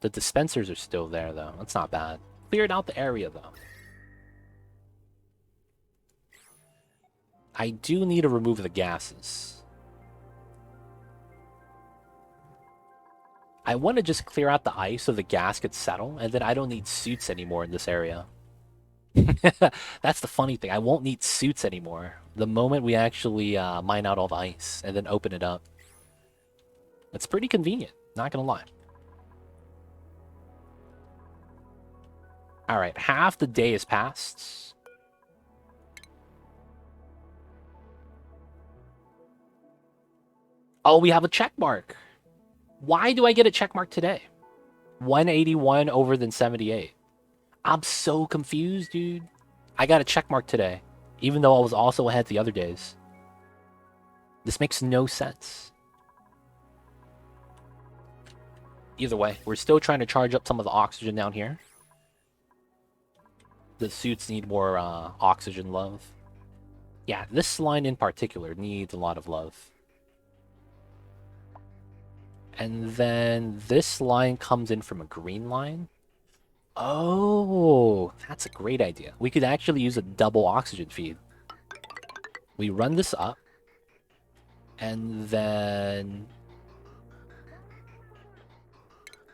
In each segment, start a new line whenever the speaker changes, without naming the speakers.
The dispensers are still there, though. That's not bad. Cleared out the area, though. I do need to remove the gases. I want to just clear out the ice so the gas could settle, and then I don't need suits anymore in this area. That's the funny thing. I won't need suits anymore. The moment we actually mine out all the ice and then open it up. It's pretty convenient, not gonna lie. Alright, half the day has passed. Oh, we have a check mark. Why do I get a check mark today? 181 over than 78. I'm so confused, dude. I got a check mark today, even though I was also ahead the other days. This makes no sense. Either way, we're still trying to charge up some of the oxygen down here. The suits need more oxygen love. Yeah, this line in particular needs a lot of love. And then this line comes in from a green line. Oh, that's a great idea. We could actually use a double oxygen feed. We run this up. And then...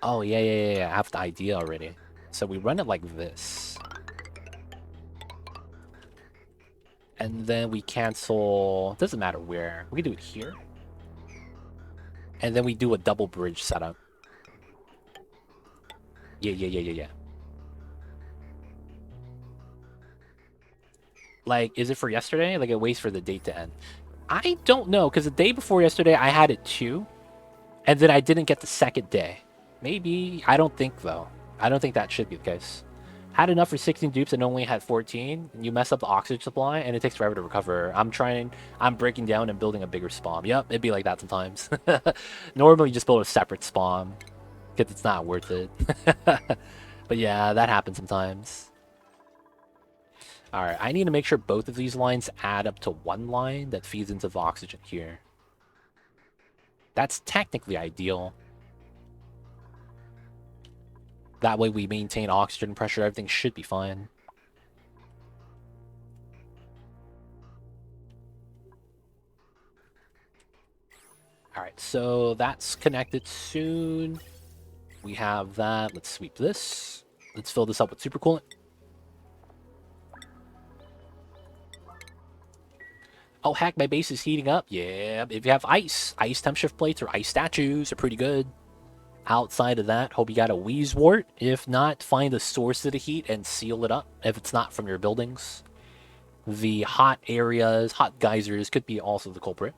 Oh, yeah. I have the idea already. So we run it like this. And then we cancel... Doesn't matter where. We can do it here. And then we do a double bridge setup. Yeah. Like, is it for yesterday? Like, it waits for the date to end. I don't know, because the day before yesterday, I had it too. And then I didn't get the second day. Maybe. I don't think, though. I don't think that should be the case. Had enough for 16 dupes and only had 14. And you mess up the oxygen supply, and it takes forever to recover. I'm breaking down and building a bigger spawn. Yep, it'd be like that sometimes. Normally, you just build a separate spawn, because it's not worth it. But yeah, that happens sometimes. Alright, I need to make sure both of these lines add up to one line that feeds into the oxygen here. That's technically ideal. That way we maintain oxygen pressure, everything should be fine. Alright, so that's connected soon. We have that. Let's sweep this. Let's fill this up with supercoolant. Oh, heck, my base is heating up. Yeah, if you have ice temp shift plates or ice statues are pretty good. Outside of that, hope you got a Wheezewort. If not, find the source of the heat and seal it up if it's not from your buildings. The hot areas, hot geysers could be also the culprit.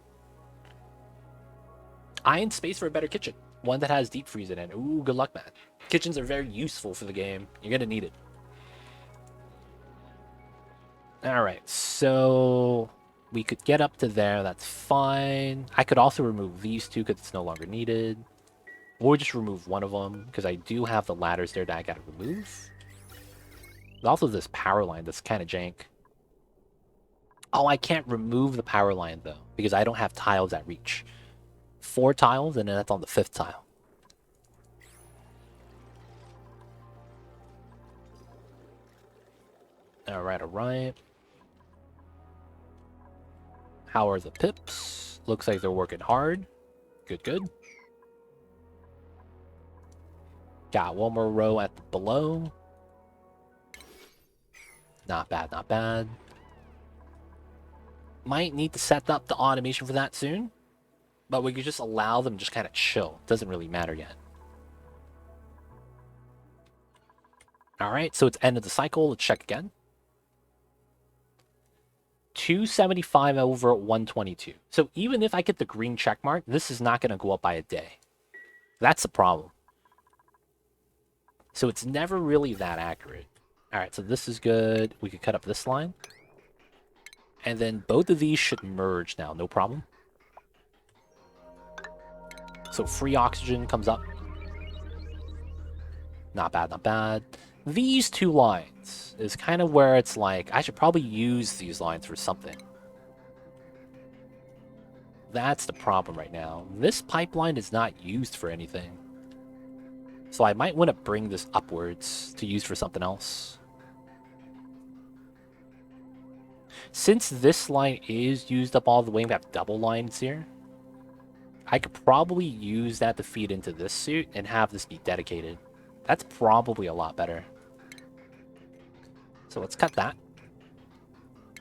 Iron space for a better kitchen. One that has deep freeze in it. Ooh, good luck, man. Kitchens are very useful for the game. You're gonna need it. Alright, so... we could get up to there, that's fine. I could also remove these two because it's no longer needed. Or just remove one of them, because I do have the ladders there that I gotta remove. There's also this power line that's kind of jank. Oh, I can't remove the power line, though, because I don't have tiles that reach. 4 tiles, and then that's on the 5th tile. Alright. How are the pips? Looks like they're working hard. Good. Got one more row at the below. Not bad. Might need to set up the automation for that soon. But we could just allow them to just kind of chill. Doesn't really matter yet. Alright, so it's end of the cycle. Let's check again. 275 over 122. So even if I get the green check mark, this is not going to go up by a day. That's the problem. So it's never really that accurate. Alright, so this is good. We could cut up this line. And then both of these should merge now, no problem. So free oxygen comes up. Not bad. These two lines is kind of where it's like, I should probably use these lines for something. That's the problem right now. This pipeline is not used for anything. So I might want to bring this upwards to use for something else. Since this line is used up all the way, we have double lines here. I could probably use that to feed into this suit and have this be dedicated. That's probably a lot better. So let's cut that.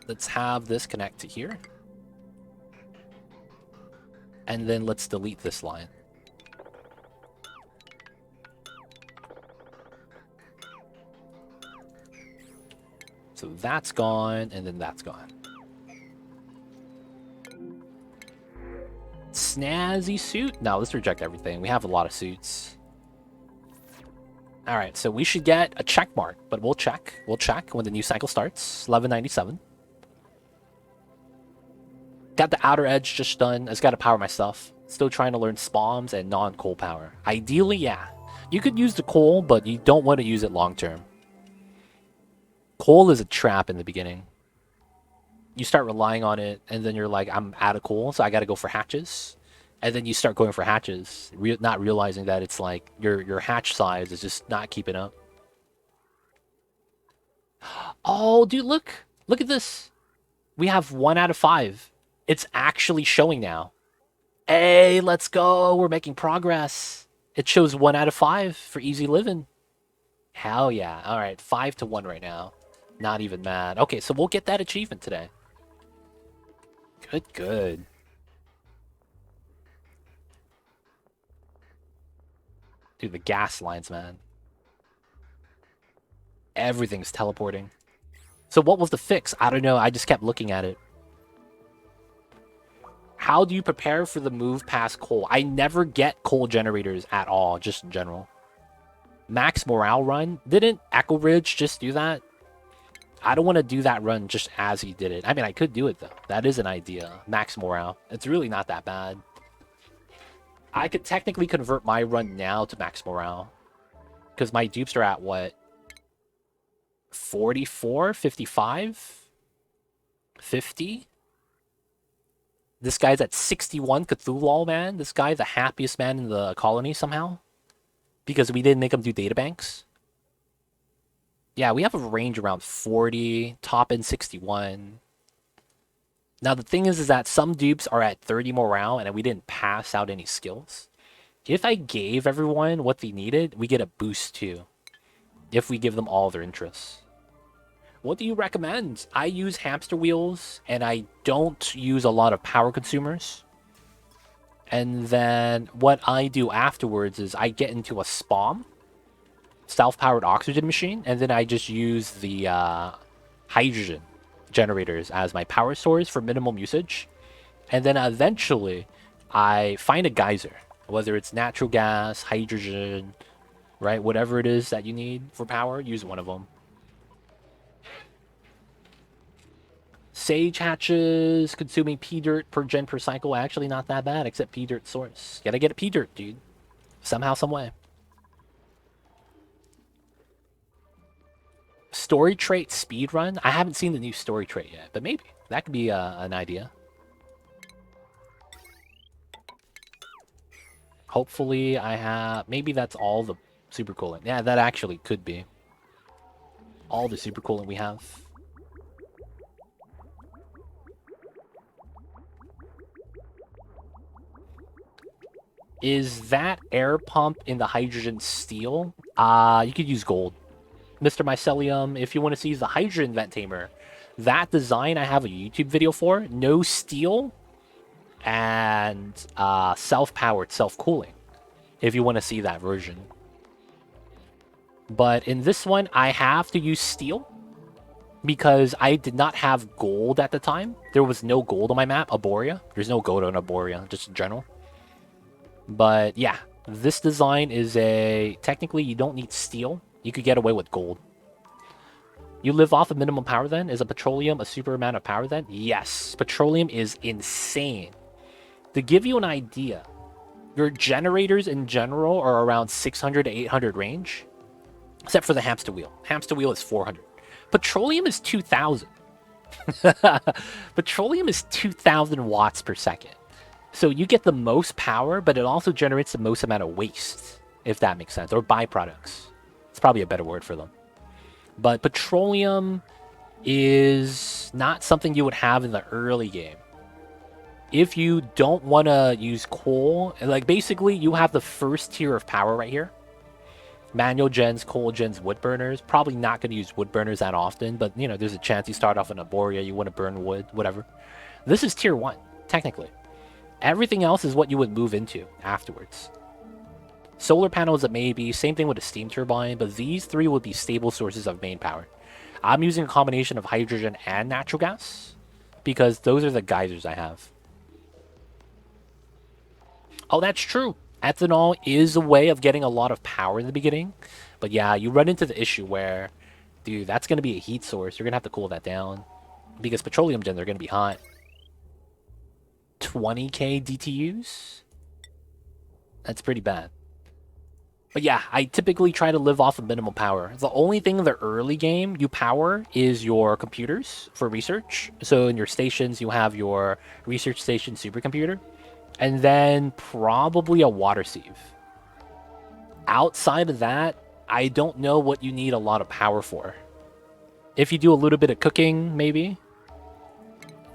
Let's have this connect to here. And then let's delete this line. So that's gone, and then that's gone. Snazzy suit? No, let's reject everything. We have a lot of suits. Alright, so we should get a check mark, but we'll check. We'll check when the new cycle starts. 1197. Got the outer edge just done. I just got to power my stuff. Still trying to learn spawns and non-coal power. Ideally, yeah. You could use the coal, but you don't want to use it long term. Coal is a trap in the beginning. You start relying on it, and then you're like, I'm out of coal, so I got to go for hatches. And then you start going for hatches, not realizing that it's like your hatch size is just not keeping up. Oh, dude, look at this. We have 1 out of 5. It's actually showing now. Hey, let's go. We're making progress. It shows 1 out of 5 for easy living. Hell yeah. All right, 5 to 1 right now. Not even mad. Okay, so we'll get that achievement today. Good. Dude, the gas lines, man. Everything's teleporting. So what was the fix? I don't know. I just kept looking at it. How do you prepare for the move past coal? I never get coal generators at all, just in general. Max morale run? Didn't Echo Ridge just do that? I don't want to do that run just as he did it. I mean, I could do it, though. That is an idea. Max morale. It's really not that bad. I could technically convert my run now to max morale. Because my dupes are at, what? 44? 55? 50? This guy's at 61 Cthulhu, man. This guy, the happiest man in the colony somehow. Because we didn't make him do databanks. Yeah, we have a range around 40, top end 61. Now, the thing is that some dupes are at 30 morale, and we didn't pass out any skills. If I gave everyone what they needed, we get a boost too. If we give them all their interests. What do you recommend? I use hamster wheels, and I don't use a lot of power consumers. And then what I do afterwards is I get into a spawn, self-powered oxygen machine, and then I just use the hydrogen generators as my power source for minimum usage. And then eventually I find a geyser, whether it's natural gas, hydrogen, right? Whatever it is that you need for power, use one of them. Sage hatches, consuming P-dirt per gen per cycle, actually not that bad, except P-dirt source. Gotta get a P-dirt, dude. Somehow, some way. Story trait speedrun? I haven't seen the new story trait yet, but maybe. That could be an idea. Hopefully I have... Maybe that's all the super coolant. Yeah, that actually could be. All the super coolant we have. Is that air pump in the hydrogen steel? You could use gold. Mr. Mycelium, if you want to see the hydrogen vent tamer, that design I have a YouTube video for. No steel and self-powered, self-cooling. If you want to see that version. But in this one, I have to use steel. Because I did not have gold at the time. There was no gold on my map, Arboria. There's no gold on Arboria, just in general. But yeah, this design is a... Technically, you don't need steel. You could get away with gold. You live off a minimum power then? Is a petroleum a super amount of power then? Yes. Petroleum is insane. To give you an idea, your generators in general are around 600 to 800 range. Except for the hamster wheel. Hamster wheel is 400. Petroleum is 2,000. Petroleum is 2,000 watts per second. So you get the most power, but it also generates the most amount of waste. if that makes sense, or byproducts. It's probably a better word for them. But petroleum is not something you would have in the early game. If you don't want to use coal, like basically you have the first tier of power right here. Manual gens, coal gens, wood burners. Probably not going to use wood burners that often, but you know, there's a chance you start off in Arboria, you want to burn wood, whatever. This is tier 1, technically. Everything else is what you would move into afterwards. Solar panels, it may be. Same thing with a steam turbine, but these 3 would be stable sources of main power. I'm using a combination of hydrogen and natural gas because those are the geysers I have. Oh, that's true. Ethanol is a way of getting a lot of power in the beginning. But yeah, you run into the issue where, dude, that's going to be a heat source. You're going to have to cool that down. Because petroleum gens are going to be hot. 20k DTUs? That's pretty bad. But yeah, I typically try to live off of minimal power. The only thing in the early game you power is your computers for research. So in your stations, you have your research station supercomputer. And then probably a water sieve. Outside of that, I don't know what you need a lot of power for. If you do a little bit of cooking, maybe,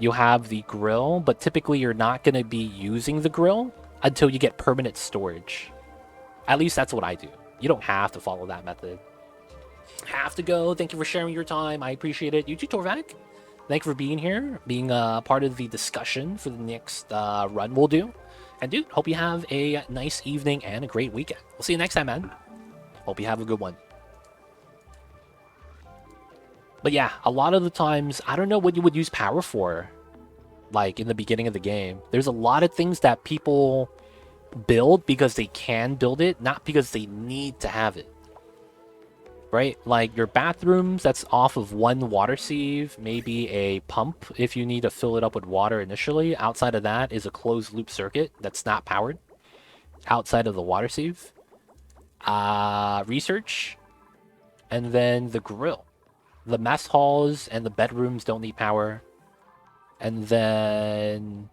you have the grill, but typically you're not going to be using the grill until you get permanent storage. At least that's what I do. You don't have to follow that method. Have to go. Thank you for sharing your time. I appreciate it. You too, Torvak. Thank you for being here, being part of the discussion for the next run we'll do. And dude, hope you have a nice evening and a great weekend. We'll see you next time, man. Hope you have a good one. But yeah, a lot of the times, I don't know what you would use power for, like in the beginning of the game. There's a lot of things that people build because they can build it, not because they need to have it. Right? Like your bathrooms, that's off of one water sieve, maybe a pump if you need to fill it up with water initially. Outside of that is a closed loop circuit that's not powered outside of the water sieve. Research, and then the grill. The mess halls and the bedrooms don't need power. And then,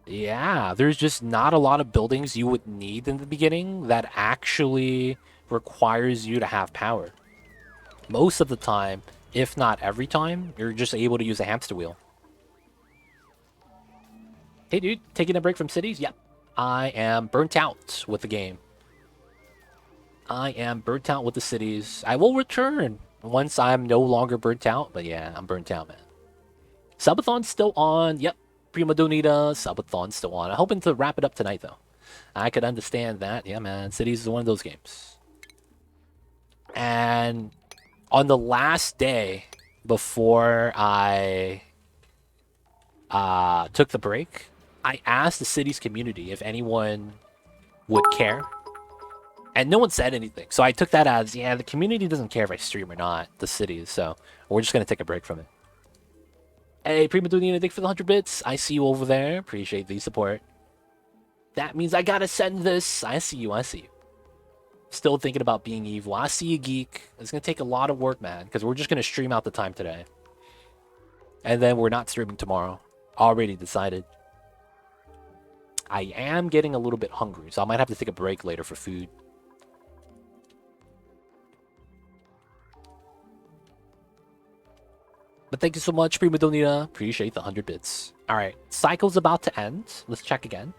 yeah, there's just not a lot of buildings you would need in the beginning that actually requires you to have power. Most of the time, if not every time, you're just able to use a hamster wheel. Hey dude, taking a break from cities? Yep. I am burnt out with the game. I am burnt out with the cities. I will return once I'm no longer burnt out, but yeah, I'm burnt out, man. Subathon's still on. Yep. Prima Donita, Subathon's still on. I'm hoping to wrap it up tonight, though. I could understand that. Yeah, man. Cities is one of those games. And on the last day before I took the break, I asked the city's community if anyone would care. And no one said anything. So I took that as, yeah, the community doesn't care if I stream or not, the cities. So we're just going to take a break from it. Hey, Prima Donina, thank you for the 100 bits. I see you over there. Appreciate the support. That means I got to send this. I see you. I see you. Still thinking about being evil. I see you, geek. It's going to take a lot of work, man, because we're just going to stream out the time today. And then we're not streaming tomorrow. Already decided. I am getting a little bit hungry, so I might have to take a break later for food. But thank you so much, Prima Donita. Appreciate the 100 bits. All right, cycle's about to end. Let's check again.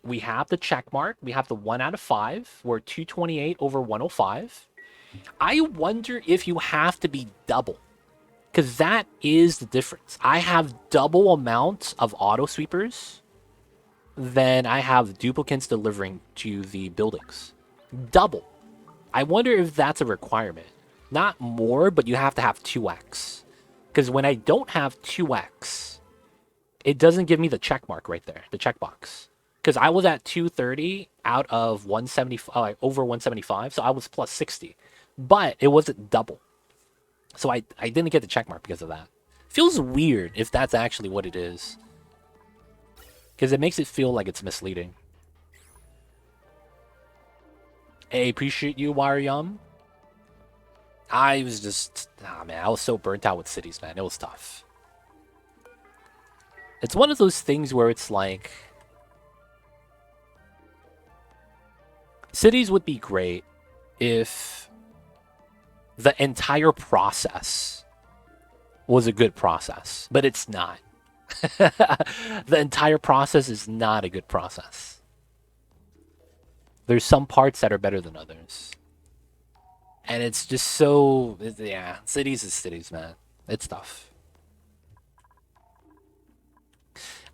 We have the check mark. We have the 1 out of 5. We're 228 over 105. I wonder if you have to be double, because that is the difference. I have double amount of auto sweepers than I have duplicates delivering to the buildings. Double. I wonder if that's a requirement. Not more, but you have to have 2x. Because when I don't have 2x, it doesn't give me the check mark right there, the checkbox. Because I was at 230 out of 175, over 175, so I was plus 60. But it wasn't double. So I didn't get the check mark because of that. Feels weird if that's actually what it is. Because it makes it feel like it's misleading. Hey, appreciate you, Waryum. I was just, man, I was so burnt out with cities, man. It was tough. It's one of those things where it's like, Cities would be great if the entire process was a good process, but it's not. The entire process is not a good process. There's some parts that are better than others. And it's just so, yeah, cities is cities, man. It's tough.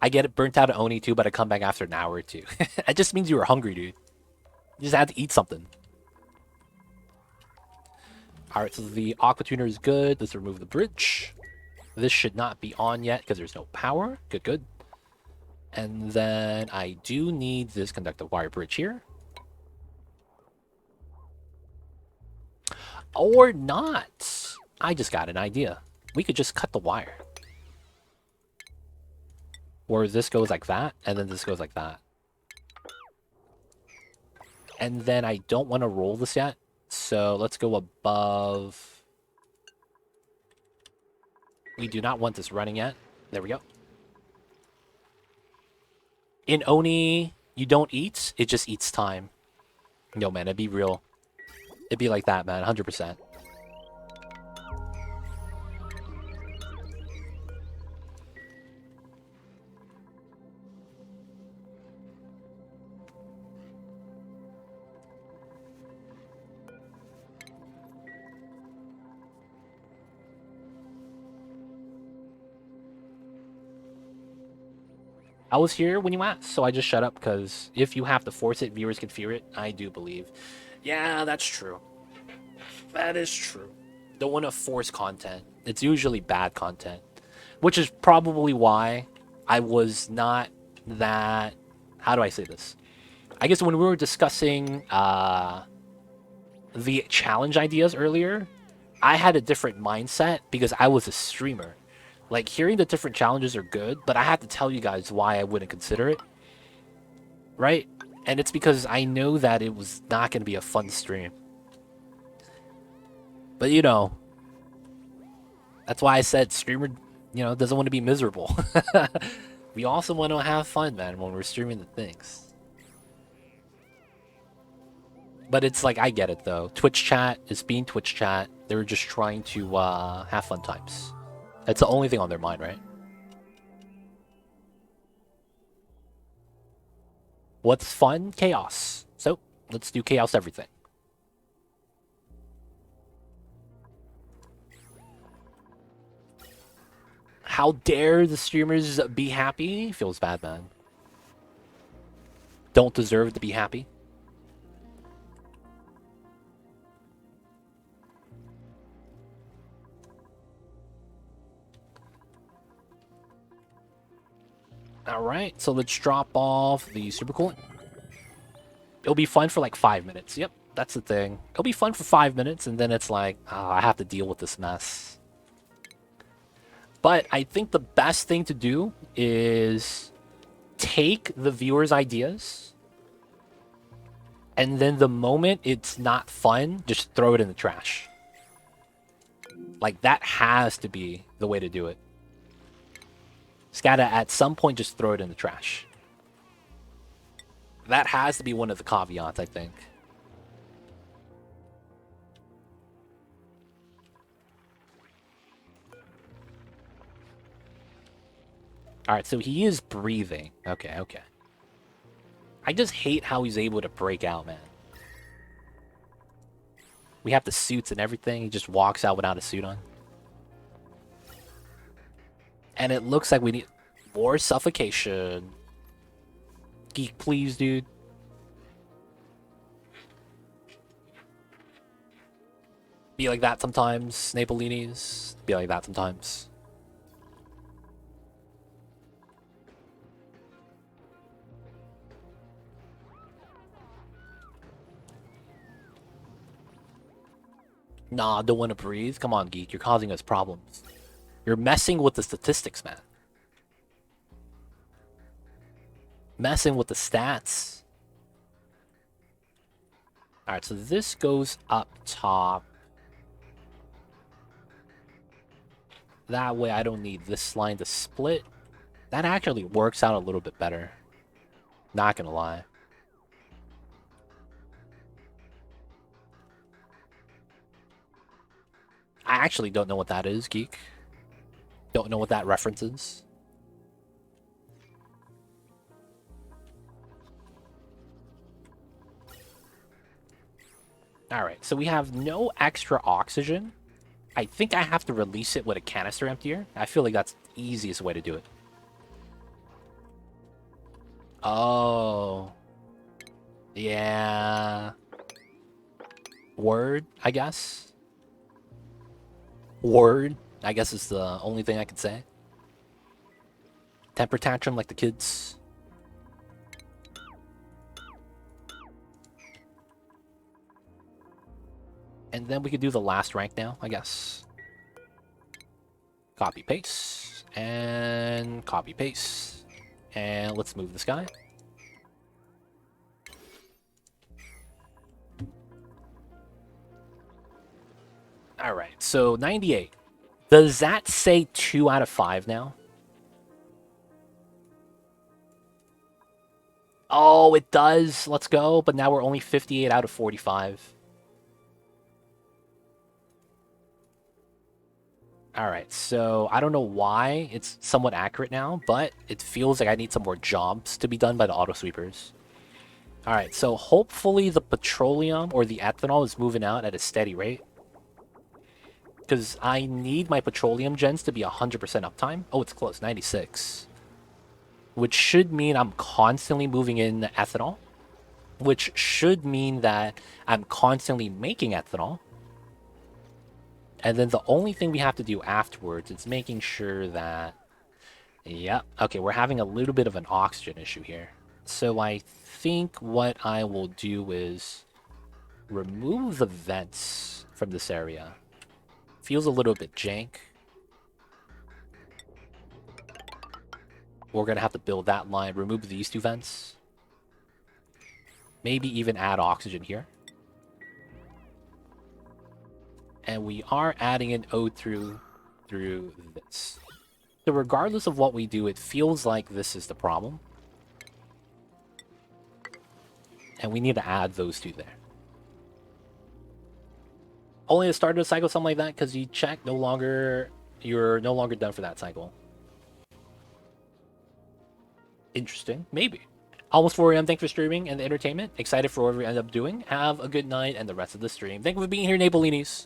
I get it burnt out at Oni too, but I come back after an hour or two. It just means you were hungry, dude. You just had to eat something. Alright, so the aqua tuner is good. Let's remove the bridge. This should not be on yet because there's no power. Good, good. And then I do need this conductive wire bridge here. Or not. I just got an idea. We could just cut the wire. Or this goes like that, and then this goes like that. And then I don't want to roll this yet. So let's go above. We do not want this running yet. There we go. In Oni, you don't eat. It just eats time. Yo, man, it'd be real. It'd be like that, man. 100%. I was here when you asked, so I just shut up because if you have to force it, viewers can fear it. I do believe. Yeah, that's true. That is true. Don't want to force content. It's usually bad content, which is probably why I was not that. How do I say this? I guess when we were discussing the challenge ideas earlier, I had a different mindset because I was a streamer. Like, hearing the different challenges are good, but I have to tell you guys why I wouldn't consider it. Right? And it's because I know that it was not going to be a fun stream. But, you know, that's why I said streamer, doesn't want to be miserable. We also want to have fun, man, when we're streaming the things. But it's like, I get it, though. Twitch chat is being Twitch chat. They were just trying to have fun times. That's the only thing on their mind, right? What's fun? Chaos. So, let's do chaos everything. How dare the streamers be happy? Feels bad, man. Don't deserve to be happy. Alright, so let's drop off the super coolant. It'll be fun for like 5 minutes. Yep, that's the thing. It'll be fun for 5 minutes, and then it's like, oh, I have to deal with this mess. But I think the best thing to do is take the viewers' ideas, and then the moment it's not fun, just throw it in the trash. Like, that has to be the way to do it. Just gotta, at some point, just throw it in the trash. That has to be one of the caveats, I think. Alright, so he is breathing. Okay, okay. I just hate how he's able to break out, man. We have the suits and everything. He just walks out without a suit on. And it looks like we need more suffocation. Geek, please, dude. Be like that sometimes, Snapolinis. Be like that sometimes. Nah, don't want to breathe. Come on, Geek. You're causing us problems. You're messing with the statistics, man. Messing with the stats. Alright, so this goes up top. That way I don't need this line to split. That actually works out a little bit better. Not gonna lie. I actually don't know what that is, Geek. Don't know what that reference is. Alright, so we have no extra oxygen. I think I have to release it with a canister emptier. I feel like that's the easiest way to do it. Oh. Yeah. Word, I guess. Word, I guess is the only thing I can say. Temper tantrum like the kids. And then we could do the last rank now, I guess. Copy paste. And copy paste. And let's move this guy. Alright, so 98. Does that say 2 out of 5 now? Oh, it does. Let's go. But now we're only 58 out of 45. Alright, so I don't know why it's somewhat accurate now, but it feels like I need some more jobs to be done by the auto sweepers. Alright, so hopefully the petroleum or the ethanol is moving out at a steady rate. Because I need my petroleum gens to be 100% uptime. Oh, it's close, 96. Which should mean I'm constantly moving in ethanol. Which should mean that I'm constantly making ethanol. And then the only thing we have to do afterwards is making sure that... Yep. Okay, we're having a little bit of an oxygen issue here. So I think what I will do is remove the vents from this area. Feels a little bit jank. We're going to have to build that line, remove these 2 vents. Maybe even add oxygen here. And we are adding an O through this. So regardless of what we do, it feels like this is the problem. And we need to add those 2 there. Only the start of the cycle, something like that, because you check you're no longer done for that cycle. Interesting. Maybe. Almost 4 a.m. Thanks for streaming and the entertainment. Excited for whatever we end up doing. Have a good night and the rest of the stream. Thank you for being here, Napolinis.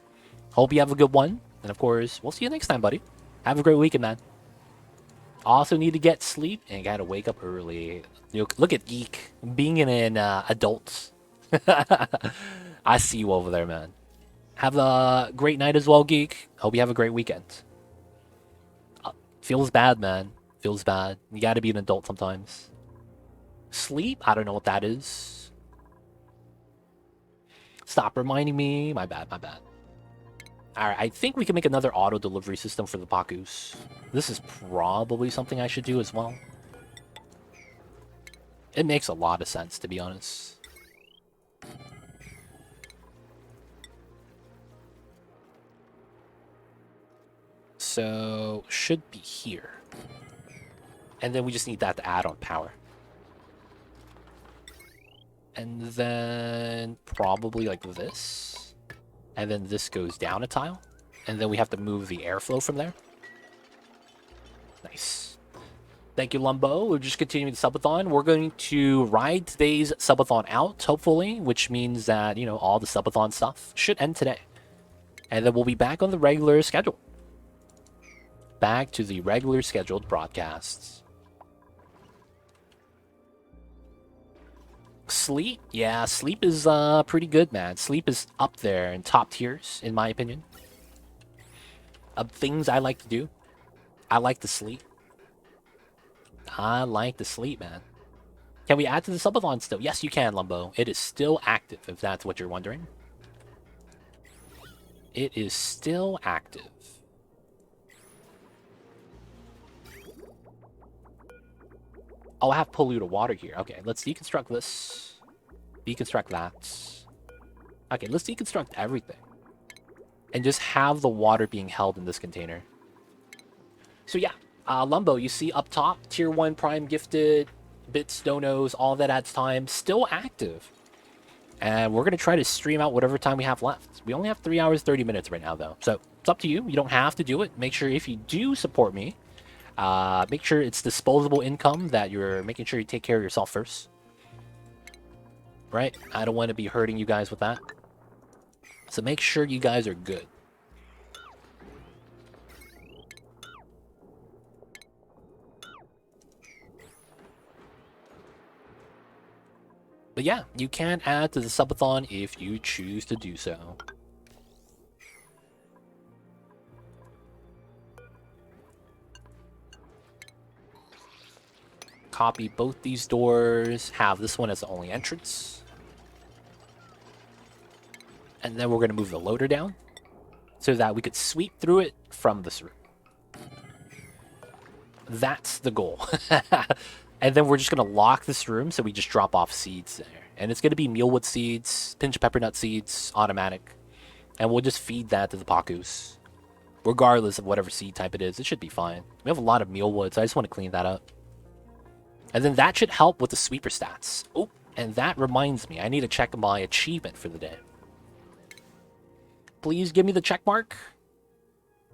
Hope you have a good one. And of course, we'll see you next time, buddy. Have a great weekend, man. Also need to get sleep and gotta wake up early. Look at Geek being an adult. I see you over there, man. Have a great night as well, Geek. Hope you have a great weekend. Feels bad, man. Feels bad. You gotta be an adult sometimes. Sleep? I don't know what that is. Stop reminding me. My bad, my bad. Alright, I think we can make another auto delivery system for the Bakus. This is probably something I should do as well. It makes a lot of sense, to be honest. So, should be here. And then we just need that to add on power. And then probably like this. And then this goes down a tile. And then we have to move the airflow from there. Nice. Thank you, Lumbo. We're just continuing the subathon. We're going to ride today's subathon out, hopefully, which means that, you know, all the subathon stuff should end today. And then we'll be back on the regular schedule. Back to the regular scheduled broadcasts. Sleep? Yeah, sleep is pretty good, man. Sleep is up there in top tiers, in my opinion. Of things I like to do, I like to sleep. I like to sleep, man. Can we add to the subathon still? Yes, you can, Lumbo. It is still active, if that's what you're wondering. It is still active. Oh, I have polluted water here. Okay, let's deconstruct this. Deconstruct that. Okay, let's deconstruct everything. And just have the water being held in this container. So yeah, Lumbo, you see up top, Tier 1 Prime Gifted, Bits, Donos, all that adds time, still active. And we're going to try to stream out whatever time we have left. We only have 3 hours, 30 minutes right now, though. So, it's It's up to you. You don't have to do it. Make sure if you do support me, make sure it's disposable income that you're making sure you take care of yourself first. Right? I don't want to be hurting you guys with that. So make sure you guys are good. But yeah, you can add to the subathon if you choose to do so. Copy both these doors, have this one as the only entrance. And then we're going to move the loader down so that we could sweep through it from this room. That's the goal. And then we're just going to lock this room so we just drop off seeds there. And it's going to be mealwood seeds, pinch peppernut seeds, automatic. And we'll just feed that to the Pacus. Regardless of whatever seed type it is, it should be fine. We have a lot of mealwood, so I just want to clean that up. And then that should help with the sweeper stats. Oh, and that reminds me, I need to check my achievement for the day. Please give me the check mark.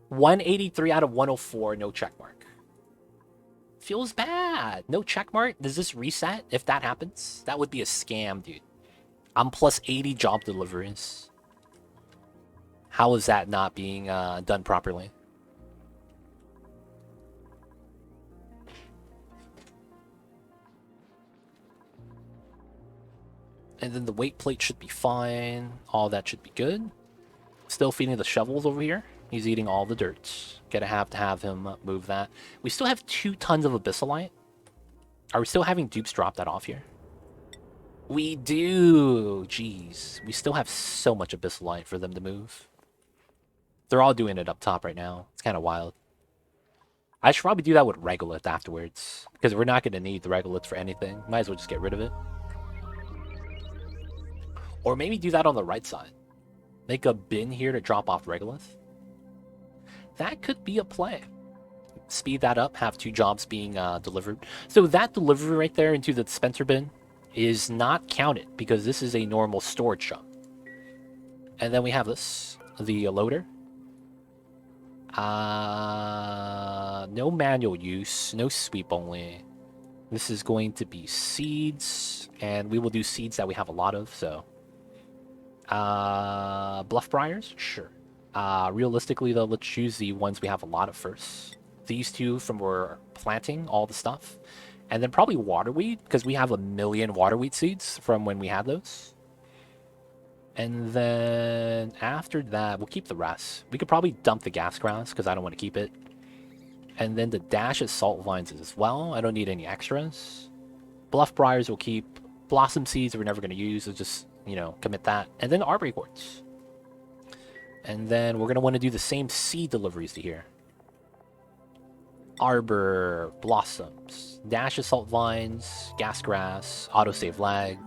183 out of 104, no check mark. Feels bad. No check mark. Does this reset if that happens? That would be a scam, dude. I'm plus 80 job deliveries. How is that not being done properly? And then the weight plate should be fine. All that should be good. Still feeding the shovels over here. He's eating all the dirt. Gonna have to have him move that. We still have 2 tons of abyssalite. Are we still having dupes drop that off here? We do. Jeez. We still have so much abyssalite for them to move. They're all doing it up top right now. It's kind of wild. I should probably do that with regolith afterwards. Because we're not going to need the regolith for anything. Might as well just get rid of it. Or maybe do that on the right side. Make a bin here to drop off regolith. That could be a play. Speed that up, have 2 jobs being delivered. So that delivery right there into the dispenser bin is not counted because this is a normal storage job. And then we have this, the loader. No manual use, no sweep only. This is going to be seeds, and we will do seeds that we have a lot of, so. Bluff briars? Sure. Realistically, though, let's choose the ones we have a lot of first. These 2 from where planting all the stuff. And then probably waterweed, because we have 1 million waterweed seeds from when we had those. And then after that, we'll keep the rest. We could probably dump the gas grass, because I don't want to keep it. And then the dash of salt vines as well. I don't need any extras. Bluff briars we'll keep. Blossom seeds we're never going to use. We'll just, you know, commit that. And then Arboria quartz. And then we're going to want to do the same seed deliveries to here. Arbor, blossoms, dash of salt vines, gas grass, autosave lag.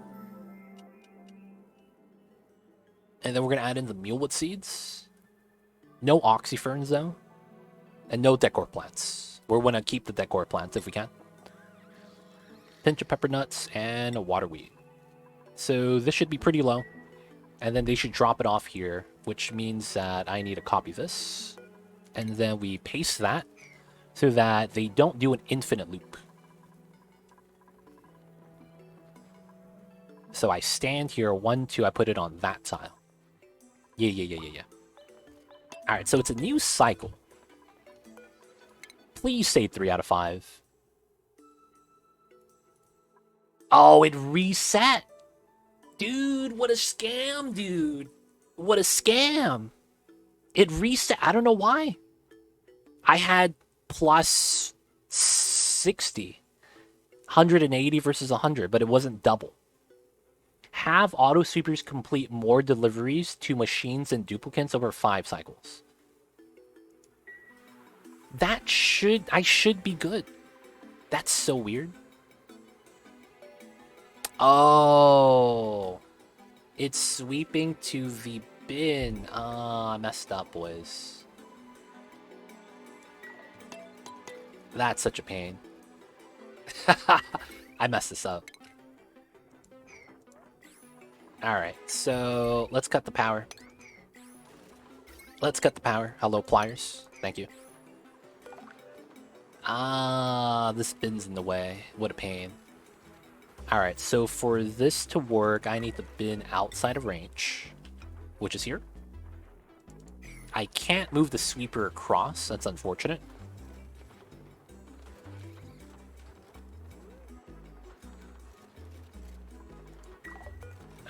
And then we're going to add in the mealwood seeds. No oxyferns, though. And no decor plants. We're going to keep the decor plants if we can. Pinch of pepper nuts and a waterweed. So this should be pretty low. And then they should drop it off here, which means that I need to copy this. And then we paste that so that they don't do an infinite loop. So I stand here, 1, 2, I put it on that tile. Yeah. Alright, so it's a new cycle. Please say 3 out of 5. Oh, it reset! Dude, what a scam, dude. What a scam. It reset. I don't know why. I had plus 60. 180 versus 100, but it wasn't double. Have auto sweepers complete more deliveries to machines and duplicates over 5 cycles. I should be good. That's so weird. Oh, it's sweeping to the bin. I messed up, boys. That's such a pain. I messed this up. Alright, so let's cut the power. Let's cut the power. Hello, pliers. Thank you. Ah, this bin's in the way. What a pain. Alright, so for this to work, I need the bin outside of range, which is here. I can't move the sweeper across. That's unfortunate.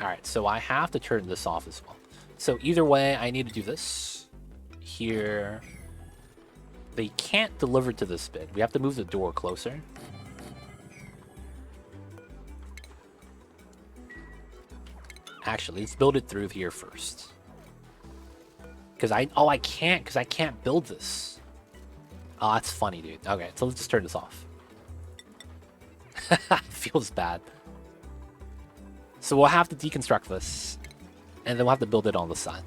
Alright, so I have to turn this off as well. So either way, I need to do this. Here. They can't deliver to this bit. We have to move the door closer. Actually, let's build it through here first. Because I can't build this. Oh, that's funny, dude. Okay, so let's just turn this off. Feels bad. So we'll have to deconstruct this, and then we'll have to build it on the side.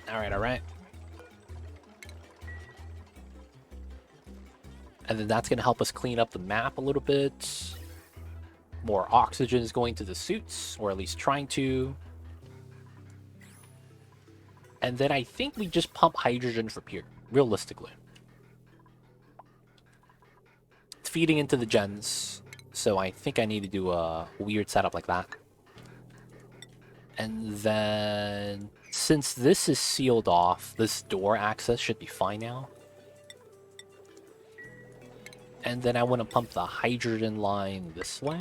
Alright, alright. And then that's going to help us clean up the map a little bit. More oxygen is going to the suits, or at least trying to. And then I think we just pump hydrogen from here, realistically. It's feeding into the gens, so I think I need to do a weird setup like that. And then, since this is sealed off, this door access should be fine now. And then I want to pump the hydrogen line this way.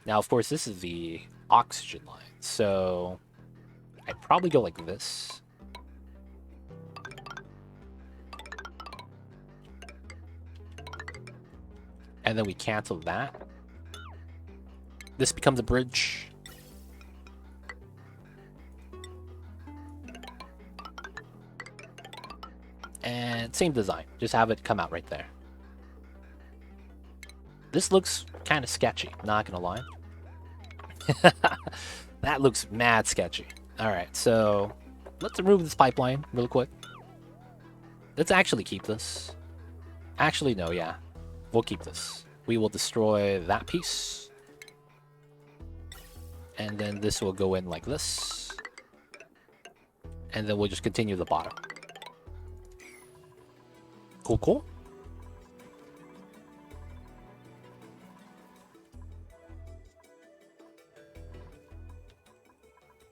Now, of course, this is the oxygen line, so I'd probably go like this. And then we cancel that. This becomes a bridge. And same design, just have it come out right there. This looks kind of sketchy, not gonna lie. That looks mad sketchy. Alright, so let's remove this pipeline real quick. Let's actually keep this. Actually, no, yeah. We'll keep this. We will destroy that piece. And then this will go in like this. And then we'll just continue the bottom. Cool, cool.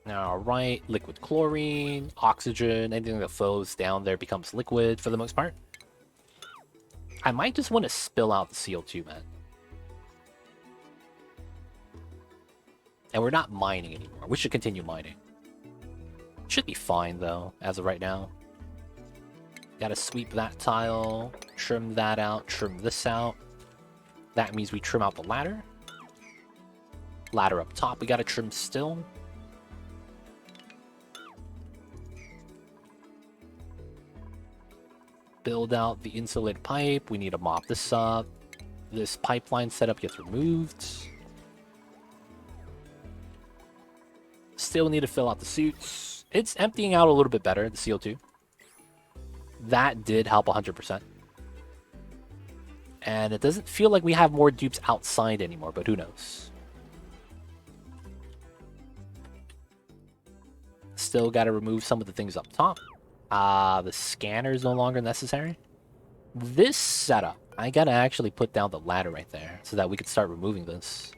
Alright, liquid chlorine, oxygen, anything that flows down there becomes liquid for the most part. I might just want to spill out the CO2, man. And we're not mining anymore. We should continue mining. Should be fine, though, as of right now. Gotta sweep that tile, trim that out, trim this out. That means we trim out the ladder. Ladder up top, we gotta trim still. Build out the insulated pipe. We need to mop this up. This pipeline setup gets removed. Still need to fill out the suits. It's emptying out a little bit better, the CO2. That did help 100%. And it doesn't feel like we have more dupes outside anymore, but who knows. Still got to remove some of the things up top. The scanner is no longer necessary. This setup, I gotta actually put down the ladder right there so that we could start removing this.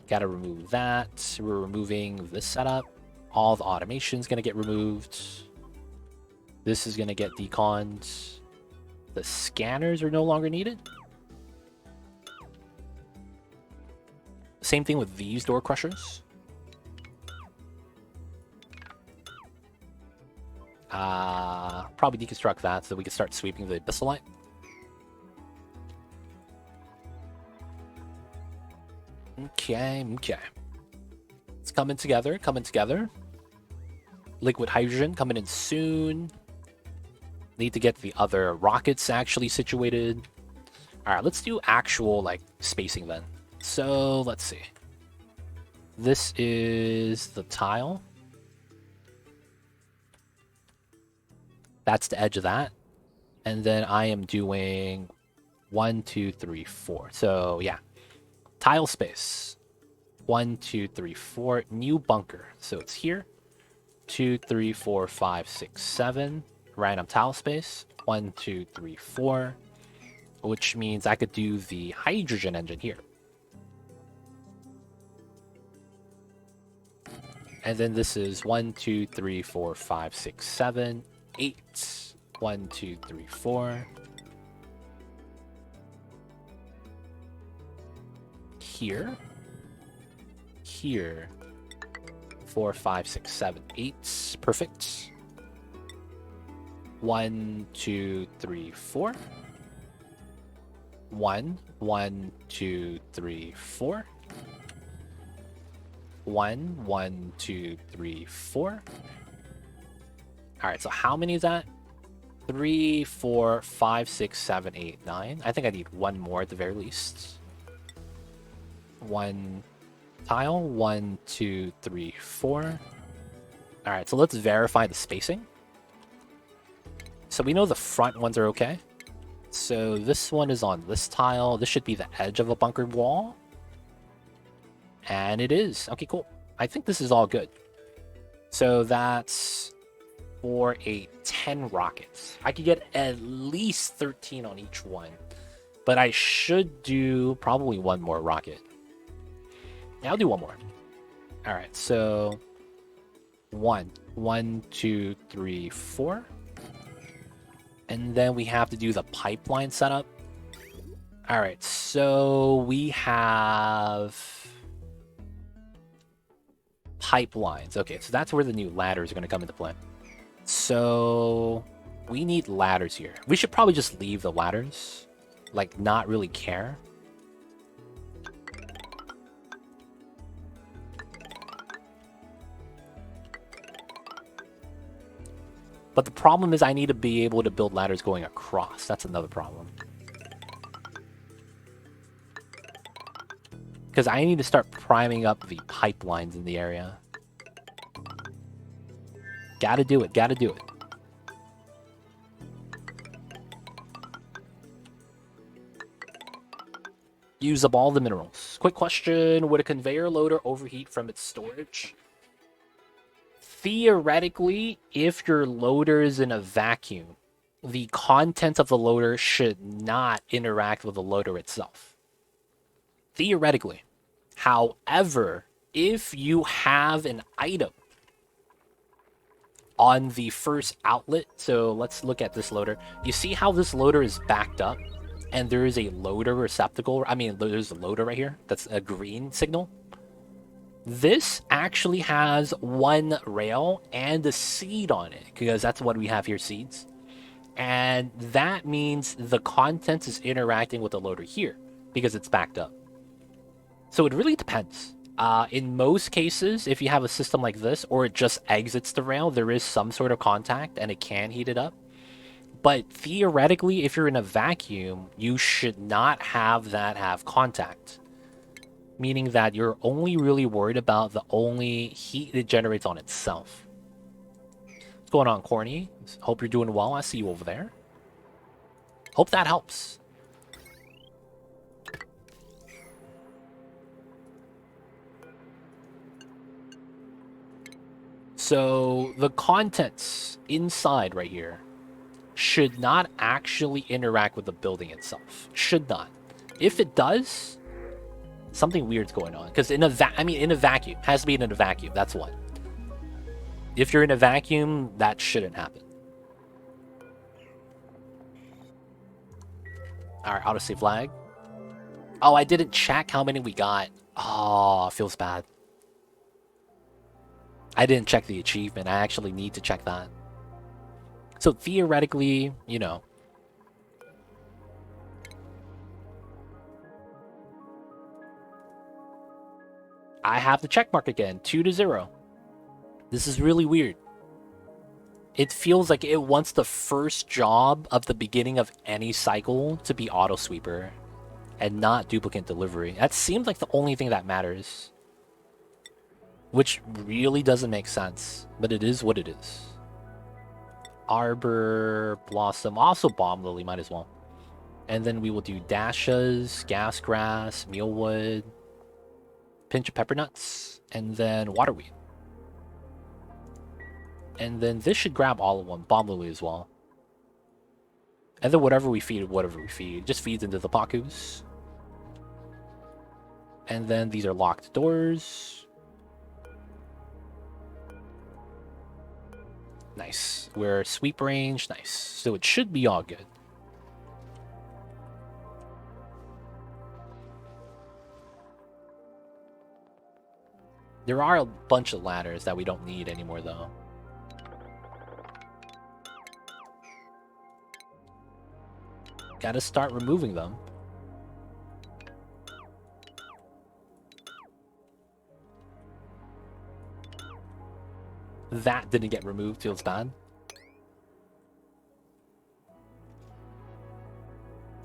Gotta remove that. We're removing this setup. All the automation's gonna get removed. This is gonna get deconned. The scanners are no longer needed. Same thing with these door crushers. Probably deconstruct that so that we can start sweeping the abyssalite. Okay. It's coming together, Liquid hydrogen coming in soon. Need to get the other rockets actually situated. Alright, let's do actual, like, spacing then. So, let's see. This is the tile. That's the edge of that. And then I am doing 1, 2, 3, 4. So yeah, tile space. 1, 2, 3, 4. New bunker. So it's here. 2, 3, 4, 5, 6, 7. Random tile space. 1, 2, 3, 4. Which means I could do the hydrogen engine here. And then this is 1, 2, 3, 4, 5, 6, 7, 8. 1, 2, 3, 4. Here. Here. 4, 5, 6, 7, 8. Perfect. 1, 2, 3, 4. 1, 1, 2, 3, 4. 1, 1, 2, 3, 4. Alright, so how many is that? 3, 4, 5, 6, 7, 8, 9. I think I need one more at the very least. One tile. 1, 2, 3, 4. Alright, so let's verify the spacing. So we know the front ones are okay. So this one is on this tile. This should be the edge of a bunkered wall. And it is. Okay, cool. I think this is all good. So that's for a 10 rockets. I could get at least 13 on each one. But I should do probably one more rocket. Yeah, I'll do one more. Alright, so 1, 1, 2, 3, 4. And then we have to do the pipeline setup. Alright, so we have pipelines. Okay, so that's where the new ladders are going to come into play. So we need ladders here. We should probably just leave the ladders. Like, not really care. But the problem is I need to be able to build ladders going across. That's another problem. Because I need to start priming up the pipelines in the area. Gotta do it, gotta do it. Use up all the minerals. Quick question, would a conveyor loader overheat from its storage? Theoretically, if your loader is in a vacuum, the contents of the loader should not interact with the loader itself. Theoretically. However, if you have an item on the first outlet, so let's look at this loader. You see how this loader is backed up? And there is a loader receptacle. I mean, there's a loader right here. That's a green signal. This actually has one rail and a seed on it, because that's what we have here, seeds. And that means the contents is interacting with the loader here, because it's backed up. So it really depends. In most cases, if you have a system like this, or it just exits the rail, there is some sort of contact, and it can heat it up. But theoretically, if you're in a vacuum, you should not have that have contact. Meaning that you're only really worried about the only heat it generates on itself. What's going on, Corny? Hope you're doing well. I see you over there. Hope that helps. So the contents inside right here should not actually interact with the building itself. Should not. If it does, something weird's going on. Because in a vacuum. Has to be in a vacuum. That's what. If you're in a vacuum, that shouldn't happen. Alright, autosave flag. Oh, I didn't check how many we got. Oh, feels bad. I didn't check the achievement. I actually need to check that. So theoretically, you know. I have the check mark again. 2-0. This is really weird. It feels like it wants the first job of the beginning of any cycle to be auto sweeper and not duplicate delivery. That seems like the only thing that matters. Which really doesn't make sense, but it is what it is. Arbor, Blossom, also Bomb Lily, might as well. And then we will do Dashas, Gas Grass, Mealwood, Pinch of Pepper Nuts, and then Waterweed. And then this should grab all of them, Bomb Lily as well. And then whatever we feed, just feeds into the Pakus. And then these are locked doors. Nice. We're sweep range, nice. So it should be all good. There are a bunch of ladders that we don't need anymore, though. Gotta start removing them. That didn't get removed, feels bad.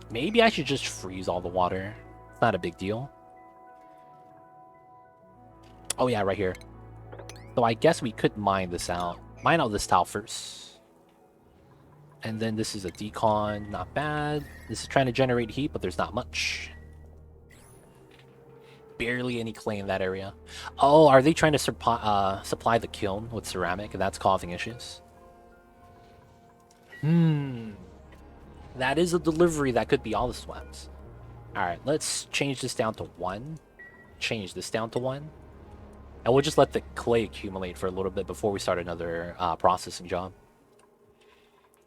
Maybe I should just freeze all the water. It's not a big deal. Oh yeah, right here. So I guess we could mine this out. Mine out this tile first. And then this is a decon, not bad. This is trying to generate heat, but there's not much. Barely any clay in that area. Oh, are they trying to supply the kiln with ceramic, and that's causing issues? That is a delivery that could be all the sweats. Alright, let's change this down to 1. Change this down to 1. And we'll just let the clay accumulate for a little bit before we start another processing job.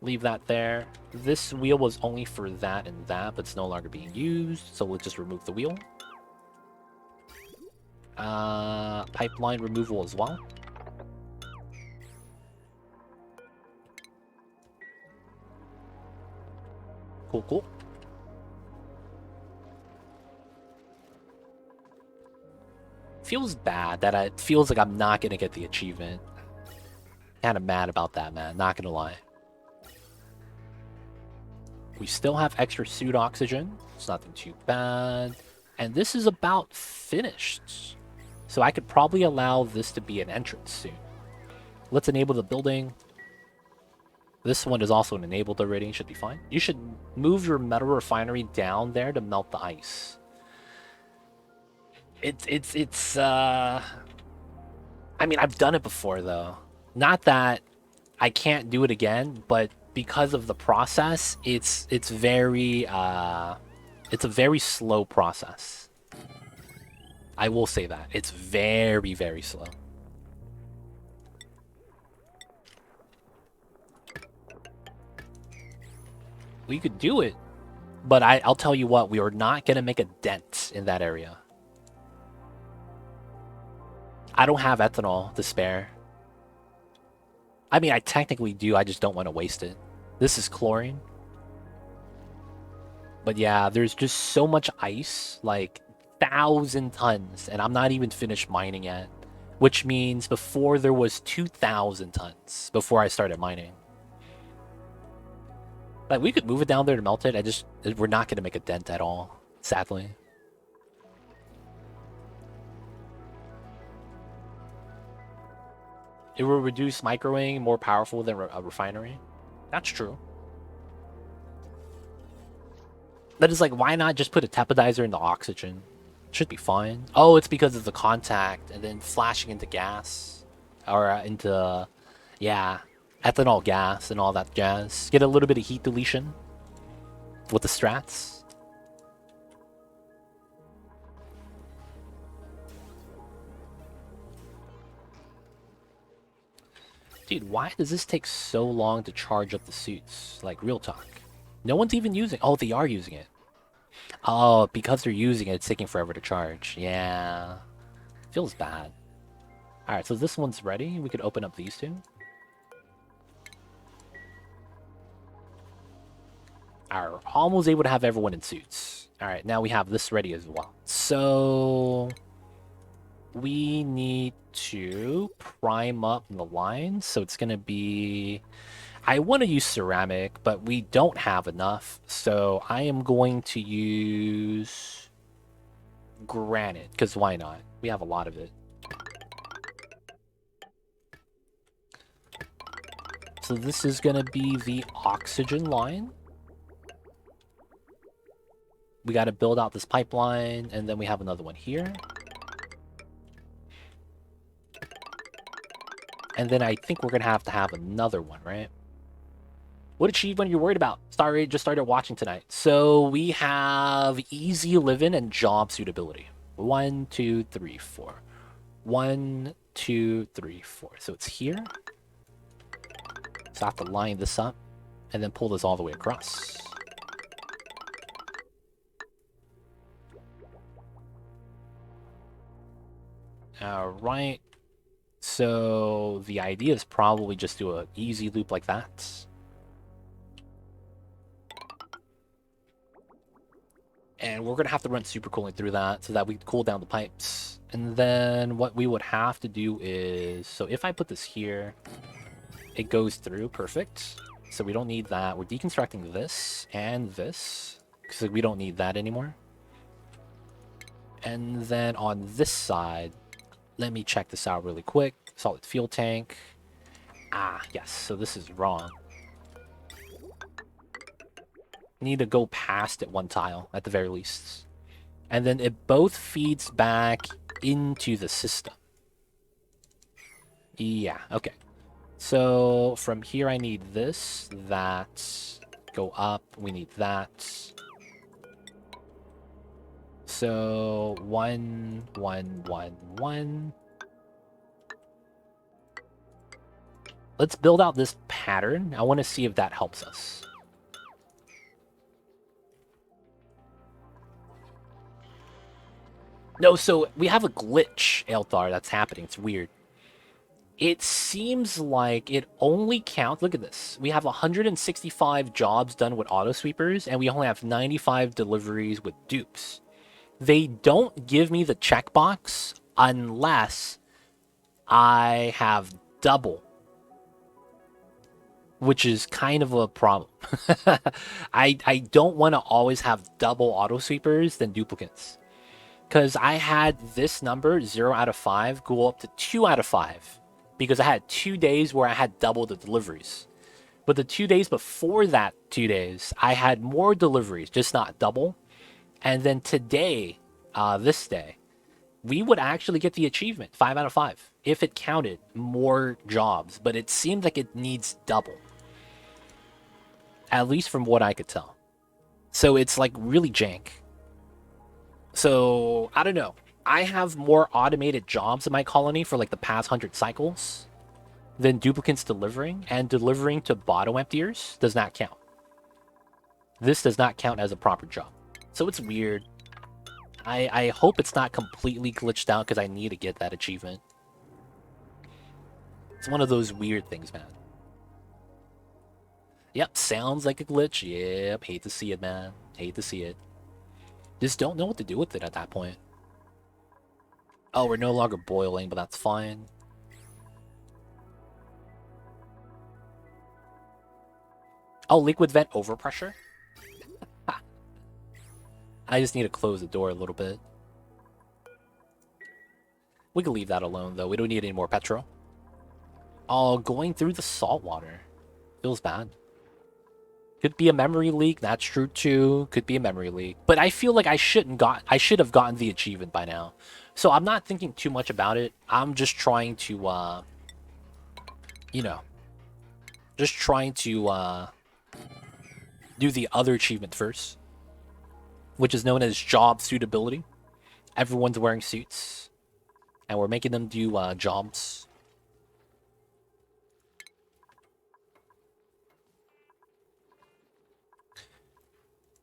Leave that there. This wheel was only for that and that, but it's no longer being used, so we'll just remove the wheel. Pipeline removal as well. Cool, cool. Feels bad that it feels like I'm not gonna get the achievement. Kind of mad about that, man. Not gonna lie. We still have extra suit oxygen. It's nothing too bad. And this is about finished. So I could probably allow this to be an entrance soon. Let's enable the building. This one is also enabled already. Should be fine. You should move your metal refinery down there to melt the ice. I mean, I've done it before, though. Not that I can't do it again, but because of the process, it's a very slow process. I will say that. It's very, very slow. We could do it, but I'll tell you what, we are not going to make a dent in that area. I don't have ethanol to spare. I mean, I technically do, I just don't want to waste it. This is chlorine. But yeah, there's just so much ice, like 1,000 tons, and I'm not even finished mining yet. Which means before there was 2,000 tons before I started mining. Like, we could move it down there to melt it, we're not going to make a dent at all, sadly. It will reduce microwaving, more powerful than a refinery. That's true. That is like, why not just put a tepodizer in the oxygen? Should be fine. Oh, it's because of the contact and then flashing into gas. Or into, yeah, ethanol gas and all that jazz. Get a little bit of heat deletion with the strats. Dude, why does this take so long to charge up the suits? Like, real talk. No one's even using... Oh, they are using it. Oh, because they're using it, it's taking forever to charge. Yeah. Feels bad. Alright, so this one's ready. We could open up these two. Alright, almost able to have everyone in suits. Alright, now we have this ready as well. So... we need to prime up the lines, so it's going to be... I want to use ceramic, but we don't have enough, so I am going to use granite, because why not? We have a lot of it. So this is going to be the oxygen line. We got to build out this pipeline, and then we have another one here. And then I think we're going to have another one, right? What achievement are you worried about? Sorry, just started watching tonight. So we have easy living and job suitability. 1, 2, 3, 4. 1, 2, 3, 4. So it's here. So I have to line this up and then pull this all the way across. All right. So the idea is probably just do an easy loop like that. And we're going to have to run supercooling through that so that we cool down the pipes. And then what we would have to do is... So if I put this here, it goes through. Perfect. So we don't need that. We're deconstructing this and this because we don't need that anymore. And then on this side, let me check this out really quick. Solid fuel tank. Ah, yes. So this is wrong. Need to go past it one tile at the very least. And then it both feeds back into the system. Yeah, okay. So from here I need this, that, go up, we need that. So 1, 1, 1, 1. Let's build out this pattern. I want to see if that helps us. No, so we have a glitch, Elthar, that's happening. It's weird. It seems like it only counts... Look at this. We have 165 jobs done with auto sweepers, and we only have 95 deliveries with dupes. They don't give me the checkbox unless I have double, which is kind of a problem. I don't want to always have double auto sweepers than duplicates. Because I had this number, 0 out of 5, go up to 2 out of 5. Because I had 2 days where I had double the deliveries. But the 2 days before that 2 days, I had more deliveries, just not double. And then today, this day, we would actually get the achievement, 5 out of 5, if it counted more jobs. But it seemed like it needs double. At least from what I could tell. So it's like really jank. So, I don't know. I have more automated jobs in my colony for like the past 100 cycles than duplicates delivering, and delivering to bottle emptiers does not count. This does not count as a proper job. So it's weird. I hope it's not completely glitched out because I need to get that achievement. It's one of those weird things, man. Yep, sounds like a glitch. Yep, hate to see it, man. Hate to see it. Just don't know what to do with it at that point. Oh, we're no longer boiling, but that's fine. Oh, liquid vent overpressure? I just need to close the door a little bit. We can leave that alone, though. We don't need any more petrol. Oh, going through the salt water. Feels bad. Could be a memory leak. That's true too. Could be a memory leak. But I feel like I should have gotten the achievement by now. So I'm not thinking too much about it. I'm just trying to you know, just trying to do the other achievement first, which is known as job suitability. Everyone's wearing suits, and we're making them do jobs.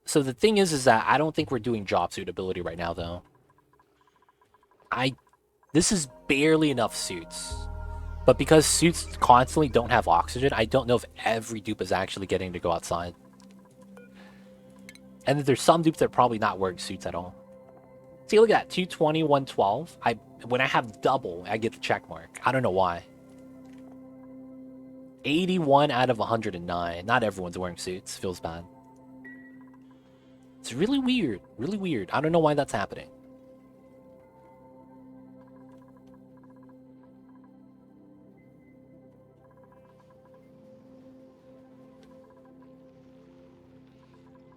So the thing is that I don't think we're doing job suitability right now, though. This is barely enough suits. But because suits constantly don't have oxygen, I don't know if every dupe is actually getting to go outside. And there's some dupes that are probably not wearing suits at all. See, look at that. 220, 112. When I have double, I get the check mark. I don't know why. 81 out of 109. Not everyone's wearing suits. Feels bad. It's really weird. Really weird. I don't know why that's happening.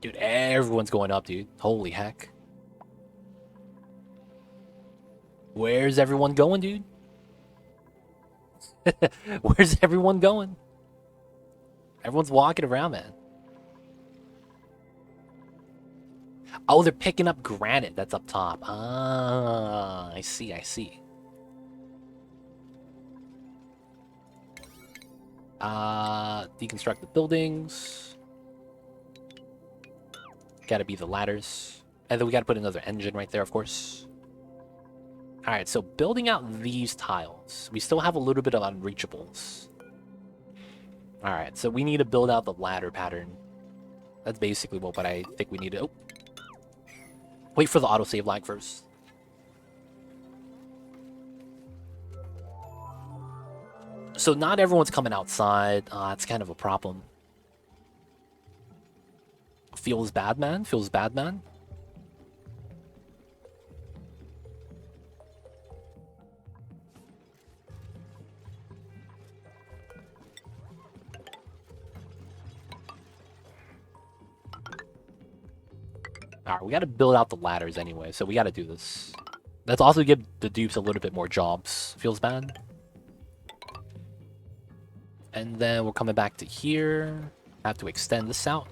Dude, everyone's going up, dude. Holy heck. Where's everyone going, dude? Where's everyone going? Everyone's walking around, man. Oh, they're picking up granite that's up top. Ah, I see, I see. Deconstruct the buildings. Gotta be the ladders. And then we gotta put another engine right there, of course. Alright, so building out these tiles. We still have a little bit of unreachables. Alright, so we need to build out the ladder pattern. That's basically what I think we need to... Oh. Wait for the autosave lag first. So not everyone's coming outside. That's kind of a problem. Feels bad, man. Feels bad, man. Alright, we gotta build out the ladders anyway, so we gotta do this. Let's also give the dupes a little bit more jobs. Feels bad. And then we're coming back to here. Have to extend this out.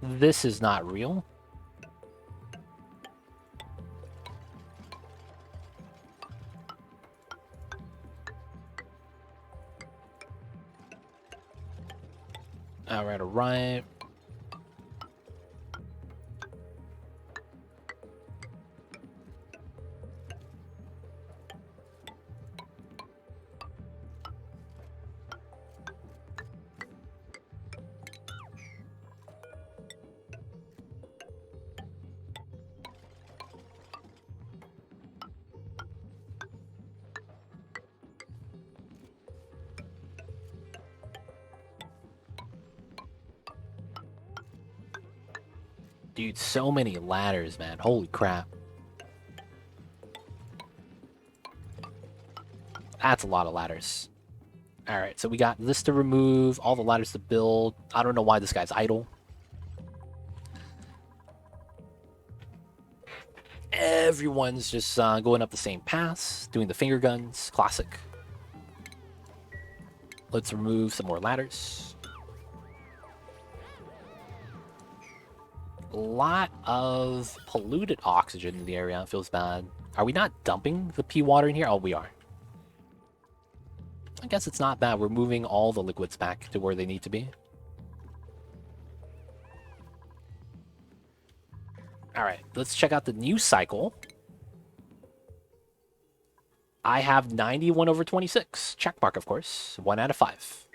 This is not real. Alright, alright. Dude, so many ladders, man. Holy crap. That's a lot of ladders. Alright, so we got this to remove, all the ladders to build. I don't know why this guy's idle. Everyone's just going up the same paths, doing the finger guns. Classic. Let's remove some more ladders. A lot of polluted oxygen in the area. It feels bad. Are we not dumping the pea water in here? Oh, we are. I guess it's not bad. We're moving all the liquids back to where they need to be. Alright, let's check out the news cycle. I have 91/26. Check mark, of course. 1 out of 5.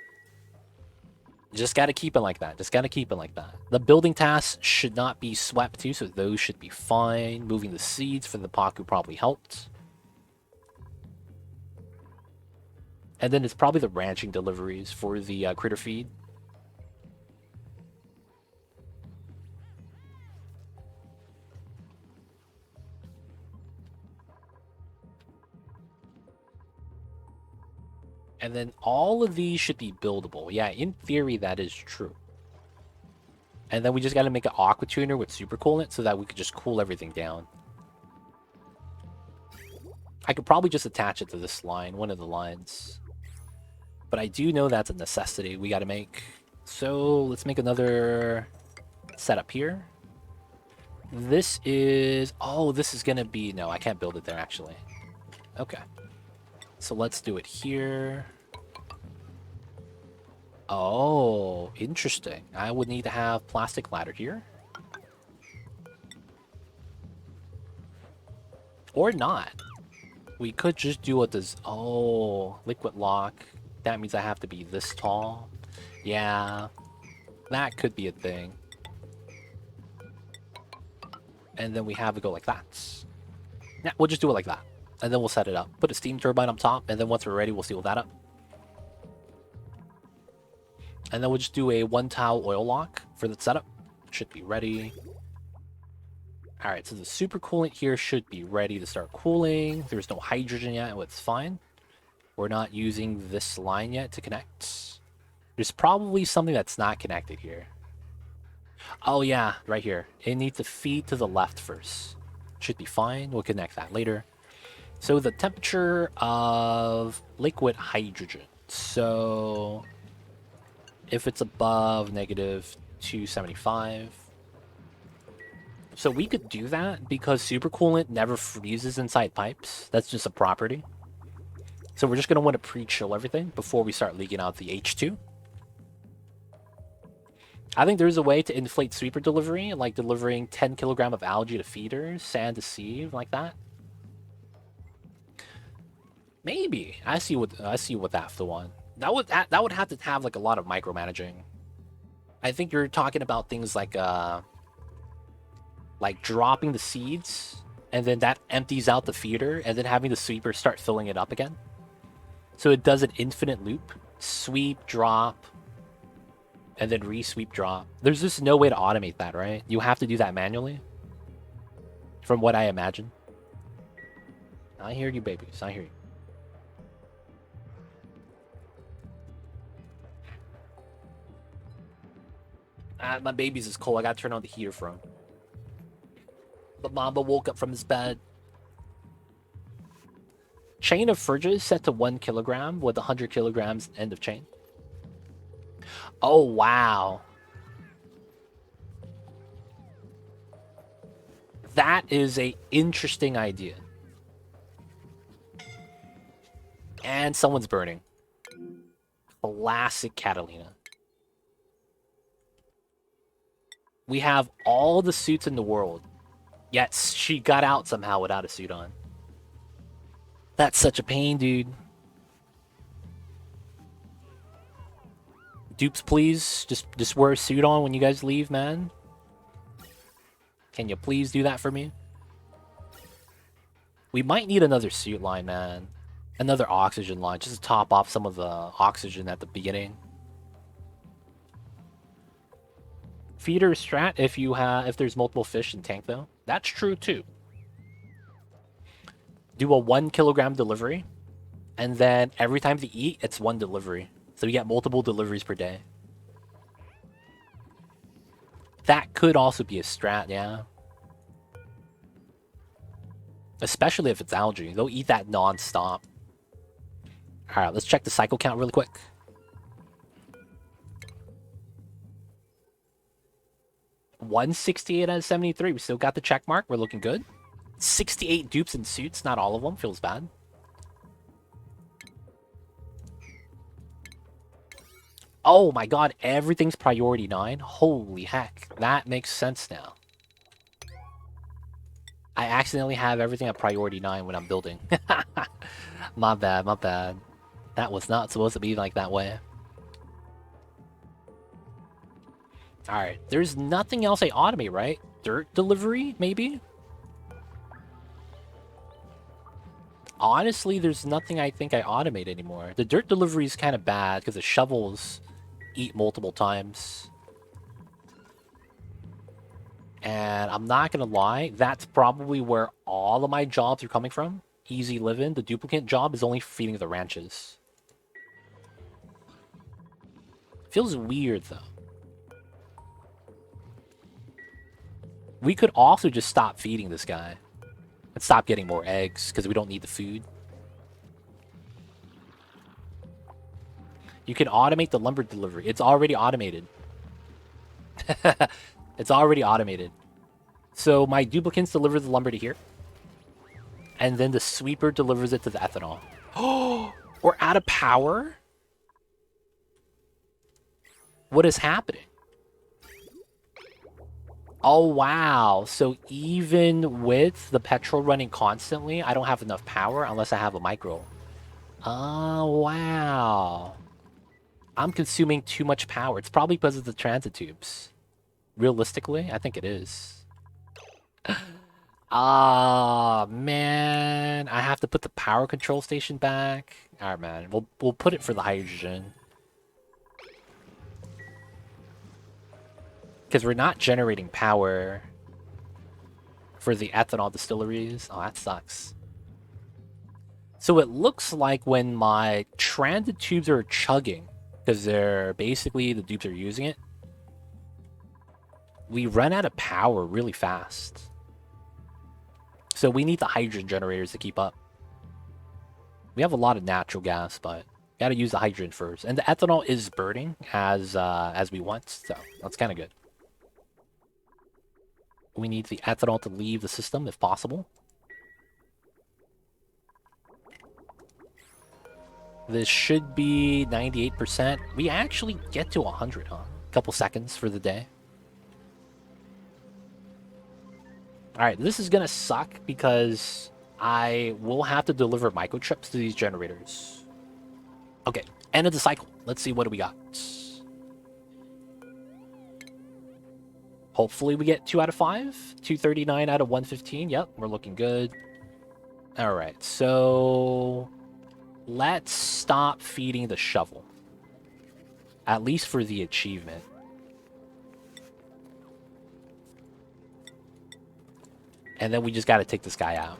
Just gotta keep it like that. Just gotta keep it like that. The building tasks should not be swept too, so those should be fine. Moving the seeds for the Paku probably helped. And then it's probably the ranching deliveries for the critter feed. And then all of these should be buildable. Yeah, in theory, that is true. And then we just got to make an aqua tuner with super coolant so that we could just cool everything down. I could probably just attach it to this line, one of the lines. But I do know that's a necessity we got to make. So let's make another setup here. This is... Oh, this is going to be... No, I can't build it there, actually. Okay. So let's do it here. Oh, interesting. I would need to have plastic ladder here. Or not. We could just do what does... Oh, liquid lock. That means I have to be this tall. Yeah, that could be a thing. And then we have it go like that. Yeah, we'll just do it like that. And then we'll set it up. Put a steam turbine on top, and then once we're ready, we'll seal that up. And then we'll just do a 1 tile oil lock for the setup. Should be ready. Alright, so the supercoolant here should be ready to start cooling. There's no hydrogen yet, so it's fine. We're not using this line yet to connect. There's probably something that's not connected here. Oh yeah, right here. It needs to feed to the left first. Should be fine. We'll connect that later. So the temperature of liquid hydrogen. So if it's above negative 275. So we could do that because supercoolant never freezes inside pipes. That's just a property. So we're just going to want to pre-chill everything before we start leaking out the H2. I think there's a way to inflate sweeper delivery, like delivering 10 kilogram of algae to feeders, sand to sieve, like that. Maybe. I see what that's the one. That would have to have like a lot of micromanaging. I think you're talking about things like dropping the seeds, and then that empties out the feeder, and then having the sweeper start filling it up again. So it does an infinite loop. Sweep, drop, and then re-sweep, drop. There's just no way to automate that, right? You have to do that manually. From what I imagine. I hear you, babies. I hear you. My baby's is cold. I gotta turn on the heater for him. But Mamba woke up from his bed. Chain of fridges set to 1 kilogram with 100 kilograms end of chain. Oh, wow. That is a interesting idea. And someone's burning. Classic Catalina. We have all the suits in the world. Yet she got out somehow without a suit on. That's such a pain, dude. Dupes, please. Just wear a suit on when you guys leave, man. Can you please do that for me? We might need another suit line, man. Another oxygen line, just to top off some of the oxygen at the beginning. Feeder strat if there's multiple fish in tank though. That's true too. Do a 1 kilogram delivery, and then every time they eat, it's 1 delivery. So you get multiple deliveries per day. That could also be a strat, yeah. Especially if it's algae. They'll eat that non-stop. Alright, let's check the cycle count really quick. $168 out of 73. We still got the check mark. We're looking good. 68 dupes and suits. Not all of them. Feels bad. Oh my god, everything's priority 9. Holy heck. That makes sense now. I accidentally have everything at priority 9 when I'm building. My bad, my bad. That was not supposed to be like that way. Alright, there's nothing else I automate, right? Dirt delivery, maybe? Honestly, there's nothing I think I automate anymore. The dirt delivery is kind of bad because the shovels eat multiple times. And I'm not gonna lie, that's probably where all of my jobs are coming from. Easy living. The duplicate job is only feeding the ranches. Feels weird though. We could also just stop feeding this guy and stop getting more eggs because we don't need the food. You can automate the lumber delivery. It's already automated. It's already automated. So my duplicants deliver the lumber to here. And then the sweeper delivers it to the ethanol. Oh, we're out of power? What is happening? Oh, wow. So even with the petrol running constantly, I don't have enough power unless I have a micro. Oh, wow. I'm consuming too much power. It's probably because of the transit tubes. Realistically, I think it is. Ah, man. I have to put the power control station back. Alright, man. We'll put it for the hydrogen. Because we're not generating power for the ethanol distilleries. Oh, that sucks. So it looks like when my transit tubes are chugging, because they're basically the dupes are using it, we run out of power really fast. So we need the hydrogen generators to keep up. We have a lot of natural gas, but gotta use the hydrogen first. And the ethanol is burning as we want, so that's kind of good. We need the ethanol to leave the system if possible. This should be 98%. We actually get to 100, huh? A couple seconds for the day. Alright, this is gonna suck because I will have to deliver microchips to these generators. Okay, end of the cycle. Let's see what do we got. Hopefully we get 2 out of 5. 239 out of 115. Yep, we're looking good. Alright, so let's stop feeding the shovel. At least for the achievement. And then we just gotta take this guy out.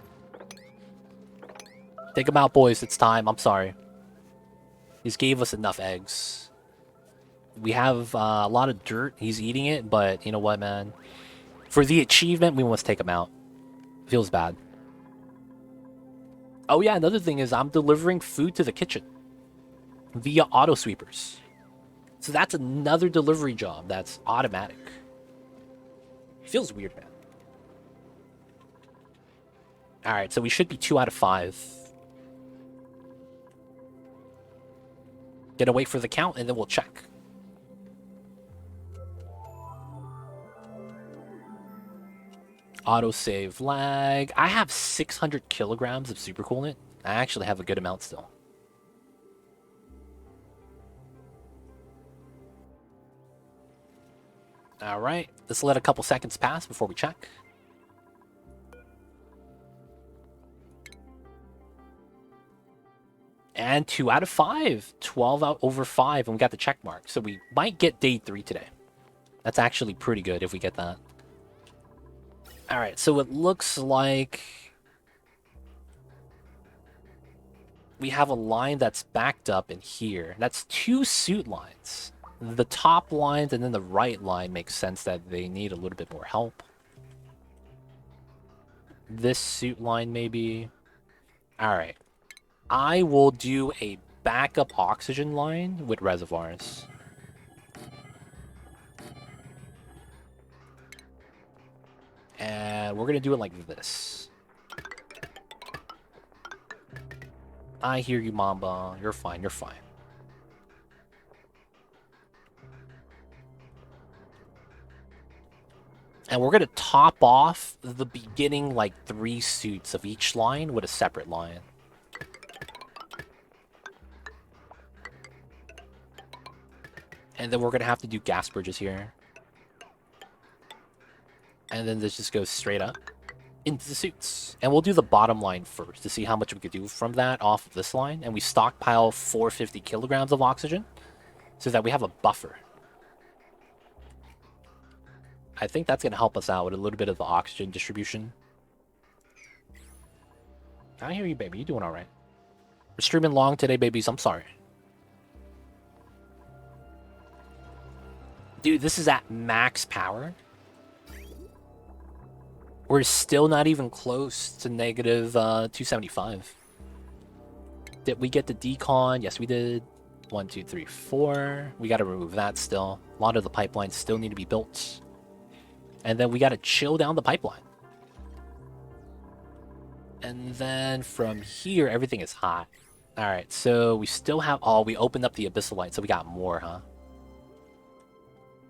Take him out, boys. It's time. I'm sorry. He's gave us enough eggs. We have a lot of dirt. He's eating it, but you know what, man? For the achievement, we must take him out. Feels bad. Oh yeah, another thing is I'm delivering food to the kitchen via auto sweepers. So that's another delivery job that's automatic. Feels weird, man. Alright, so we should be 2 out of 5. Gonna wait for the count and then we'll check. Autosave lag. I have 600 kilograms of super coolant. I actually have a good amount still. Alright, let's let a couple seconds pass before we check. And 2 out of 5. 12 out over 5, and we got the check mark. So we might get day 3 today. That's actually pretty good if we get that. Alright, so it looks like we have a line that's backed up in here. That's 2 suit lines. The top lines and then the right line makes sense that they need a little bit more help. This suit line maybe. Alright. I will do a backup oxygen line with reservoirs. And we're going to do it like this. I hear you, Mamba. You're fine, you're fine. And we're going to top off the beginning, like, 3 suits of each line with a separate line. And then we're going to have to do gas bridges here. And then this just goes straight up into the suits. And we'll do the bottom line first to see how much we could do from that off of this line. And we stockpile 450 kilograms of oxygen so that we have a buffer. I think that's going to help us out with a little bit of the oxygen distribution. I hear you, baby. You're doing all right. We're streaming long today, babies. I'm sorry. Dude, this is at max power. We're still not even close to negative 275. Did we get the decon? Yes, we did. 1, 2, 3, 4. We got to remove that still. A lot of the pipelines still need to be built. And then we got to chill down the pipeline. And then from here, everything is hot. All right, so we still have... Oh, we opened up the abyssal light, so we got more, huh?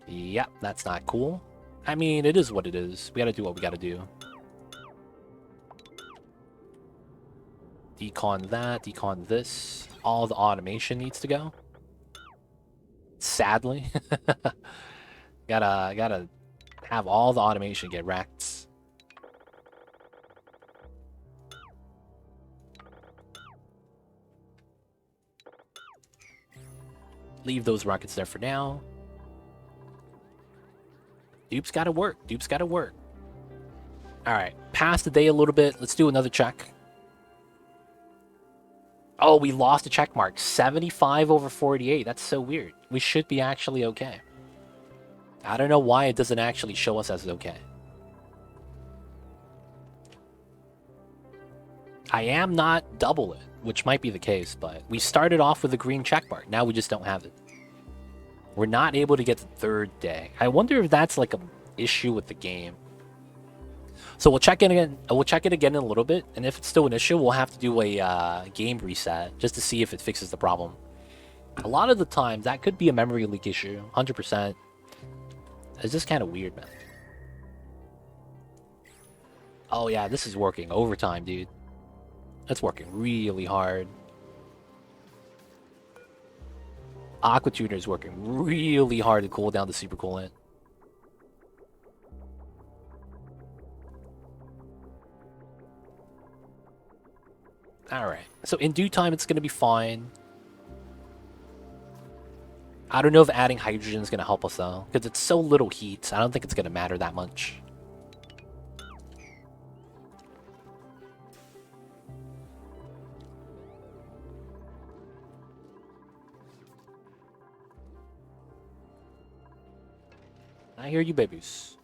Yep, that's not cool. I mean, it is what it is. We got to do what we got to do. Decon that, decon this. All the automation needs to go. Sadly. Gotta have all the automation get wrecked. Leave those rockets there for now. Dupes gotta work. Dupes gotta work. Alright, past the day a little bit. Let's do another check. Oh, we lost a check mark. 75 over 48. That's so weird. We should be actually okay. I don't know why it doesn't actually show us as okay. I am not double it, which might be the case, but we started off with a green check mark. Now we just don't have it. We're not able to get the third day. I wonder if that's like an issue with the game. So we'll check in again. We'll check it again in a little bit, and if it's still an issue, we'll have to do a game reset just to see if it fixes the problem. A lot of the time, that could be a memory leak issue. 100%. It's just kind of weird, man. Oh yeah, this is working overtime, dude. That's working really hard. Aqua Tuner is working really hard to cool down the super coolant. Alright, so in due time, it's going to be fine. I don't know if adding hydrogen is going to help us, though, because it's so little heat. I don't think it's going to matter that much. I hear you, babies.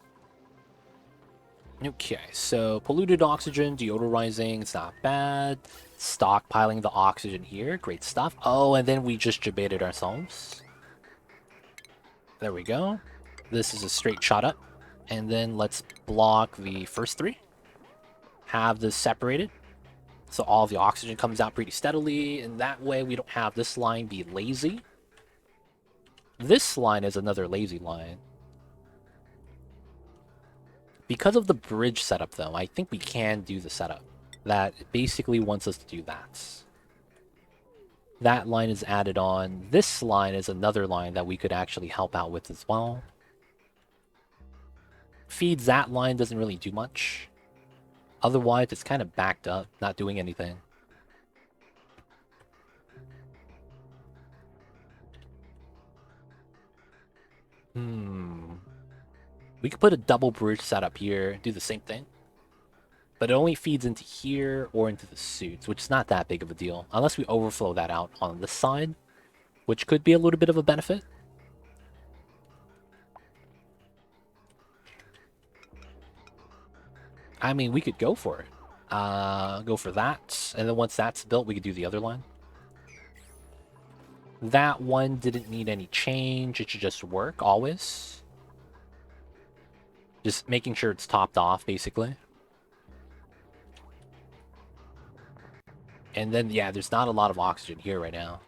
Okay, so polluted oxygen, deodorizing, it's not bad. Stockpiling the oxygen here, great stuff. Oh, and then we just debated ourselves. There we go. This is a straight shot up. And then let's block the first three. Have this separated. So all the oxygen comes out pretty steadily, and that way we don't have this line be lazy. This line is another lazy line. Because of the bridge setup, though, I think we can do the setup. That basically wants us to do that. That line is added on. This line is another line that we could actually help out with as well. Feeds that line doesn't really do much. Otherwise, it's kind of backed up, not doing anything. We could put a double bridge setup here, do the same thing. But it only feeds into here or into the suits, which is not that big of a deal. Unless we overflow that out on this side, which could be a little bit of a benefit. I mean, we could go for it. Go for that. And then once that's built, we could do the other line. That one didn't need any change. It should just work always. Just making sure it's topped off, basically. And then, yeah, there's not a lot of oxygen here right now.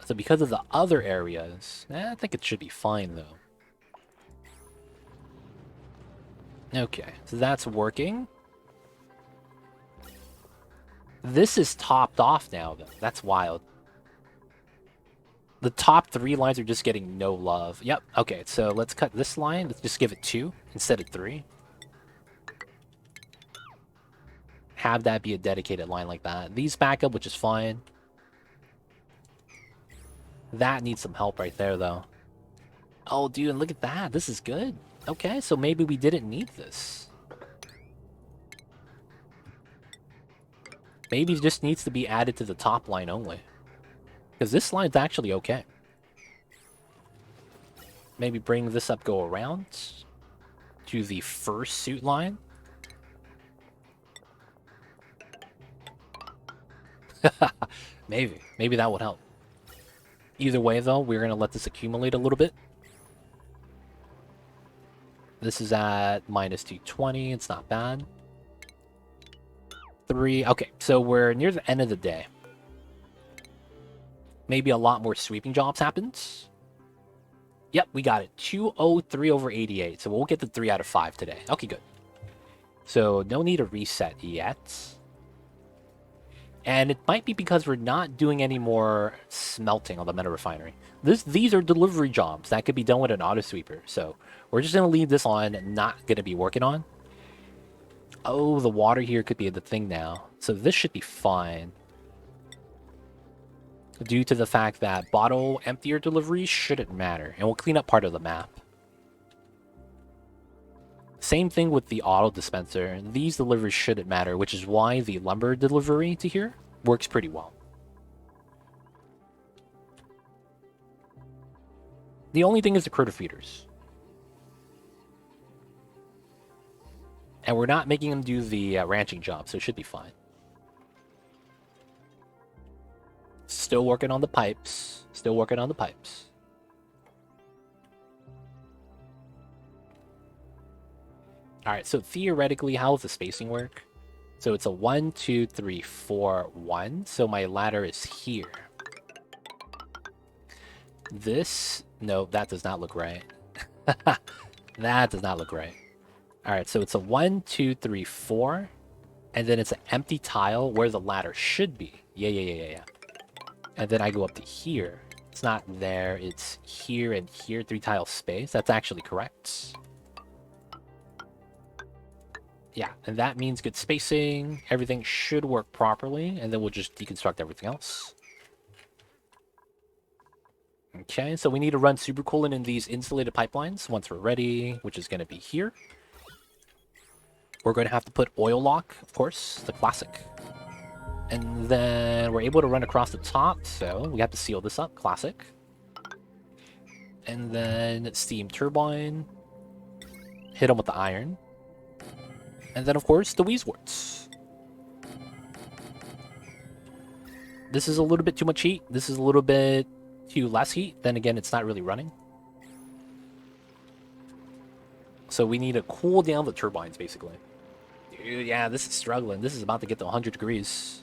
So because of the other areas, I think it should be fine, though. Okay, so that's working. This is topped off now, though. That's wild. The top three lines are just getting no love. Yep, okay, so let's cut this line. Let's just give it 2 instead of 3. Have that be a dedicated line like that. These back up, which is fine. That needs some help right there, though. Oh, dude, and look at that. This is good. Okay, so maybe we didn't need this. Maybe it just needs to be added to the top line only. Because this line's actually okay. Maybe bring this up, go around to the first suit line. Maybe that would help. Either way, though, we're going to let this accumulate a little bit. This is at minus 220. It's not bad. 3. Okay, so we're near the end of the day. Maybe a lot more sweeping jobs happens. Yep, we got it. 203 over 88. So we'll get the 3 out of 5 today. Okay, good. So no need to reset yet. And it might be because we're not doing any more smelting on the meta refinery. These are delivery jobs that could be done with an auto sweeper. So we're just going to leave this on, not going to be working on. Oh, the water here could be the thing now. So this should be fine. Due to the fact that bottle emptier deliveries shouldn't matter. And we'll clean up part of the map. Same thing with the auto dispenser. These deliveries shouldn't matter, which is why the lumber delivery to here works pretty well. The only thing is the critter feeders. And we're not making them do the ranching job, so it should be fine. Still working on the pipes. Still working on the pipes. Alright, so theoretically, how does the spacing work? So it's a 1, 2, 3, 4, 1. So my ladder is here. This... No, that does not look right. That does not look right. Alright, so it's a 1, 2, 3, 4. And then it's an empty tile where the ladder should be. Yeah. And then I go up to here. It's not there. It's here and here. 3 tile space. That's actually correct. Yeah, and that means good spacing. Everything should work properly. And then we'll just deconstruct everything else. Okay, so we need to run supercoolant in these insulated pipelines once we're ready, which is going to be here. We're going to have to put oil lock, of course, the classic. And then we're able to run across the top, so we have to seal this up, classic. And then steam turbine. Hit them with the iron. And then, of course, the Weezeworts. This is a little bit too much heat. This is a little bit too less heat. Then again, it's not really running. So we need to cool down the turbines, basically. Dude, yeah, this is struggling. This is about to get to 100 degrees.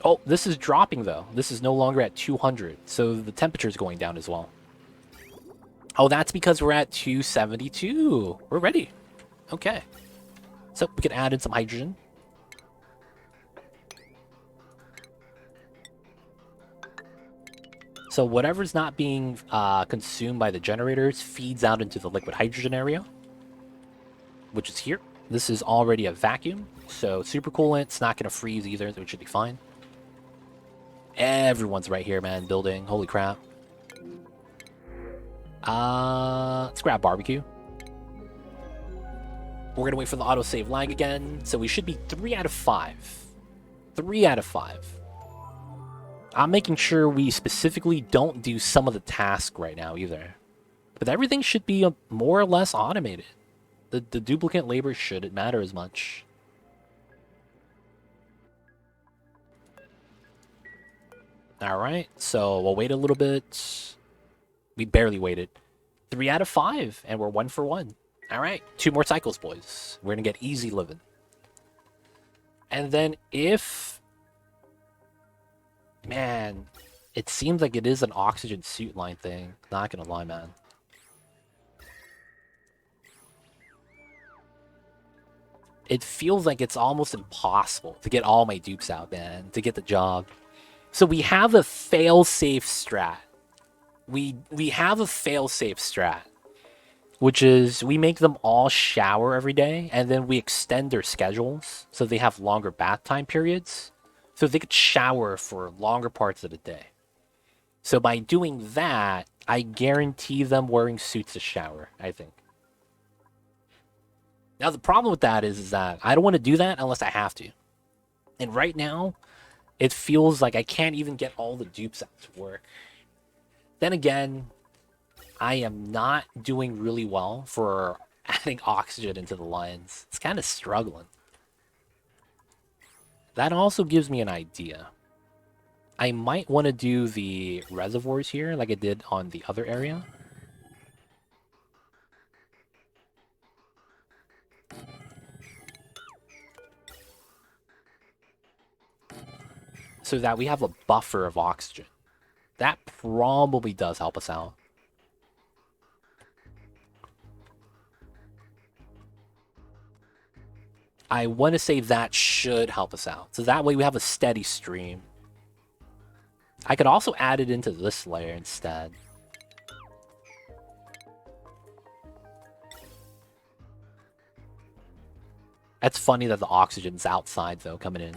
Oh, this is dropping, though. This is no longer at 200. So the temperature is going down as well. Oh, that's because we're at 272. We're ready. Okay. So we can add in some hydrogen. So whatever's not being consumed by the generators feeds out into the liquid hydrogen area, which is here. This is already a vacuum, so supercoolant's not going to freeze either, so it should be fine. Everyone's right here, man, building. Holy crap. Let's grab barbecue. We're going to wait for the autosave lag again, so we should be 3 out of 5. 3 out of 5. I'm making sure we specifically don't do some of the task right now either. But everything should be more or less automated. The duplicate labor shouldn't matter as much. Alright, so we'll wait a little bit. We barely waited. 3 out of 5, and we're 1 for 1. Alright, 2 more cycles, boys. We're gonna get easy living. And then if... Man, it seems like it is an oxygen suit line thing. Not gonna lie, man. It feels like it's almost impossible to get all my dupes out, man, to get the job. So we have a fail-safe strat. We have a fail-safe strat, which is we make them all shower every day, and then we extend their schedules so they have longer bath time periods. So they could shower for longer parts of the day. So by doing that, I guarantee them wearing suits to shower, I think. Now, the problem with that is that I don't want to do that unless I have to. And right now, it feels like I can't even get all the dupes out to work. Then again, I am not doing really well for adding oxygen into the lines. It's kind of struggling. That also gives me an idea. I might want to do the reservoirs here like I did on the other area. So that we have a buffer of oxygen. That probably does help us out. I want to say that should help us out. So that way we have a steady stream. I could also add it into this layer instead. That's funny that the oxygen's outside, though, coming in.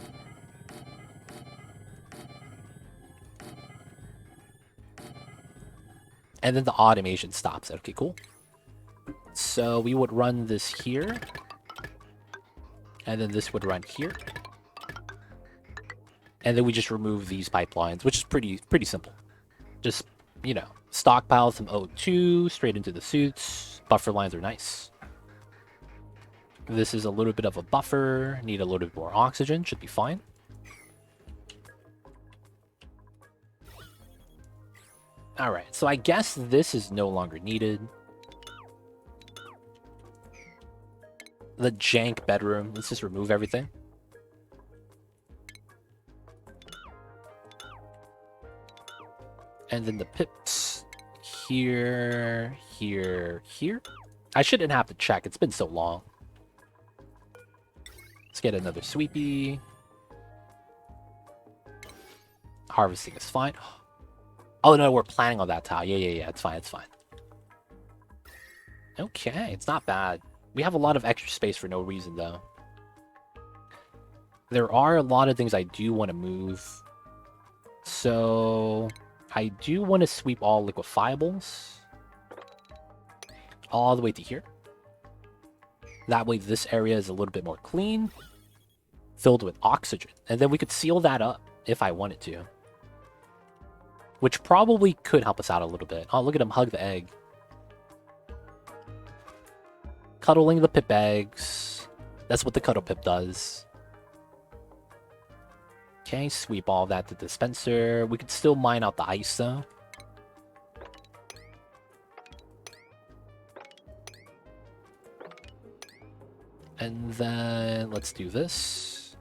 And then the automation stops it. Okay, cool. So we would run this here. And then this would run here. And then we just remove these pipelines, which is pretty simple. Just, you know, stockpile some O2 straight into the suits. Buffer lines are nice. This is a little bit of a buffer. Need a little bit more oxygen. Should be fine. Alright, so I guess this is no longer needed. The jank bedroom. Let's just remove everything. And then the pips. Here, here, here. I shouldn't have to check. It's been so long. Let's get another sweepy. Harvesting is fine. Oh no, we're planning on that tile. Yeah. It's fine. Okay, it's not bad. We have a lot of extra space for no reason, though. There are a lot of things I do want to move. So I do want to sweep all liquefiables all the way to here. That way this area is a little bit more clean, filled with oxygen. And then we could seal that up if I wanted to. Which probably could help us out a little bit. Oh, look at him hug the egg. Cuddling the pip eggs. That's what the cuddle pip does. Okay, sweep all that to the dispenser. We could still mine out the ice, though. And then let's do this.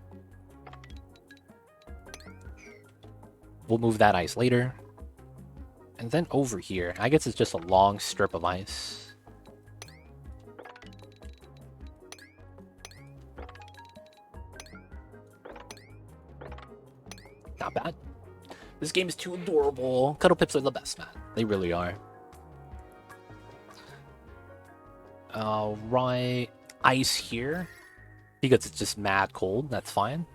We'll move that ice later. And then over here, I guess it's just a long strip of ice. Not bad. This game is too adorable. Cuddle pips are the best, man. They really are. Alright. Ice here. Because it's just mad cold. That's fine.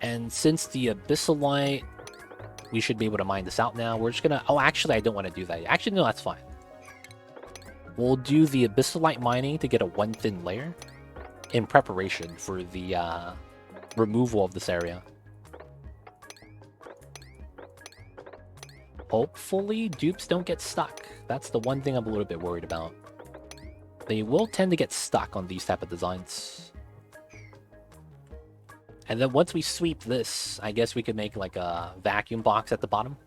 And since the abyssalite, we should be able to mine this out now. We're just gonna... Oh, actually, I don't want to do that. Actually, no, that's fine. We'll do the abyssalite mining to get a one thin layer in preparation for the removal of this area. Hopefully, dupes don't get stuck. That's the one thing I'm a little bit worried about. They will tend to get stuck on these type of designs. And then once we sweep this, I guess we could make like a vacuum box at the bottom.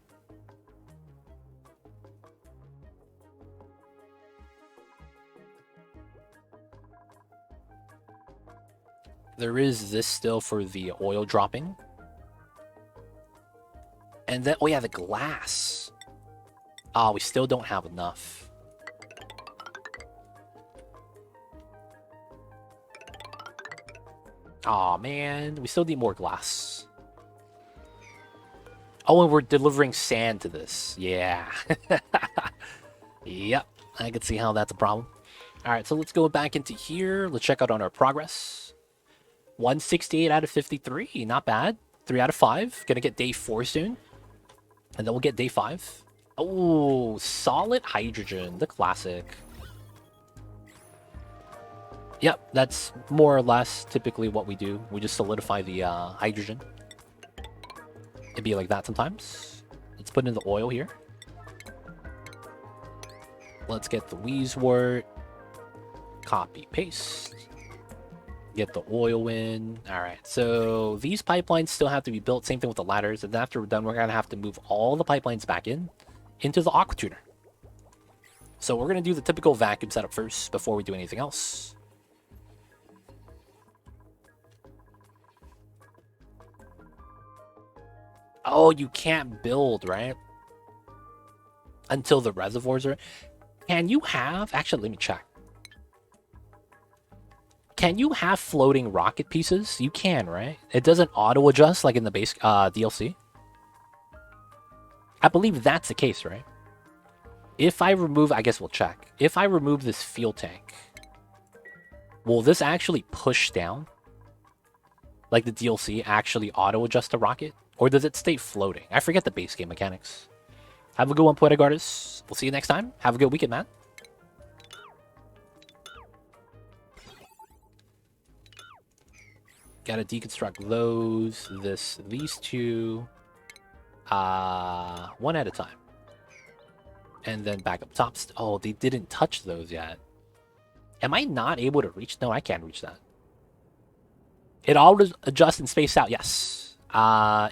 There is this still for the oil dropping. And then, oh yeah, the glass. Ah, we still don't have enough. Aw, man. We still need more glass. Oh, and we're delivering sand to this. Yeah. Yep. I can see how that's a problem. Alright, so let's go back into here. Let's check out on our progress. 168 out of 53. Not bad. 3 out of 5. Gonna get day 4 soon. And then we'll get day 5. Oh, solid hydrogen. The classic. Yep, that's more or less typically what we do. We just solidify the hydrogen. It'd be like that sometimes. Let's put in the oil here. Let's get the Wheezewort. Copy, paste. Get the oil in. Alright, so these pipelines still have to be built. Same thing with the ladders. And after we're done, we're going to have to move all the pipelines back into the aqua tuner. So we're going to do the typical vacuum setup first before we do anything else. Oh, you can't build, right? Until the reservoirs are... Can you have... Actually, let me check. Can you have floating rocket pieces? You can, right? It doesn't auto-adjust like in the base DLC. I believe that's the case, right? If I remove... I guess we'll check. If I remove this fuel tank, will this actually push down? Like the DLC actually auto-adjust the rocket? Or does it stay floating? I forget the base game mechanics. Have a good one, Poetic Artist. We'll see you next time. Have a good weekend, man. Gotta deconstruct those, these two, one at a time. And then back up top. Oh, they didn't touch those yet. Am I not able to reach? No, I can't reach that. It all adjusts and space out, yes.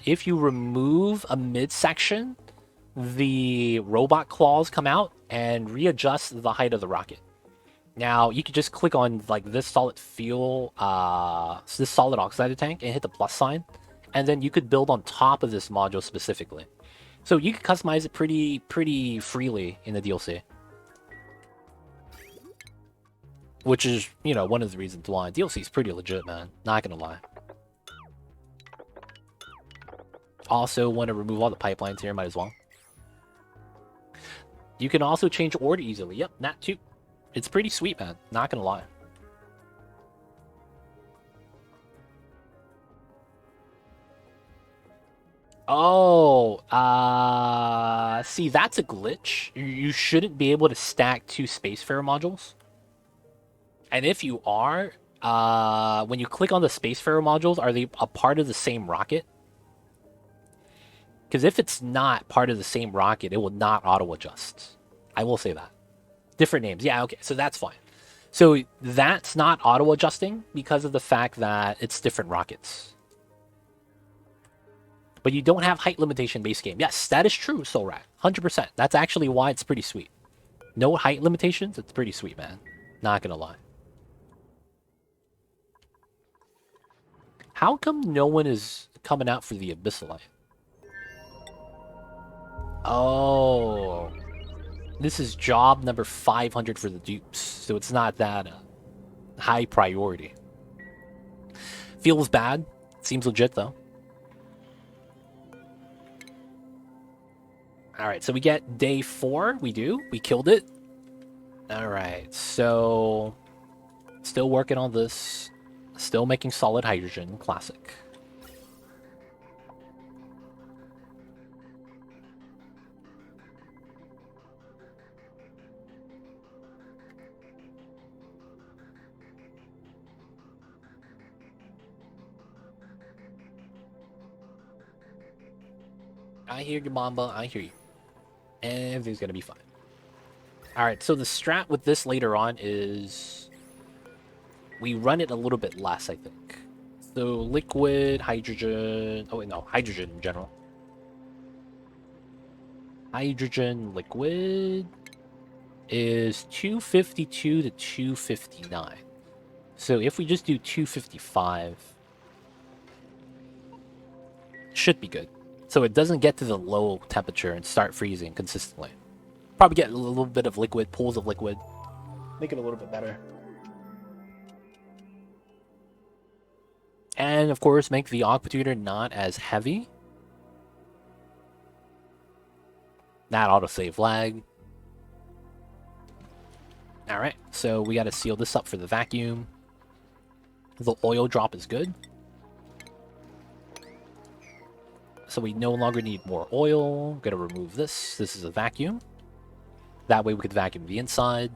If you remove a midsection, the robot claws come out and readjust the height of the rocket. Now, you could just click on like this solid fuel, this solid oxidizer tank and hit the plus sign. And then you could build on top of this module specifically. So you could customize it pretty freely in the DLC. Which is, you know, one of the reasons why DLC is pretty legit, man. Not gonna lie. Also, want to remove all the pipelines here, might as well. You can also change order easily. Yep, that too. It's pretty sweet, man. Not gonna lie. Oh, see, that's a glitch. You shouldn't be able to stack two Spacefarer modules. And if you are, when you click on the Spacefarer modules, are they a part of the same rocket? Because if it's not part of the same rocket, it will not auto-adjust. I will say that. Different names. Yeah, okay, so that's fine. So that's not auto-adjusting because of the fact that it's different rockets. But you don't have height limitation base game. Yes, that is true, Solrak. 100%. That's actually why it's pretty sweet. No height limitations, it's pretty sweet, man. Not gonna lie. How come no one is coming out for the Abyssalite? Oh. This is job number 500 for the dupes, so it's not that high priority. Feels bad. Seems legit, though. Alright, so we get day 4. We do. We killed it. Alright, so... Still working on this. Still making solid hydrogen. Classic. I hear you, Mamba. I hear you. Everything's gonna be fine. Alright, so the strat with this later on is... we run it a little bit less, I think. So liquid, hydrogen... oh wait, no. Hydrogen in general. Hydrogen liquid is 252 to 259. So if we just do 255... should be good. So it doesn't get to the low temperature and start freezing consistently. Probably get a little bit of liquid, pools of liquid. Make it a little bit better. And of course, make the aquatutor not as heavy. That autosave lag. Alright, so we gotta seal this up for the vacuum. The oil drop is good. So we no longer need more oil. Gonna remove this. This is a vacuum. That way we could vacuum the inside.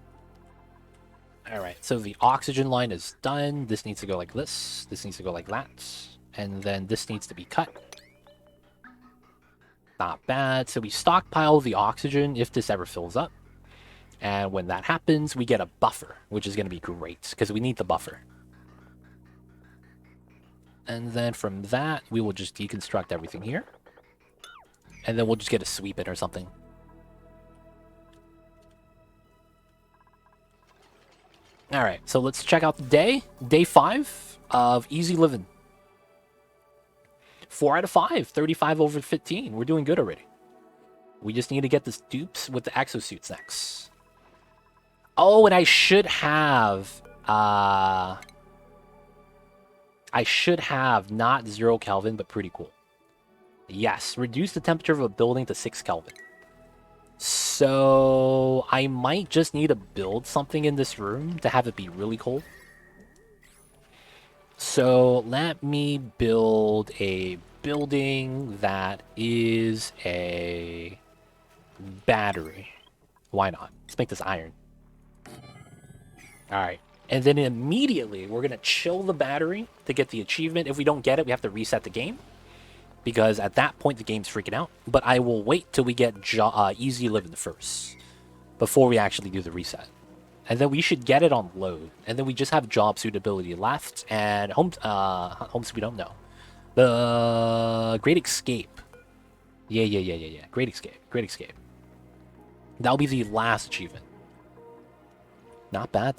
Alright, so the oxygen line is done. This needs to go like this. This needs to go like that. And then this needs to be cut. Not bad. So we stockpile the oxygen if this ever fills up. And when that happens, we get a buffer, which is going to be great, because we need the buffer. And then from that, we will just deconstruct everything here. And then we'll just get a sweep it or something. Alright, so let's check out the day. Day 5 of easy living. 4 out of 5. 35 over 15. We're doing good already. We just need to get this dupes with the exosuits next. Oh, and I should have... I should have not 0 Kelvin, but pretty cool. Yes, reduce the temperature of a building to 6 Kelvin. So I might just need to build something in this room to have it be really cold. So let me build a building that is a battery. Why not? Let's make this iron. Alright, And then immediately, we're going to chill the battery to get the achievement. If we don't get it, we have to reset the game. Because at that point, the game's freaking out. But I will wait till we get Easy Living first. Before we actually do the reset. And then we should get it on load. And then we just have job suitability left. And homes we don't know. The Great Escape. Yeah. Great Escape. That'll be the last achievement. Not bad.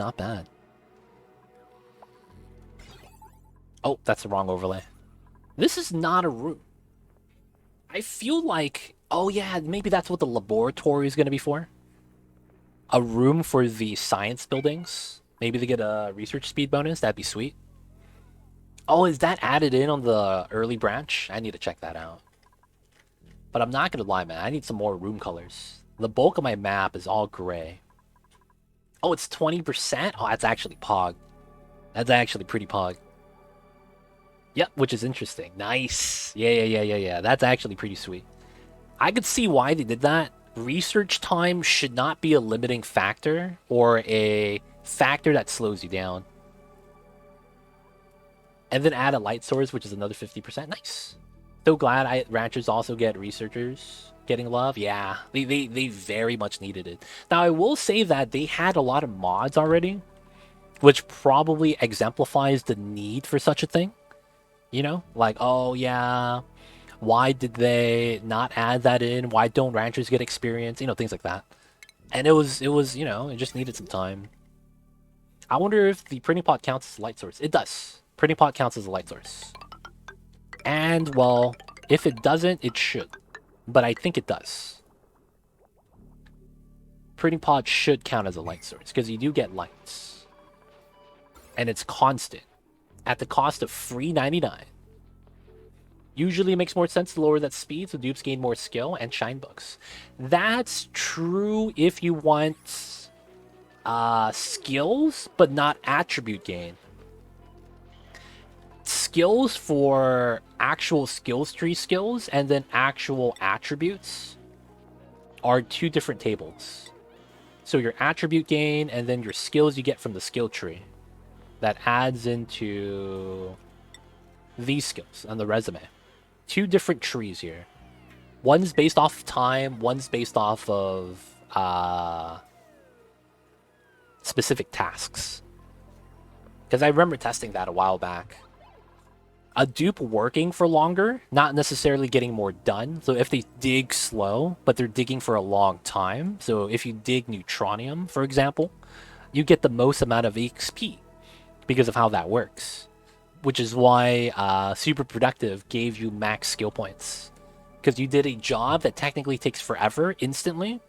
Oh, that's the wrong overlay. This is not a room. I feel like... Oh, yeah, maybe that's what the laboratory is going to be for. A room for the science buildings. Maybe they get a research speed bonus. That'd be sweet. Oh, is that added in on the early branch? I need to check that out. But I'm not going to lie, man. I need some more room colors. The bulk of my map is all gray. Oh, it's 20%? Oh, that's actually pog. That's actually pretty pog. Yep, which is interesting. Nice. Yeah. That's actually pretty sweet. I could see why they did that. Research time should not be a limiting factor or a factor that slows you down. And then add a light source, which is another 50%. Nice. So glad ranchers also get researchers getting love. Yeah, they very much needed it. Now, I will say that they had a lot of mods already, which probably exemplifies the need for such a thing. You know, like, oh yeah, why did they not add that in? Why don't ranchers get experience? You know, things like that. And it was, you know, it just needed some time. I wonder if the printing pot counts as a light source. It does. Printing pot counts as a light source. And, well, if it doesn't, it should. But I think it does. Printing pot should count as a light source, because you do get lights. And it's constant. At the cost of $3.99. Usually it makes more sense to lower that speed so dupes gain more skill and shine books. That's true if you want skills, but not attribute gain. Skills for actual skills tree skills and then actual attributes are two different tables. So your attribute gain and then your skills you get from the skill tree. That adds into these skills on the resume. Two different trees here. One's based off of time, one's based off of specific tasks. Because I remember testing that a while back. A dupe working for longer, not necessarily getting more done. So if they dig slow, but they're digging for a long time. So if you dig neutronium, for example, you get the most amount of XP. Because of how that works. Which is why Super Productive gave you max skill points. Because you did a job that technically takes forever, instantly.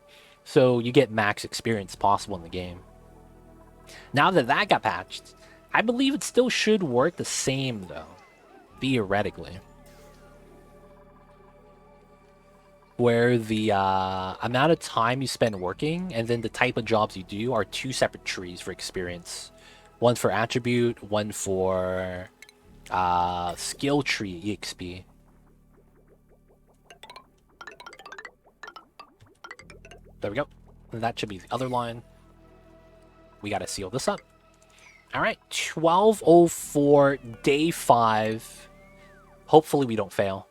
So you get max experience possible in the game. Now that that got patched, I believe it still should work the same, though. Theoretically. Where the amount of time you spend working and then the type of jobs you do are two separate trees for experience. One for attribute, one for skill tree EXP. There we go. And that should be the other line. We gotta seal this up. Alright, 12:04, day 5. Hopefully we don't fail.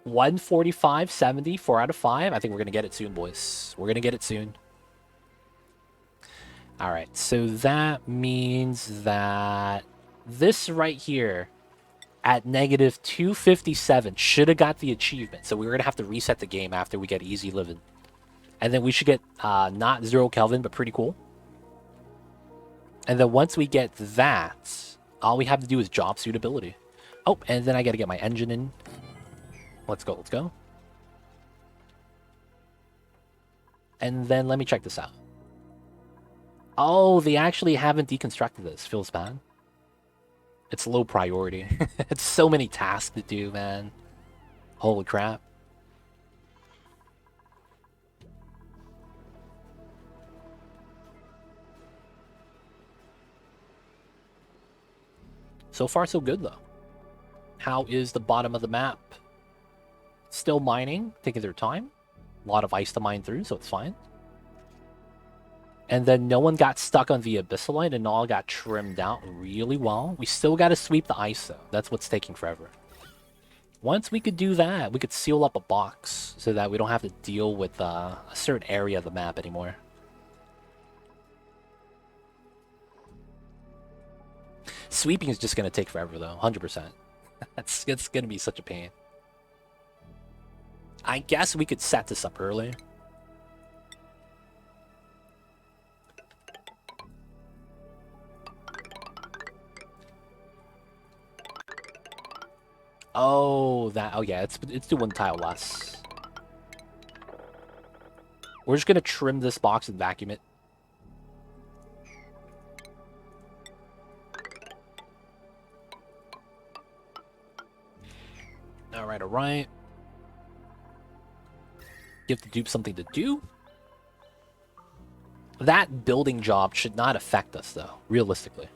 145.70, 4 out of 5. I think we're gonna get it soon, boys. We're gonna get it soon. Alright, so that means that this right here at negative 257 should have got the achievement. So we're going to have to reset the game after we get Easy Living. And then we should get not 0 Kelvin, but pretty cool. And then once we get that, all we have to do is job suitability. Oh, and then I got to get my engine in. Let's go, let's go. And then let me check this out. Oh, they actually haven't deconstructed this. Feels bad. It's low priority. It's so many tasks to do, man. Holy crap. So far, so good, though. How is the bottom of the map? Still mining, taking their time. A lot of ice to mine through, so it's fine. And then no one got stuck on the Abyssalite and all got trimmed out really well. We still got to sweep the ice, though. That's what's taking forever. Once we could do that, we could seal up a box so that we don't have to deal with a certain area of the map anymore. Sweeping is just going to take forever, though. 100%. It's going to be such a pain. I guess we could set this up early. Oh, oh yeah, it's do one tile less. We're just gonna trim this box and vacuum it. Alright, alright. Give the dupe something to do. That building job should not affect us, though, realistically.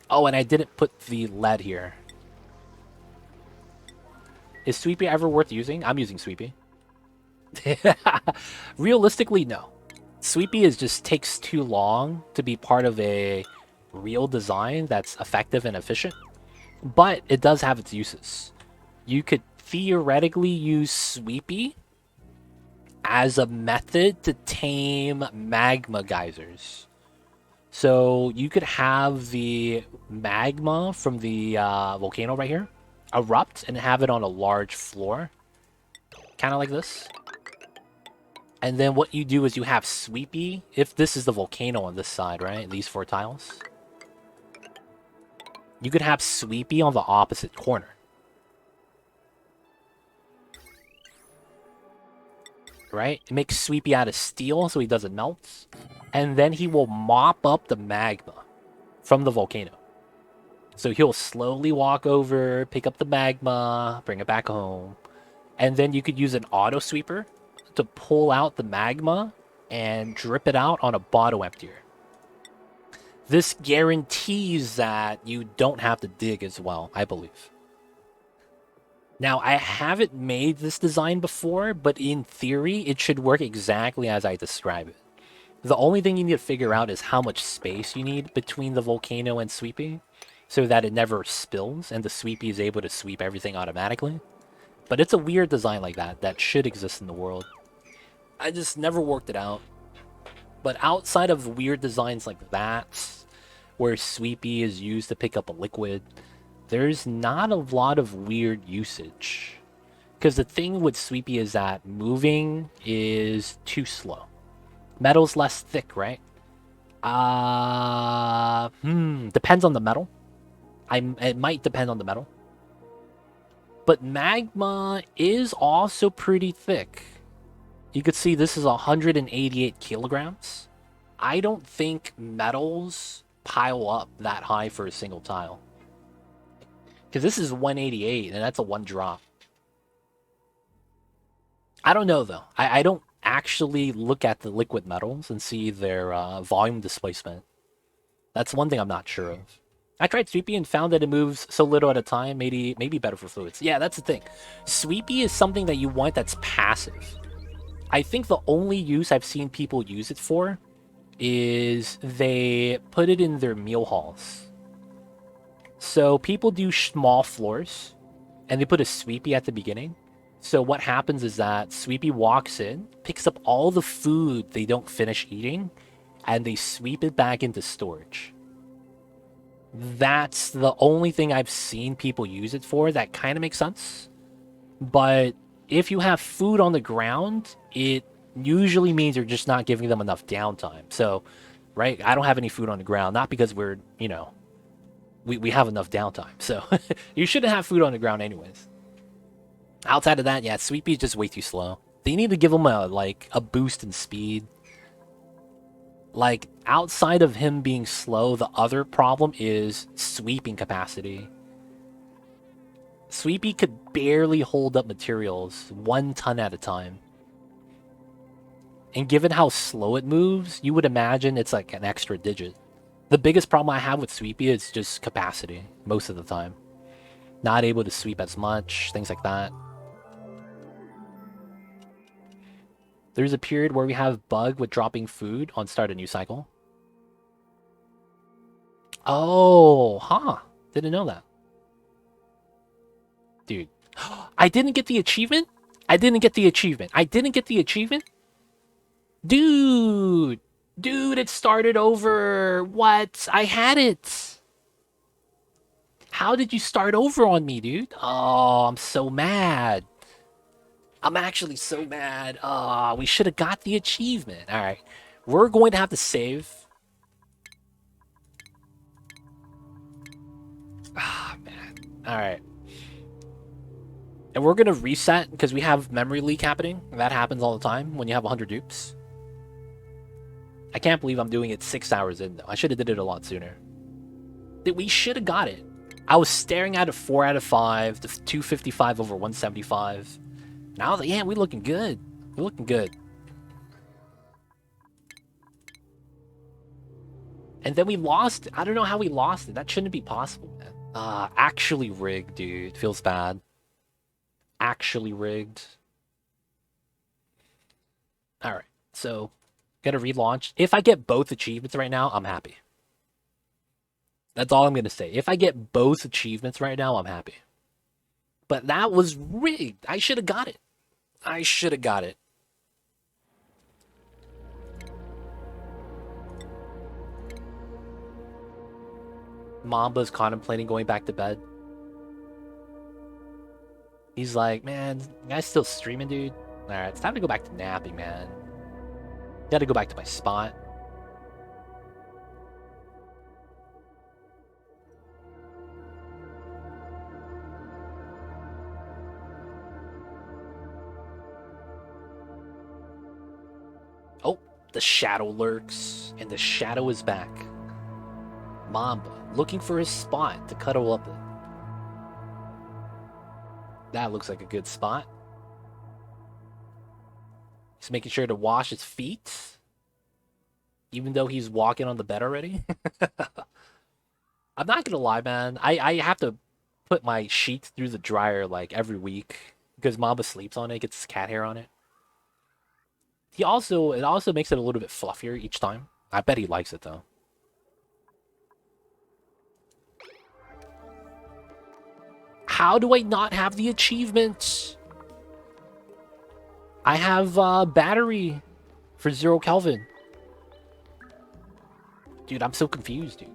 Oh, and I didn't put the lead here. Is Sweepy ever worth using? I'm using Sweepy. Realistically, no. Sweepy just takes too long to be part of a real design that's effective and efficient. But it does have its uses. You could theoretically use Sweepy as a method to tame magma geysers. So you could have the magma from the volcano right here erupt and have it on a large floor. Kind of like this. And then what you do is you have Sweepy, if this is the volcano on this side, right? These 4 tiles. You could have Sweepy on the opposite corner. Right? It makes Sweepy out of steel so he doesn't melt. And then he will mop up the magma from the volcano. So he'll slowly walk over, pick up the magma, bring it back home. And then you could use an auto sweeper to pull out the magma and drip it out on a bottle emptier. This guarantees that you don't have to dig as well, I believe. Now, I haven't made this design before, but in theory, it should work exactly as I describe it. The only thing you need to figure out is how much space you need between the volcano and Sweepy, so that it never spills and the Sweepy is able to sweep everything automatically. But it's a weird design like that should exist in the world. I just never worked it out. But outside of weird designs like that, where Sweepy is used to pick up a liquid, there's not a lot of weird usage. Because the thing with Sweepy is that moving is too slow. Metal's less thick, right? Depends on the metal. It might depend on the metal. But magma is also pretty thick. You could see this is 188 kilograms. I don't think metals pile up that high for a single tile. Because this is 188, and that's a 1 drop. I don't know, though. I don't actually look at the liquid metals and see their volume displacement. That's one thing I'm not sure of. I tried Sweepy and found that it moves so little at a time, maybe better for fluids. Yeah, that's the thing. Sweepy is something that you want that's passive. I think the only use I've seen people use it for is they put it in their meal halls. So people do small floors, and they put a Sweepy at the beginning. So what happens is that Sweepy walks in, picks up all the food they don't finish eating, and they sweep it back into storage. That's the only thing I've seen people use it for. That kind of makes sense. But if you have food on the ground, it usually means you're just not giving them enough downtime. So, right, I don't have any food on the ground, not because we're, we have enough downtime. So you shouldn't have food on the ground anyways. Outside of that, yeah, Sweepy's just way too slow. They need to give him a boost in speed. Like, outside of him being slow, the other problem is sweeping capacity. Sweepy could barely hold up materials 1 ton at a time. And given how slow it moves, you would imagine it's like an extra digit. The biggest problem I have with Sweepy is just capacity, most of the time. Not able to sweep as much, things like that. There's a period where we have bug with dropping food on start a new cycle. Oh, huh. Didn't know that. Dude. I didn't get the achievement? I didn't get the achievement. I didn't get the achievement? Dude. Dude, it started over. What? I had it. How did you start over on me, dude? Oh, I'm so mad. I'm actually so mad. Oh, we should have got the achievement. All right. We're going to have to save. Ah, man. All right. And we're going to reset because we have memory leak happening. That happens all the time when you have 100 dupes. I can't believe I'm doing it 6 hours in, though. I should have did it a lot sooner. We should have got it. I was staring at a 4 out of 5, the 255 over 175. And I was like, yeah, we're looking good. We're looking good. And then we lost. I don't know how we lost it. That shouldn't be possible, man. Actually rigged, dude. Feels bad. Actually rigged. All right. So, gotta relaunch. If I get both achievements right now, I'm happy. That's all I'm gonna say. If I get both achievements right now, I'm happy. But that was rigged. I should have got it. I should have got it. Mamba's contemplating going back to bed. He's like, man, you guys still streaming, dude? Alright, it's time to go back to napping, man. Gotta go back to my spot. Oh, the shadow lurks, and the shadow is back. Mamba, looking for his spot to cuddle up in. That looks like a good spot. He's making sure to wash his feet, even though he's walking on the bed already. I'm not gonna lie, man. I have to put my sheets through the dryer like every week because Mamba sleeps on it, gets cat hair on it. It also makes it a little bit fluffier each time. I bet he likes it though. How do I not have the achievements? I have battery for 0 Kelvin. Dude, I'm so confused, dude.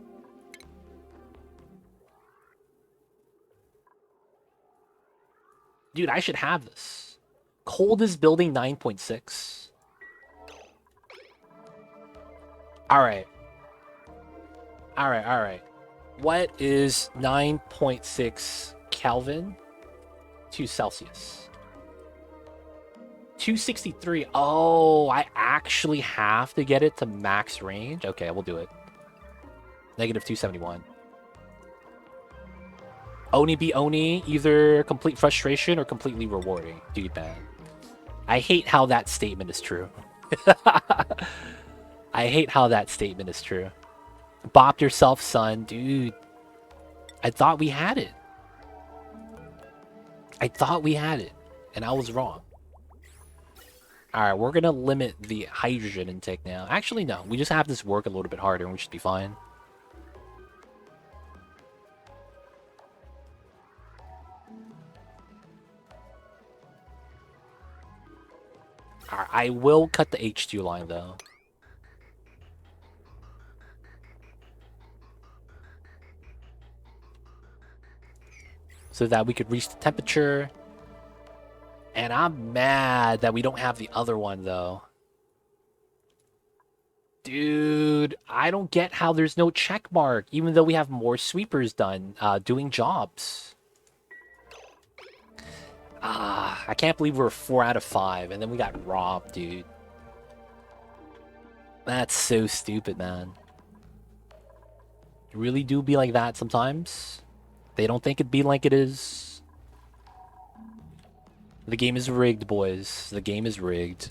Dude, I should have this. Coldest building 9.6. Alright. Alright. What is 9.6 Kelvin to Celsius? 263. Oh, I actually have to get it to max range? Okay, we'll do it. Negative 271. Oni be Oni, either complete frustration or completely rewarding. Dude, man. I hate how that statement is true. I hate how that statement is true. Bop yourself, son. Dude. I thought we had it. I thought we had it. And I was wrong. Alright, we're gonna limit the hydrogen intake now. Actually, no. We just have this work a little bit harder and we should be fine. Alright, I will cut the H2 line, though. So that we could reach the temperature. And I'm mad that we don't have the other one, though. Dude, I don't get how there's no check mark, even though we have more sweepers done, doing jobs. I can't believe we're 4 out of 5, and then we got robbed, dude. That's so stupid, man. You really do be like that sometimes. They don't think it be like it is. The game is rigged, boys. The game is rigged.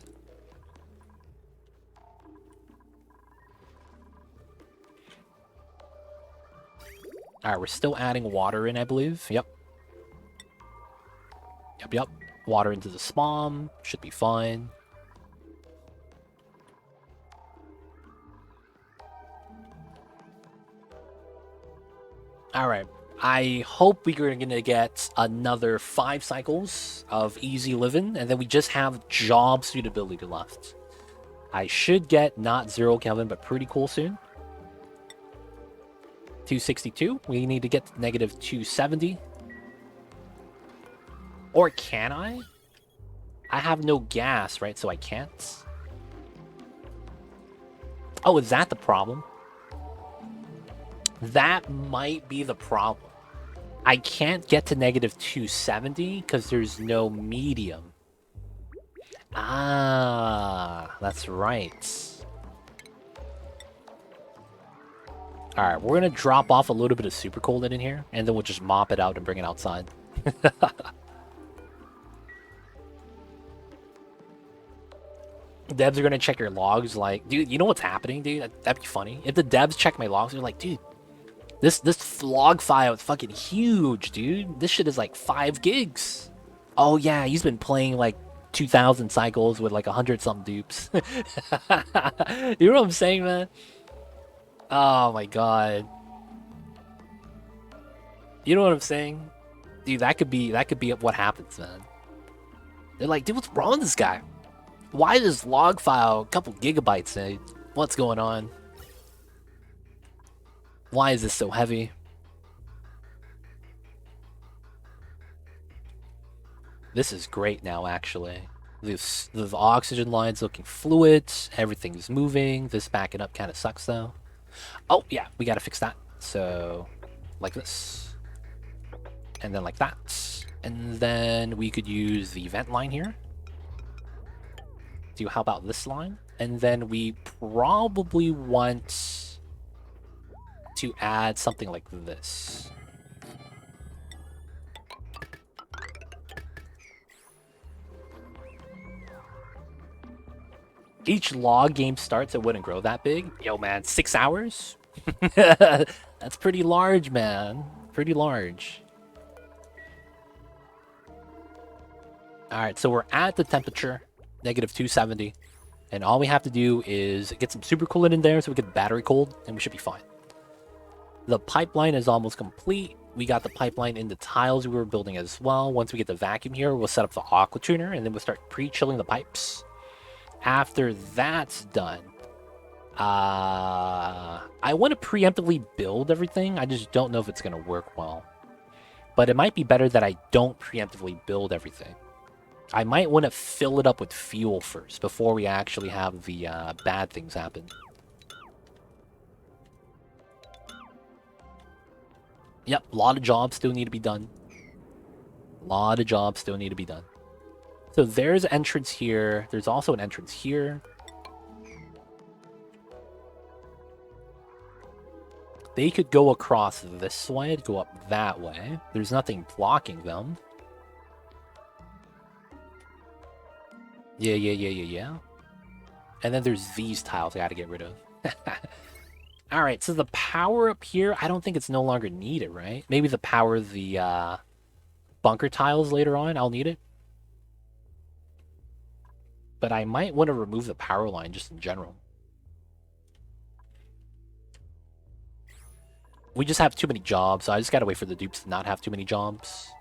Alright, we're still adding water in, I believe. Yep. Yep. Water into the spawn. Should be fine. All right. I hope we're going to get another 5 cycles of easy living, and then we just have job suitability left. I should get not 0 Kelvin, but pretty cool soon. 262. We need to get to negative 270. Or can I? I have no gas, right? So I can't. Oh, is that the problem? That might be the problem. I can't get to negative 270 because there's no medium. Ah, that's right. Alright, we're going to drop off a little bit of super cold in here, and then we'll just mop it out and bring it outside. Devs are going to check your logs like, dude, you know what's happening, dude? That'd be funny. If the devs check my logs, they're like, dude, this log file is fucking huge, dude. This shit is like 5 gigs. Oh yeah, he's been playing like 2,000 cycles with like 100-something dupes. You know what I'm saying, man? Oh my god. You know what I'm saying? Dude, that could be what happens, man. They're like, dude, what's wrong with this guy? Why is this log file a couple gigabytes, man? What's going on? Why is this so heavy? This is great now, actually. The oxygen line's looking fluid. Everything's moving. This backing up kind of sucks, though. Oh, yeah, we gotta fix that. So, like this. And then like that. And then we could use the vent line here. How about this line? And then we probably want to add something like this. Each log game starts, it wouldn't grow that big. Yo, man, 6 hours? That's pretty large, man. Pretty large. Alright, so we're at the temperature, negative 270. And all we have to do is get some super coolant in there so we get battery cold, and we should be fine. The pipeline is almost complete. We got the pipeline in the tiles we were building as well. Once we get the vacuum here, we'll set up the aqua tuner, and then we'll start pre-chilling the pipes. After that's done, I want to preemptively build everything. I just don't know if it's going to work well. But it might be better that I don't preemptively build everything. I might want to fill it up with fuel first before we actually have the bad things happen. Yep, a lot of jobs still need to be done. A lot of jobs still need to be done. So there's an entrance here. There's also an entrance here. They could go across this way, go up that way. There's nothing blocking them. Yeah. And then there's these tiles I gotta get rid of. Alright, so the power up here, I don't think it's no longer needed, right? Maybe the power of the bunker tiles later on, I'll need it. But I might want to remove the power line just in general. We just have too many jobs, so I just gotta wait for the dupes to not have too many jobs.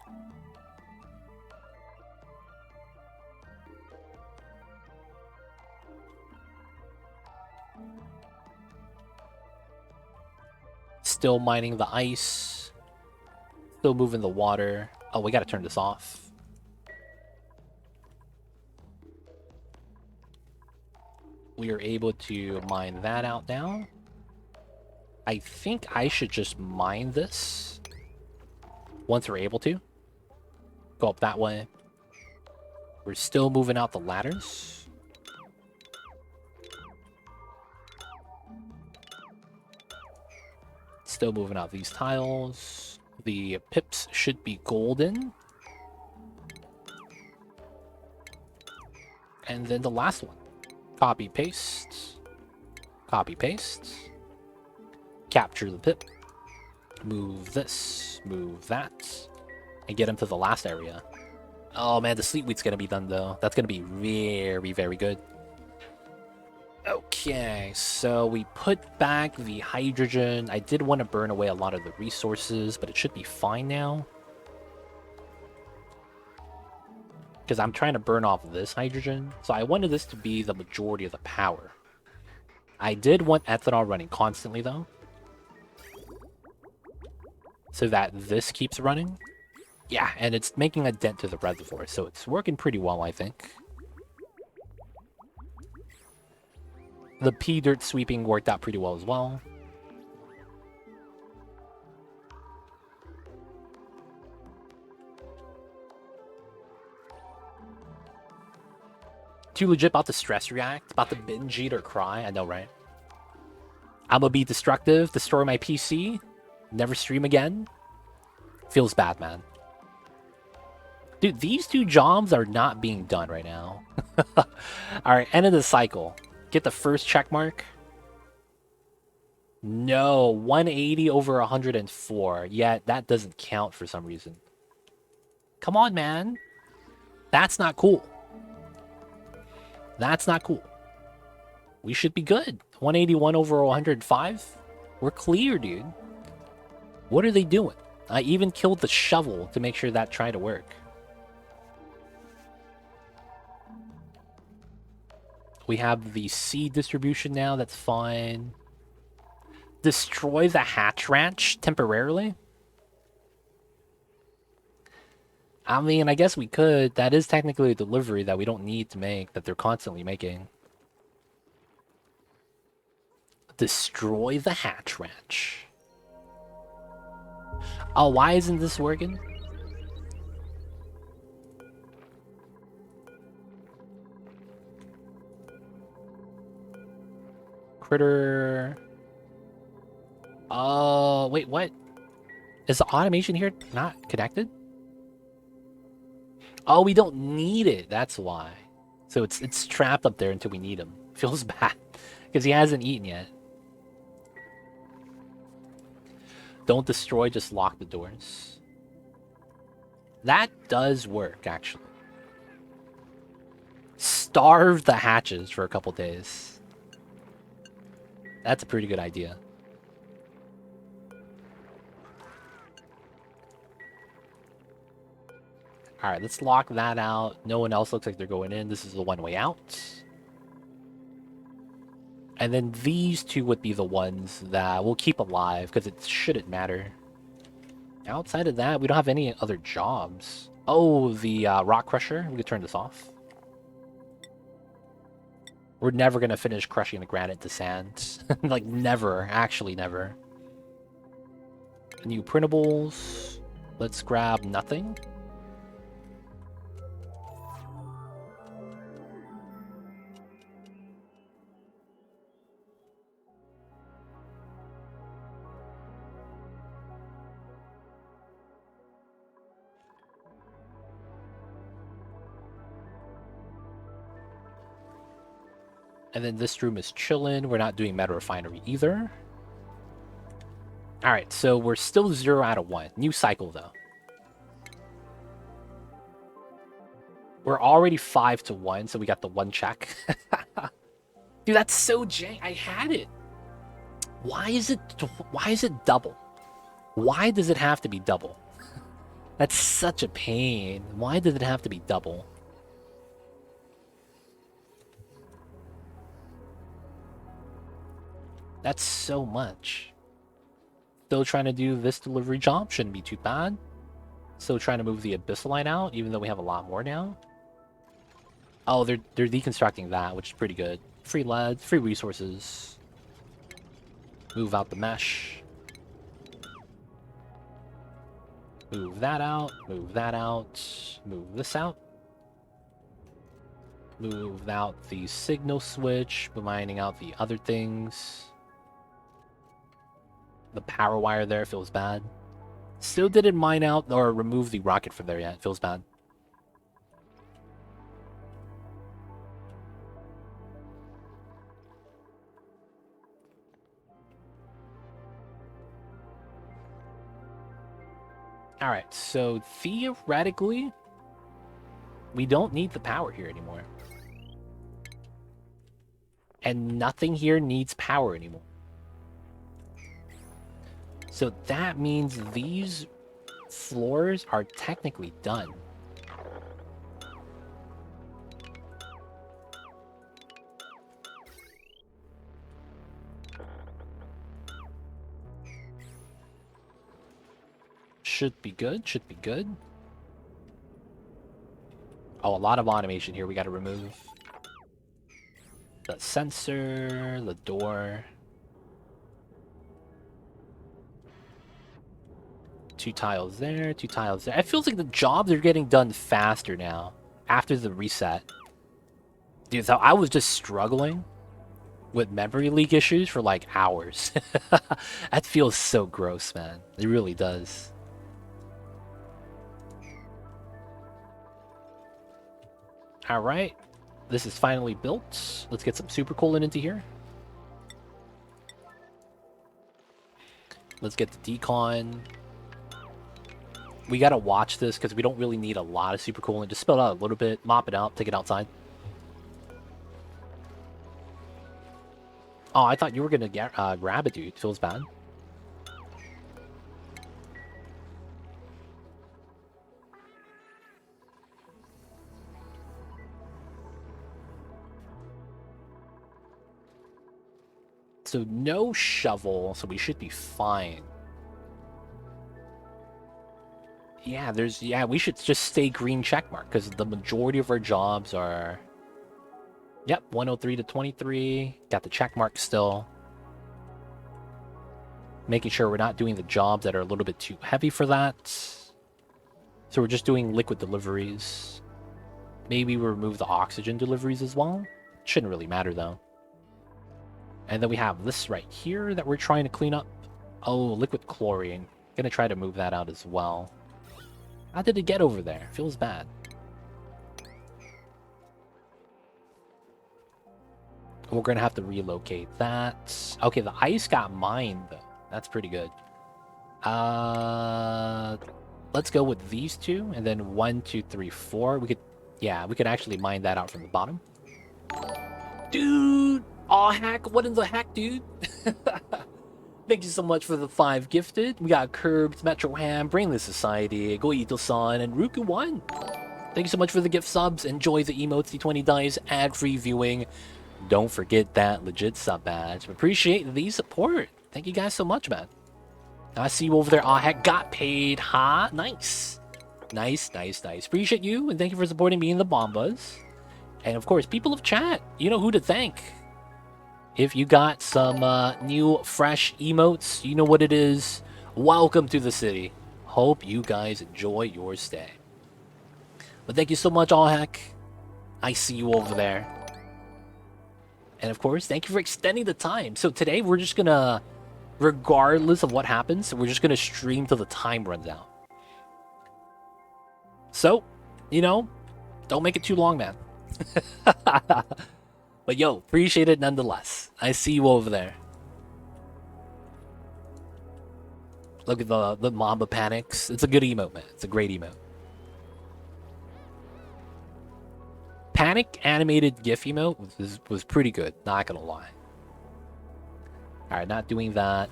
Still mining the ice. Still moving the water. Oh, we gotta turn this off. We are able to mine that out now. I think I should just mine this once we're able to. Go up that way. We're still moving out the ladders. Still moving out these tiles. The pips should be golden. And then the last one. Copy, paste. Copy, paste. Capture the pip. Move this. Move that. And get him to the last area. Oh man, the sleep weed's gonna be done though. That's gonna be very, very good. Okay. Okay, so we put back the hydrogen. I did want to burn away a lot of the resources, but it should be fine now. Because I'm trying to burn off this hydrogen. So I wanted this to be the majority of the power. I did want ethanol running constantly, though. So that this keeps running. Yeah, and it's making a dent to the reservoir, so it's working pretty well, I think. The P-dirt sweeping worked out pretty well as well. Too legit about to stress react, about to binge eat or cry. I know, right? I'm gonna be destructive, destroy my PC, never stream again. Feels bad, man. Dude, these two jobs are not being done right now. Alright, end of the cycle. Get the first check mark. No, 180 over 104. Yeah, that doesn't count for some reason. Come on, man. That's not cool. That's not cool. We should be good. 181 over 105. We're clear, dude. What are they doing? I even killed the shovel to make sure that tried to work. We have the seed distribution now. That's fine. Destroy the hatch ranch temporarily? I mean, I guess we could. That is technically a delivery that we don't need to make, that they're constantly making. Destroy the hatch ranch. Oh, why isn't this working? Critter. Oh, wait, what? Is the automation here not connected? Oh, we don't need it. That's why. So it's trapped up there until we need him. Feels bad because he hasn't eaten yet. Don't destroy, just lock the doors. That does work, actually. Starve the hatches for a couple days. That's a pretty good idea. Alright, let's lock that out. No one else looks like they're going in. This is the one way out. And then these two would be the ones that we'll keep alive, because it shouldn't matter. Outside of that, we don't have any other jobs. Oh, the rock crusher. We could turn this off. We're never going to finish crushing the granite to sand. Like, never. Actually, never. New printables. Let's grab nothing. And then this room is chillin'. We're not doing meta refinery either. Alright, so we're still 0 out of 1. New cycle, though. We're already 5 to 1, so we got the 1 check. Dude, that's so jank. I had it. Why is it double? Why does it have to be double? That's such a pain. Why does it have to be double? That's so much. Still trying to do this delivery job. Shouldn't be too bad. Still trying to move the abyssal line out, even though we have a lot more now. Oh, they're deconstructing that, which is pretty good. Free lead, free resources. Move out the mesh. Move that out. Move that out. Move this out. Move out the signal switch. Mining out the other things. The power wire there feels bad. Still didn't mine out or remove the rocket from there yet. Feels bad. Alright, so theoretically, we don't need the power here anymore. And nothing here needs power anymore. So that means these floors are technically done. Should be good, should be good. Oh, a lot of automation here we gotta remove. The sensor, the door. 2 tiles there, 2 tiles there. It feels like the jobs are getting done faster now after the reset. Dude, so I was just struggling with memory leak issues for like hours. That feels so gross, man. It really does. All right, this is finally built. Let's get some super coolant into here. Let's get the decon. We gotta watch this because we don't really need a lot of super coolant. Just spill it out a little bit, mop it out, take it outside. Oh, I thought you were gonna get grab it, dude. Feels bad. So no shovel, so we should be fine. Yeah, we should just stay green checkmark because the majority of our jobs are. Yep, 103 to 23. Got the checkmark still. Making sure we're not doing the jobs that are a little bit too heavy for that. So we're just doing liquid deliveries. Maybe we remove the oxygen deliveries as well. Shouldn't really matter though. And then we have this right here that we're trying to clean up. Oh, liquid chlorine. Gonna try to move that out as well. How did it get over there? Feels bad. We're gonna have to relocate that. Okay, the ice got mined though. That's pretty good. Let's go with these two, and then 1, 2, 3, 4. We could actually mine that out from the bottom. Dude! Aw, hack! What in the heck, dude? Thank you so much for the 5 gifted. We got Curbed, Metro Ham, Brainless Society, Goito-san, and Ruku1. Thank you so much for the gift subs. Enjoy the emotes, D20 dice, ad-free viewing. Don't forget that legit sub badge. Appreciate the support. Thank you guys so much, man. I see you over there. Aw, heck, got paid, huh? Nice. Nice. Appreciate you, and thank you for supporting me in the Mambas. And of course, people of chat, you know who to thank. If you got some new, fresh emotes, you know what it is. Welcome to the city. Hope you guys enjoy your stay. But thank you so much, All Heck. I see you over there. And of course, thank you for extending the time. So today, we're just gonna, regardless of what happens, we're just gonna stream till the time runs out. So, you know, don't make it too long, man. But yo, appreciate it nonetheless. I see you over there. Look at the Mamba panics. It's a good emote, man. It's a great emote. Panic animated GIF emote was pretty good, not gonna lie. Alright, not doing that.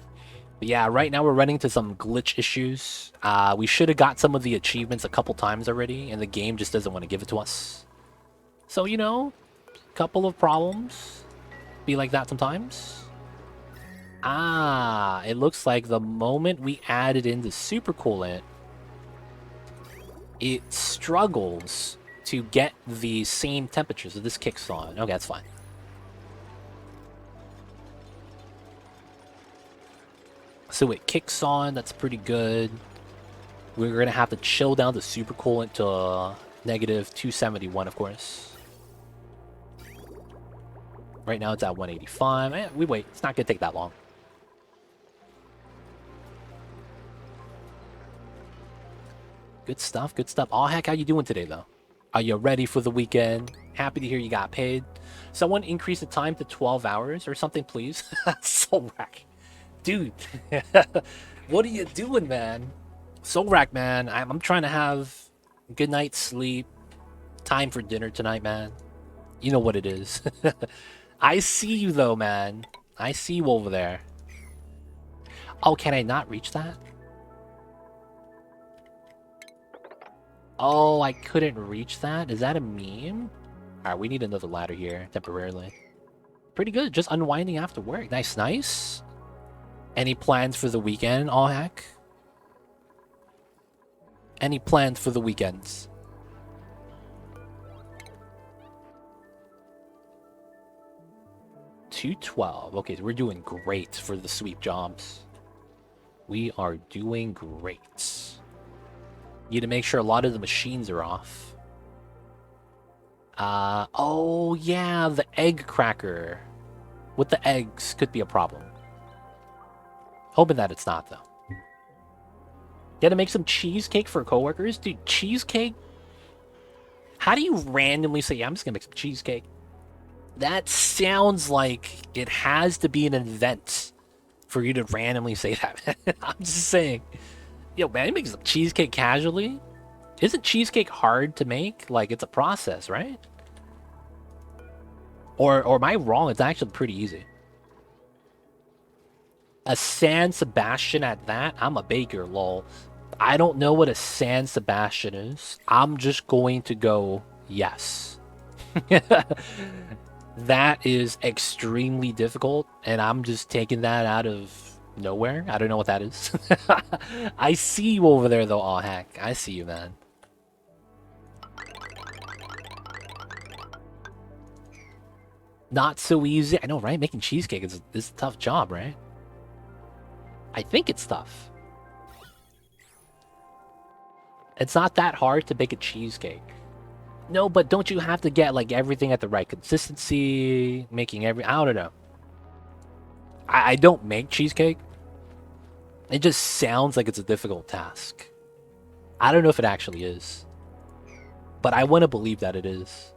But yeah, right now we're running into some glitch issues. We should have got some of the achievements a couple times already, and the game just doesn't want to give it to us. So, you know, couple of problems. Be like that sometimes. Ah, it looks like the moment we added in the super coolant, it struggles to get the same temperature, so this kicks on. Okay, that's fine. So it kicks on, that's pretty good. We're gonna have to chill down the super coolant to negative 271, of course. Right now it's at 185. We wait, it's not gonna take that long. Good stuff, good stuff. Oh heck, how you doing today though? Are you ready for the weekend? Happy to hear you got paid. Someone increase the time to 12 hours or something, please. Solrak. Dude, what are you doing, man? Solrak, man, I'm trying to have a good night's sleep. Time for dinner tonight, man. You know what it is. I see you though, man. I see you over there. Oh, can I not reach that? Oh, I couldn't reach that? Is that a meme? Alright, we need another ladder here, temporarily. Pretty good, just unwinding after work. Nice, nice. Any plans for the weekend, all heck? Any plans for the weekends? $212. Okay, so we're doing great for the sweep jobs. We are doing great. Need to make sure a lot of the machines are off. Oh yeah, the egg cracker with the eggs could be a problem. Hoping that it's not, though. Gotta make some cheesecake for coworkers? Dude, cheesecake? How do you randomly say, yeah, I'm just gonna make some cheesecake? That sounds like it has to be an event for you to randomly say that. I'm just saying. Yo, man, you make some cheesecake casually? Isn't cheesecake hard to make? Like, it's a process, right? Or am I wrong? It's actually pretty easy. A San Sebastian at that? I'm a baker, lol. I don't know what a San Sebastian is. I'm just going to go yes. That is extremely difficult, and I'm just taking that out of nowhere. I don't know what that is. I see you over there, though. Oh, heck. I see you, man. Not so easy. I know, right? Making cheesecake is a tough job, right? I think it's tough. It's not that hard to bake a cheesecake. No, but don't you have to get, like, everything at the right consistency? Making every... I don't know. I don't make cheesecake. It just sounds like it's a difficult task. I don't know if it actually is. But I want to believe that it is.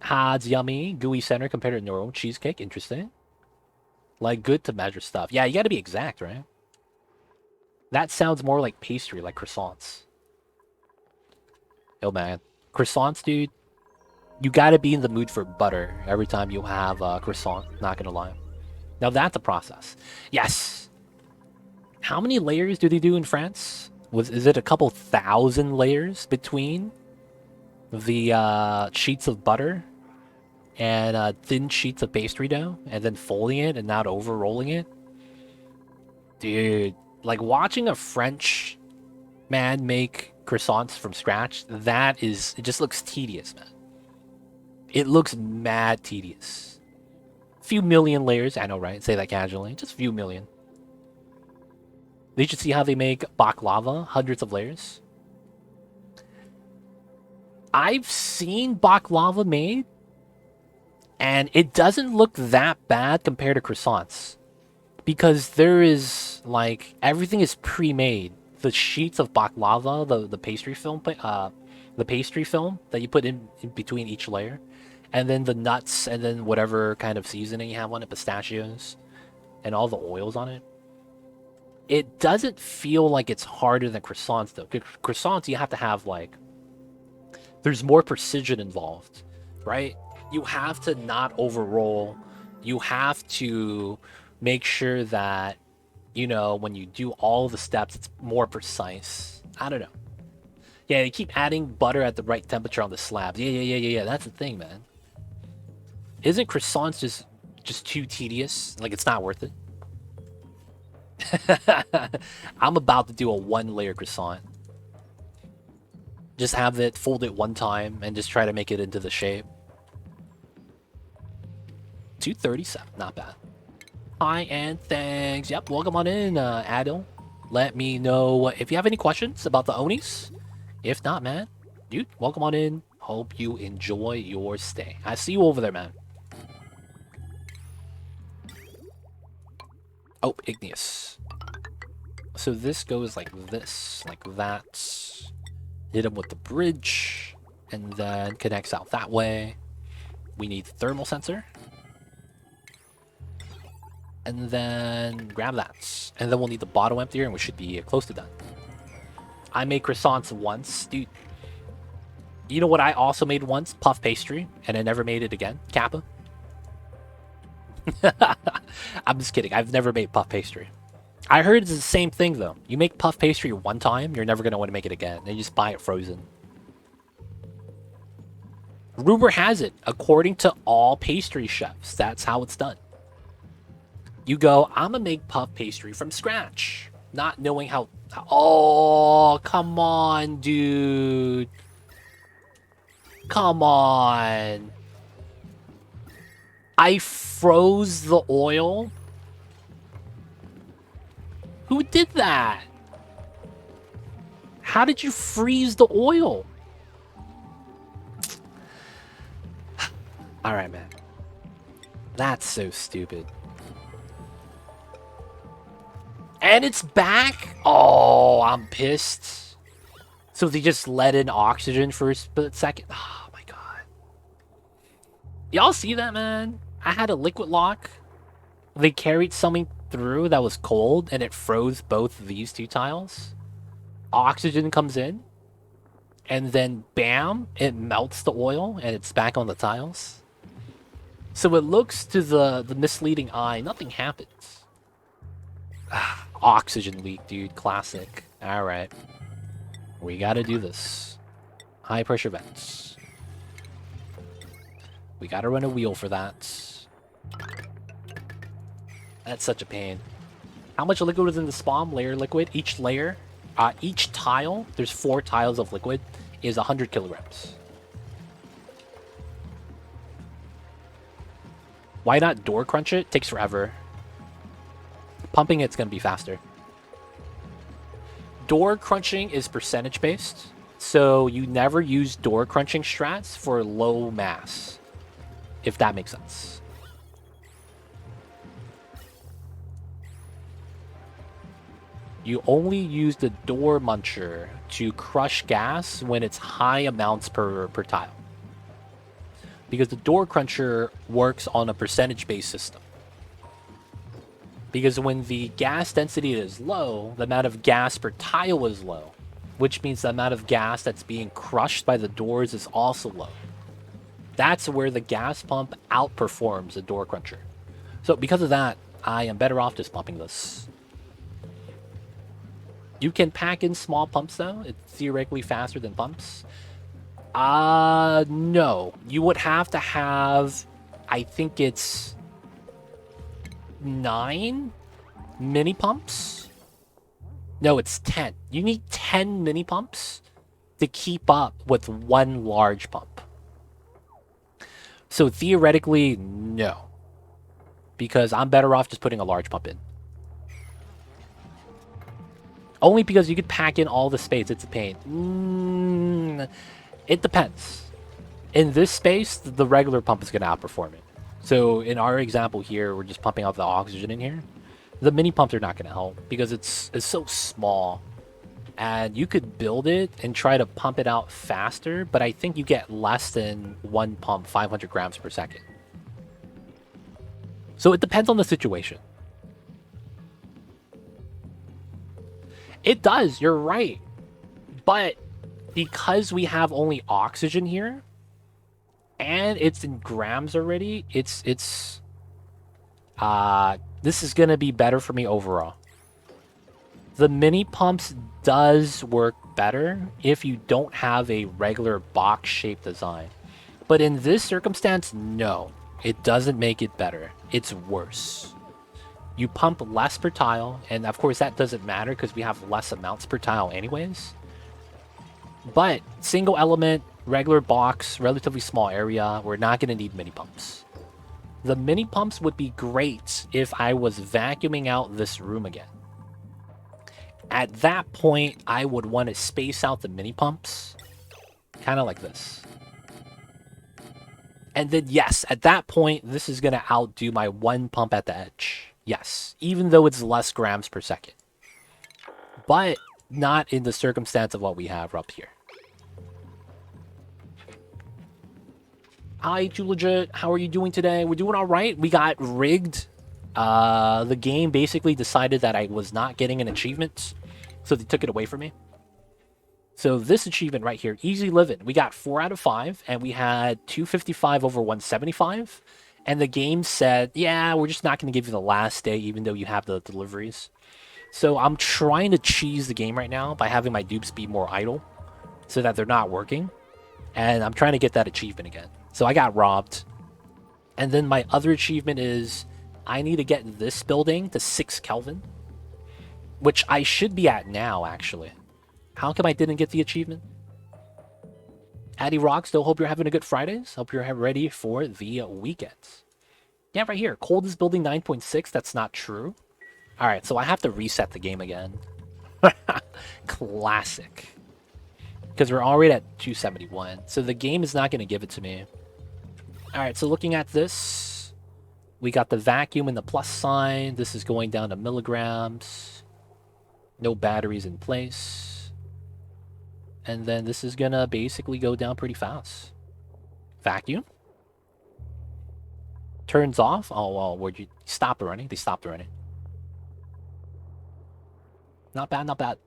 It's yummy. Gooey center compared to normal cheesecake. Interesting. Like, good to measure stuff. Yeah, you gotta be exact, right? That sounds more like pastry, like croissants. Yo, man. Croissants, dude. You gotta be in the mood for butter every time you have a croissant. Not gonna lie. Now that's a process. Yes! How many layers do they do in France? Is it a couple thousand layers between the sheets of butter and thin sheets of pastry dough, and then folding it and not over rolling it? Dude, like watching a French man make croissants from scratch, it just looks tedious, man. It looks mad tedious. Few million layers, I know, right? Say that casually, just a few million. They should see how they make baklava, hundreds of layers. I've seen baklava made, and it doesn't look that bad compared to croissants. Because there is, like, everything is pre-made. The sheets of baklava, the pastry film, the pastry film that you put in between each layer, and then the nuts, and then whatever kind of seasoning you have on it, pistachios, and all the oils on it. It doesn't feel like it's harder than croissants, though. Croissants, you have to have, like, there's more precision involved, right? You have to not overroll. You have to make sure that, you know, when you do all the steps, it's more precise. I don't know. Yeah, they keep adding butter at the right temperature on the slabs. Yeah. That's the thing, man. Isn't croissants just too tedious? Like, it's not worth it? I'm about to do a one-layer croissant. Just have it, fold it one time, and just try to make it into the shape. 237, not bad. Hi, and thanks. Yep, welcome on in, Adil. Let me know if you have any questions about the Onis. If not, man, dude, welcome on in. Hope you enjoy your stay. I see you over there, man. Oh, igneous. So this goes like this, like that. Hit him with the bridge, and then connects out that way. We need the thermal sensor. And then grab that. And then we'll need the bottle emptier, and we should be close to done. I made croissants once. Dude, You know what I also made once? Puff pastry, and I never made it again. Kappa. I'm just kidding. I've never made puff pastry. I heard it's the same thing though. You make puff pastry one time, you're never gonna want to make it again. And you just buy it frozen. Rumor has it, according to all pastry chefs, that's how it's done. You go, I'm gonna make puff pastry from scratch, not knowing how. Oh, come on, dude. Come on. I froze the oil. Who did that? How did you freeze the oil? All right, man. That's so stupid. And it's back? Oh, I'm pissed. So they just let in oxygen for a split second? Oh, my God. Y'all see that, man? I had a liquid lock. They carried something through that was cold, and it froze both of these two tiles. Oxygen comes in, and then bam, it melts the oil, and it's back on the tiles. So it looks to the misleading eye, nothing happens. Oxygen leak, dude. Classic. Alright. We gotta do this. High pressure vents. We gotta run a wheel for that. That's such a pain. How much liquid is in the spawn? Layer liquid. Each layer, each tile, there's 4 tiles of liquid, is 100 kilograms. Why not door crunch it? Takes forever. Pumping it's going to be faster. Door crunching is percentage based, so you never use door crunching strats for low mass, if that makes sense. You only use the door muncher to crush gas when it's high amounts per tile. Because the door cruncher works on a percentage-based system. Because when the gas density is low, the amount of gas per tile is low, which means the amount of gas that's being crushed by the doors is also low. That's where the gas pump outperforms the door cruncher. So because of that, I am better off just pumping this. You can pack in small pumps though. It's theoretically faster than pumps. No. You would have to have, I think it's 9 mini pumps. No, it's 10. You need 10 mini pumps to keep up with 1 large pump. So theoretically, no. Because I'm better off just putting a large pump in. Only because you could pack in all the space. It's a pain. It depends. In this space, the regular pump is going to outperform it. So in our example here, we're just pumping out the oxygen in here. The mini pumps are not going to help because it's so small. And you could build it and try to pump it out faster, but I think you get less than 1 pump, 500 grams per second. So it depends on the situation. It does, you're right. But because we have only oxygen here, and it's in grams already, this is gonna be better for me overall. The mini pumps does work better if you don't have a regular box-shaped design. But in this circumstance, no. It doesn't make it better. It's worse. You pump less per tile, and of course that doesn't matter because we have less amounts per tile anyways. But single element, regular box, relatively small area, we're not going to need mini pumps. The mini pumps would be great if I was vacuuming out this room again. At that point, I would want to space out the mini pumps, kind of like this. And then yes, at that point, this is going to outdo my 1 pump at the edge. Yes, even though it's less grams per second. But not in the circumstance of what we have up here. Hi, Legit. How are you doing today? We're doing all right. We got rigged. The game basically decided that I was not getting an achievement, so they took it away from me. So this achievement right here, easy living, we got 4 out of 5, and we had 255 over 175. And the game said, yeah, we're just not going to give you the last day, even though you have the deliveries. So I'm trying to cheese the game right now by having my dupes be more idle so that they're not working. And I'm trying to get that achievement again. So I got robbed. And then my other achievement is I need to get this building to 6 Kelvin, which I should be at now, actually. How come I didn't get the achievement? Addy Rock, still hope you're having a good Fridays. Hope you're ready for the weekends. Yeah, right here. Coldest building 9.6. That's not true. All right, so I have to reset the game again. Classic. Because we're already at 271. So the game is not going to give it to me. All right, so looking at this, we got the vacuum and the plus sign. This is going down to milligrams. No batteries in place. And then this is going to basically go down pretty fast. Vacuum. Turns off. Oh, well, where'd you stop running? They stopped running. Not bad, not bad.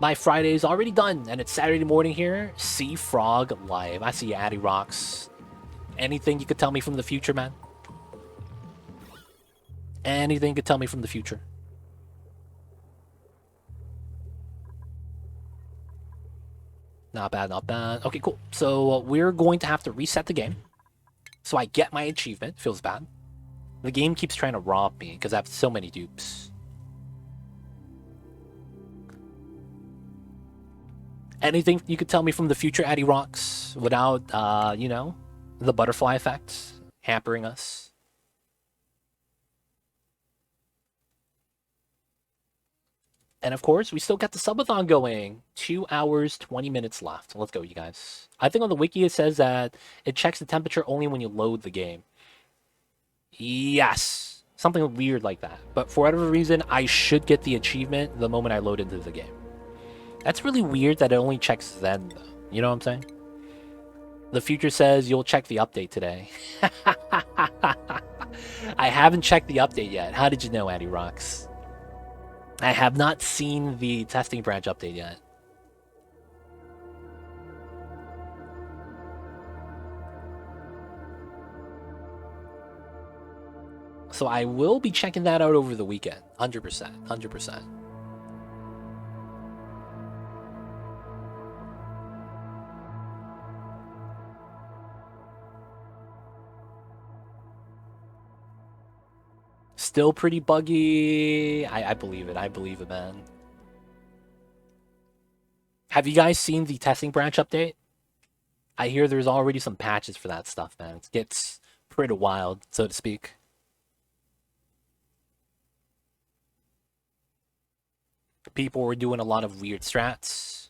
My Friday is already done, and it's Saturday morning here. Sea Frog Live. I see you, Addy Rocks. Anything you could tell me from the future, man? Anything you could tell me from the future? Not bad, not bad. Okay, cool. So we're going to have to reset the game. So I get my achievement. Feels bad. The game keeps trying to rob me because I have so many dupes. Anything you could tell me from the future, Addy Rocks, without, you know, the butterfly effect hampering us? And of course, we still got the subathon going. 2 hours, 20 minutes left. Let's go, you guys. I think on the wiki it says that it checks the temperature only when you load the game. Yes. Something weird like that. But for whatever reason, I should get the achievement the moment I load into the game. That's really weird that it only checks then, though. You know what I'm saying? The future says you'll check the update today. I haven't checked the update yet. How did you know, Addy Rocks? I have not seen the testing branch update yet. So I will be checking that out over the weekend. 100%. 100%. Still pretty buggy. I believe it. I believe it, man. Have you guys seen the testing branch update? I hear there's already some patches for that stuff, man. It gets pretty wild, so to speak. People were doing a lot of weird strats,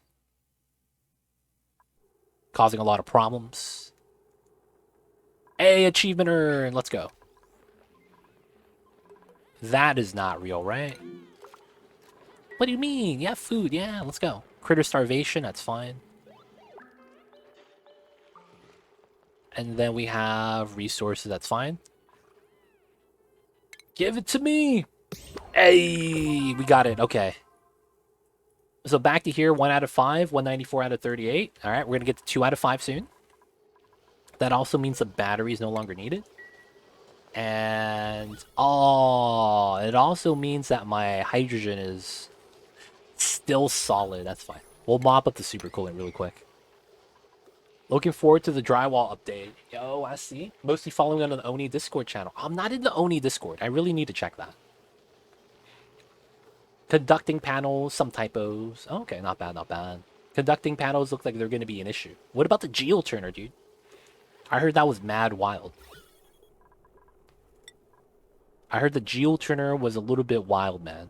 causing a lot of problems. Hey, achievement earned. Let's go. That is not real, right? What do you mean? Yeah, food. Yeah, let's go. Critter starvation. That's fine. And then we have resources. That's fine. Give it to me. Hey, we got it. Okay. So back to here. 1 out of 5. 194 out of 38. All right, we're going to get to 2 out of 5 soon. That also means the battery is no longer needed. And, oh, it also means that my hydrogen is still solid. That's fine. We'll mop up the supercoolant really quick. Looking forward to the drywall update. Yo, I see. Mostly following on the Oni Discord channel. I'm not in the Oni Discord. I really need to check that. Conducting panels, some typos. Oh, okay, not bad, not bad. Conducting panels look like they're going to be an issue. What about the geoturner, dude? I heard that was mad wild. I heard the geoturner was a little bit wild, man.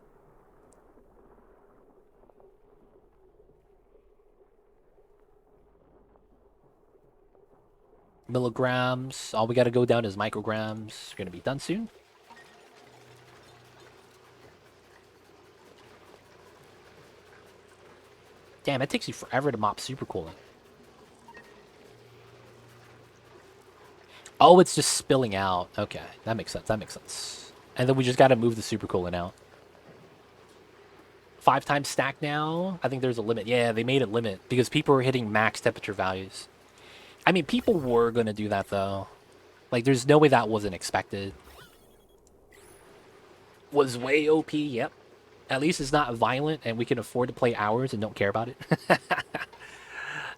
Milligrams. All we got to go down is micrograms. We're going to be done soon. Damn, it takes you forever to mop supercoolant. Oh, it's just spilling out. Okay, that makes sense. That makes sense. And then we just got to move the supercoolant out. 5 times stack now. I think there's a limit. Yeah, they made a limit because people were hitting max temperature values. I mean, people were going to do that, though. Like, there's no way that wasn't expected. Was way OP, yep. At least it's not violent, and we can afford to play hours and don't care about it.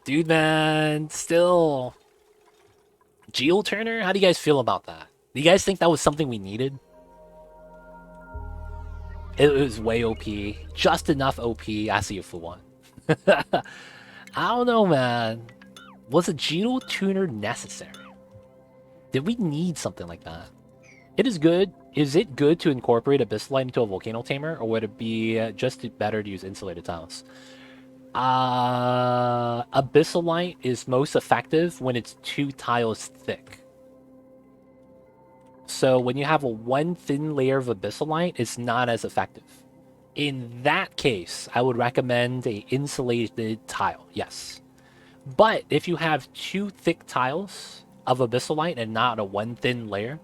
Dude, man, still. Geo Turner? How do you guys feel about that? Do you guys think that was something we needed? It was way OP. Just enough OP. I see a full one. I don't know, man. Was a Geo Tuner necessary? Did we need something like that? It is good. Is it good to incorporate Abyssalite into a Volcano Tamer, or would it be just better to use insulated tiles? Abyssalite is most effective when it's 2 tiles thick. So when you have a 1 thin layer of Abyssalite, it's not as effective. In that case, I would recommend a insulated tile, yes. But if you have 2 thick tiles of Abyssalite and not a 1 thin layer,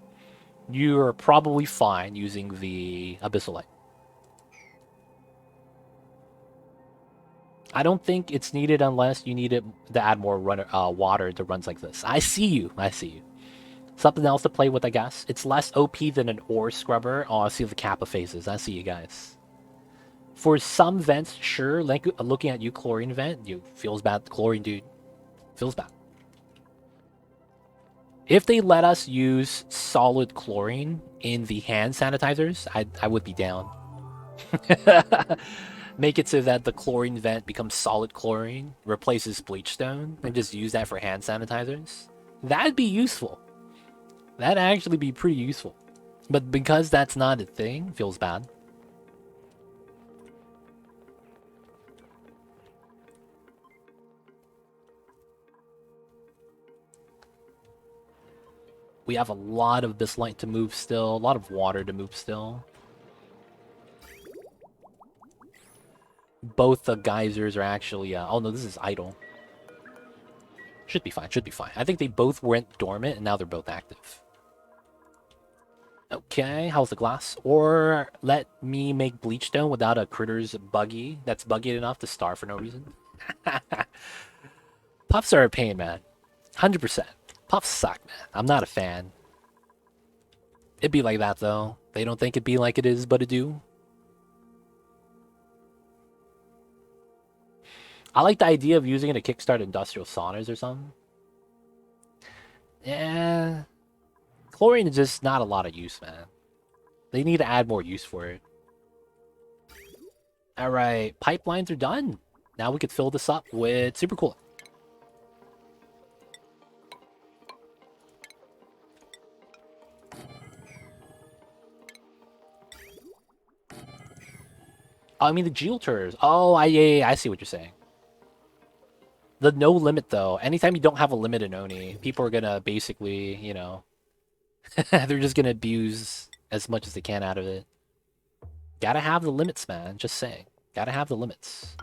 you're probably fine using the Abyssalite. I don't think it's needed unless you need it to add more water to runs like this. I see you. I see you. Something else to play with, I guess. It's less OP than an ore scrubber. Oh, I see the Kappa phases. I see you guys. For some vents, sure. Like looking at you, chlorine vent, you feels bad. Chlorine, dude, feels bad. If they let us use solid chlorine in the hand sanitizers, I would be down. Make it so that the chlorine vent becomes solid chlorine, replaces bleach stone, and just use that for hand sanitizers. That'd be useful. That'd actually be pretty useful. But because that's not a thing, feels bad. We have a lot of Abyssalite to move still, a lot of water to move still. Both the geysers are actually... oh no, this is idle. Should be fine, should be fine. I think they both went dormant, and now they're both active. Okay, how's the glass? Or let me make bleachstone without a critter's buggy that's buggy enough to starve for no reason. Puffs are a pain, man. 100%. Puffs suck, man. I'm not a fan. It'd be like that, though. They don't think it'd be like it is, but it do. I like the idea of using it to kickstart industrial saunas or something. Yeah. Chlorine is just not a lot of use, man. They need to add more use for it. Alright, pipelines are done. Now we could fill this up with super cooler. I mean the geoturs. Oh, yeah, I see what you're saying. The no limit, though. Anytime you don't have a limit in Oni, people are gonna basically, you know... they're just gonna abuse as much as they can out of it. Gotta have the limits, man. Just saying. Gotta have the limits.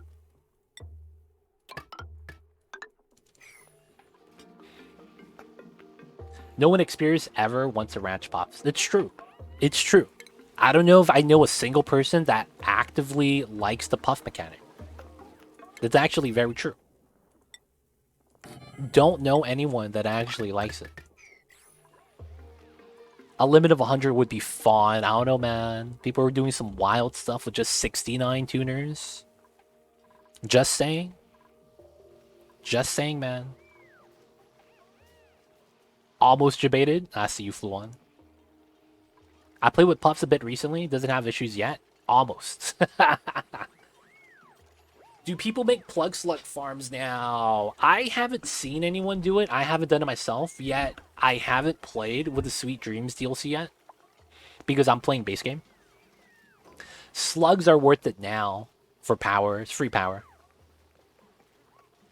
No one experienced ever wants a ranch pops. It's true. It's true. I don't know if I know a single person that actively likes the puff mechanic. That's actually very true. Don't know anyone that actually likes it. A limit of 100 would be fun. I don't know, man. People are doing some wild stuff with just 69 tuners. Just saying. Just saying, man. Almost debated. I see you flew on. I played with Puffs a bit recently. Doesn't have issues yet. Almost. Do people make plug slug farms now? I haven't seen anyone do it. I haven't done it myself yet. I haven't played with the Sweet Dreams DLC yet because I'm playing base game. Slugs are worth it now for power. It's free power.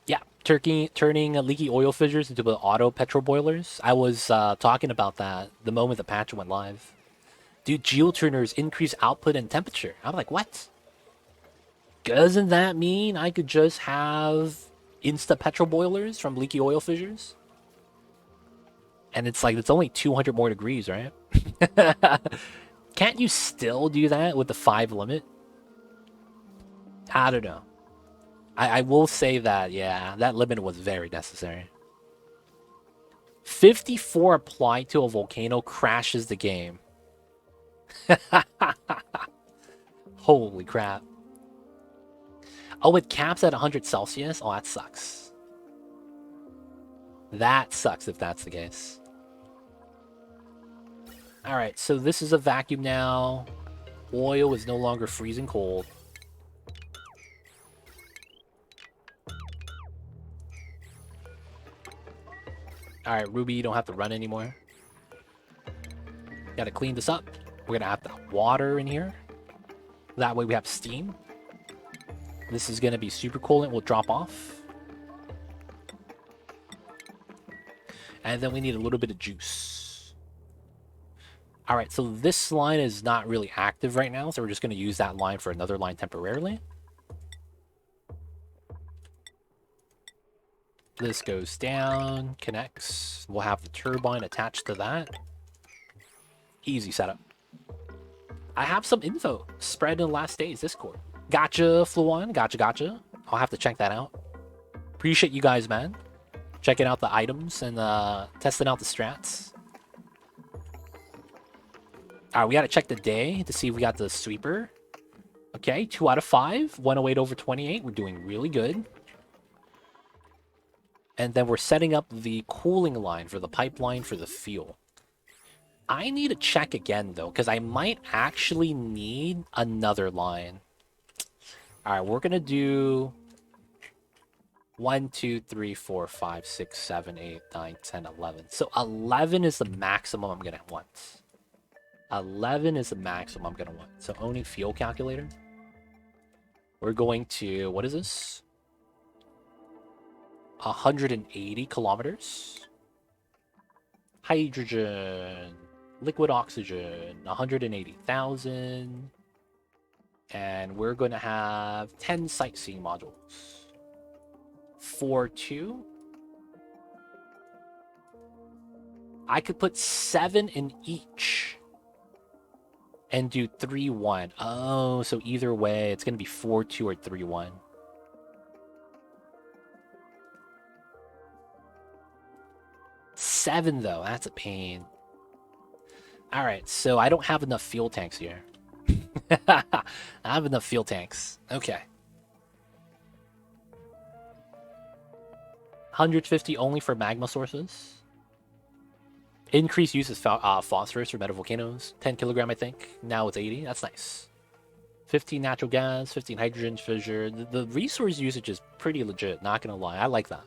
Yeah, turning leaky oil fissures into the auto petrol boilers. I was talking about that the moment the patch went live. Dude, geoturners increase output and temperature. I'm like, what? Doesn't that mean I could just have insta petrol boilers from leaky oil fissures? And it's like, it's only 200 more degrees, right? Can't you still do that with the 5 limit? I don't know. I will say that, yeah, that limit was very necessary. 54 applied to a volcano crashes the game. Holy crap. Oh, it caps at 100 Celsius? Oh, that sucks. That sucks if that's the case. Alright, so this is a vacuum now. Oil is no longer freezing cold. Alright, Ruby, you don't have to run anymore. Gotta clean this up. We're gonna have the water in here. That way we have steam. This is gonna be super cool and will drop off. And then we need a little bit of juice. Alright, so this line is not really active right now, so we're just gonna use that line for another line temporarily. This goes down, connects. We'll have the turbine attached to that. Easy setup. I have some info spread in the last days Discord. Gotcha, Fluon. Gotcha. I'll have to check that out. Appreciate you guys, man. Checking out the items and testing out the strats. Alright, we gotta check the day to see if we got the sweeper. Okay, 2 out of 5. 108 over 28. We're doing really good. And then we're setting up the cooling line for the pipeline for the fuel. I need to check again, though, because I might actually need another line. Alright, we're going to do 1, 2, 3, 4, 5, 6, 7, 8, 9, 10, 11. So 11 is the maximum I'm going to want. 11 is the maximum I'm going to want. So owning fuel calculator. We're going to, what is this? 180 kilometers. Hydrogen. Liquid oxygen. 180,000. And we're going to have 10 sightseeing modules. 4, 2. I could put 7 in each. And do 3, 1. Oh, so either way, it's going to be 4, 2 or 3, 1. Seven, though. That's a pain. Alright, so I don't have enough fuel tanks here. I have enough fuel tanks. Okay. 150 only for magma sources. Increased use of phosphorus for metavolcanoes. 10 kilogram, I think. Now it's 80. That's nice. 15 natural gas, 15 hydrogen fissure. The resource usage is pretty legit, not gonna lie. I like that.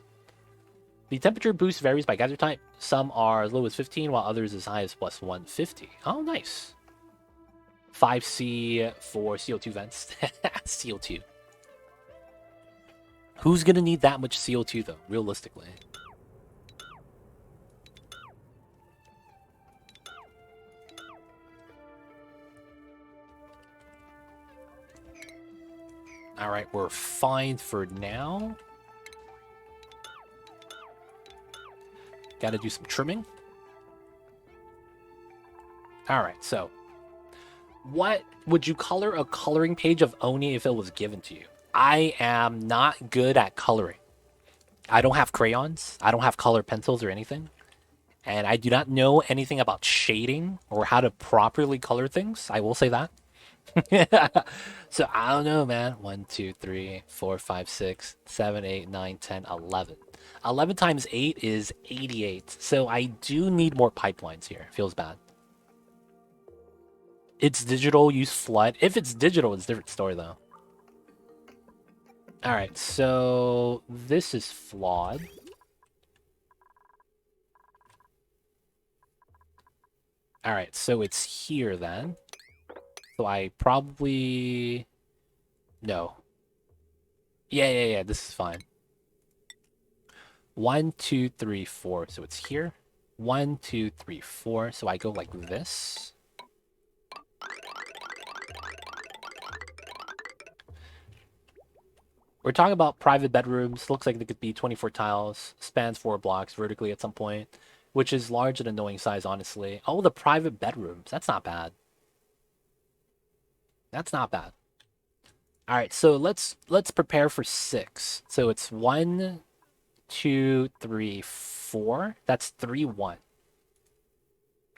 The temperature boost varies by geyser type. Some are as low as 15, while others as high as plus 150. Oh, nice. 5C for CO2 vents. CO2. Who's gonna need that much CO2, though, realistically? Alright, we're fine for now. Gotta do some trimming. Alright, so what would you color a coloring page of Oni if it was given to you? I am not good at coloring. I don't have crayons. I don't have color pencils or anything. And I do not know anything about shading or how to properly color things. I will say that. So I don't know, man. 1, 2, 3, 4, 5, 6, 7, 8, 9, 10, 11. 11 times 8 is 88. So I do need more pipelines here. Feels bad. It's digital, use flood. If it's digital, it's a different story, though. Alright, so this is flawed. Alright, so it's here then. So I probably... No. Yeah, this is fine. 1, 2, 3, 4. So it's here. 1, 2, 3, 4. So I go like this. We're talking about private bedrooms. Looks like they could be 24 tiles. Spans 4 blocks vertically at some point. Which is large and annoying size, honestly. Oh, the private bedrooms. That's not bad. That's not bad. All right, so let's prepare for 6. So it's 1, 2, 3, 4. That's 3-1,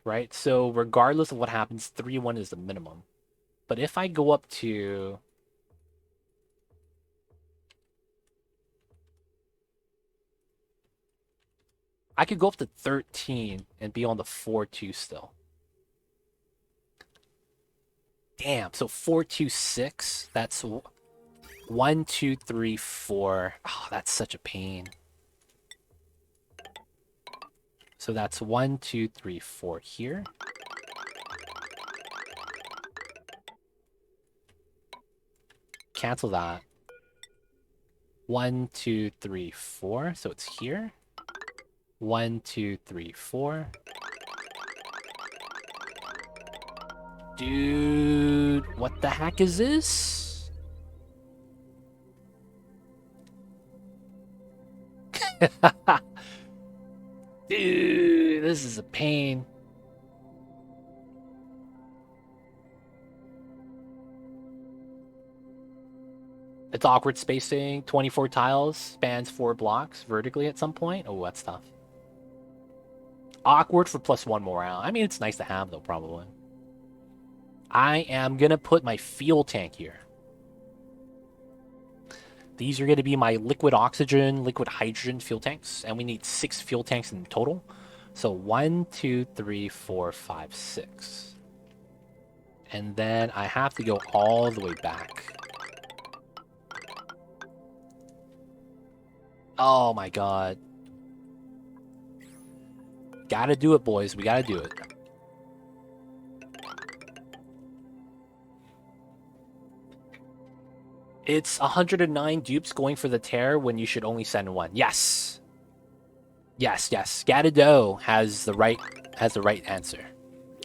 right? So regardless of what happens, 3-1 is the minimum. But if I go up to... I could go up to 13 and be on the 4-2 still. Damn, so 4-2-6. That's 1, 2, 3, 4. Oh, that's such a pain. So that's 1, 2, 3, 4 here. Cancel that. 1, 2, 3, 4. So it's here. 1, 2, 3, 4. Dude, what the heck is this? Dude, this is a pain. It's awkward spacing. 24 tiles, spans 4 blocks vertically at some point. Oh, that's tough. Awkward for +1 morale. I mean, it's nice to have, though, probably. I am going to put my fuel tank here. These are going to be my liquid oxygen, liquid hydrogen fuel tanks, and we need 6 fuel tanks in total. So 1, 2, 3, 4, 5, 6. And then I have to go all the way back. Oh my god. Gotta do it, boys. We gotta do it. It's 109 dupes going for the tear when you should only send 1. Yes. Yes, yes. Gatado has the right answer.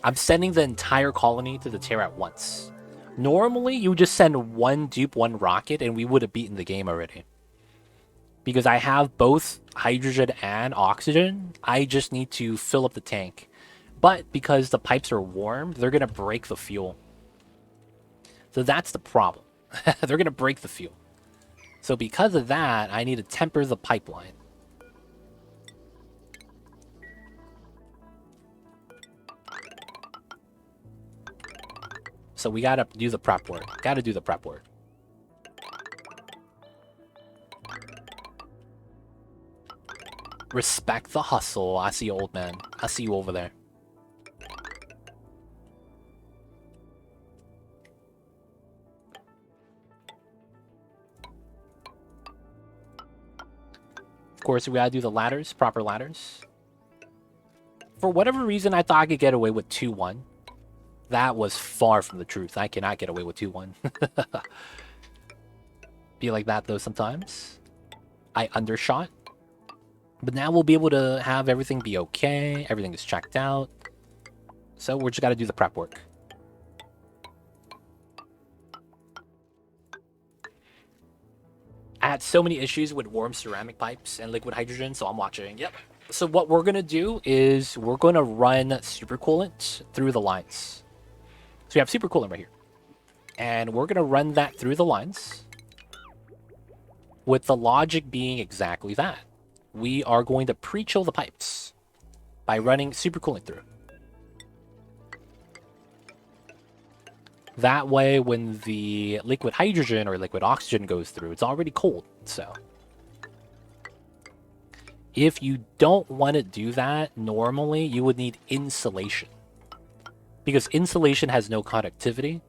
I'm sending the entire colony to the tear at once. Normally, you would just send 1 dupe, 1 rocket, and we would have beaten the game already. Because I have both hydrogen and oxygen, I just need to fill up the tank. But because the pipes are warm, they're going to break the fuel. So that's the problem. They're going to break the fuel. So because of that, I need to temper the pipeline. So we got to do the prep work. Got to do the prep work. Respect the hustle. I see you, old man. I see you over there. Of course, we gotta do the ladders, proper ladders. For whatever reason, I thought I could get away with 2-1. That was far from the truth. I cannot get away with 2-1. Be like that, though, sometimes. I undershot. But now we'll be able to have everything be okay. Everything is checked out. So we're just gotta do the prep work. I had so many issues with warm ceramic pipes and liquid hydrogen, so I'm watching. Yep. So what we're going to do is we're going to run supercoolant through the lines. So we have supercoolant right here. And we're going to run that through the lines with the logic being exactly that. We are going to pre-chill the pipes by running supercoolant through. That way, when the liquid hydrogen or liquid oxygen goes through, it's already cold. So if you don't want to do that, normally you would need insulation. Because insulation has no conductivity.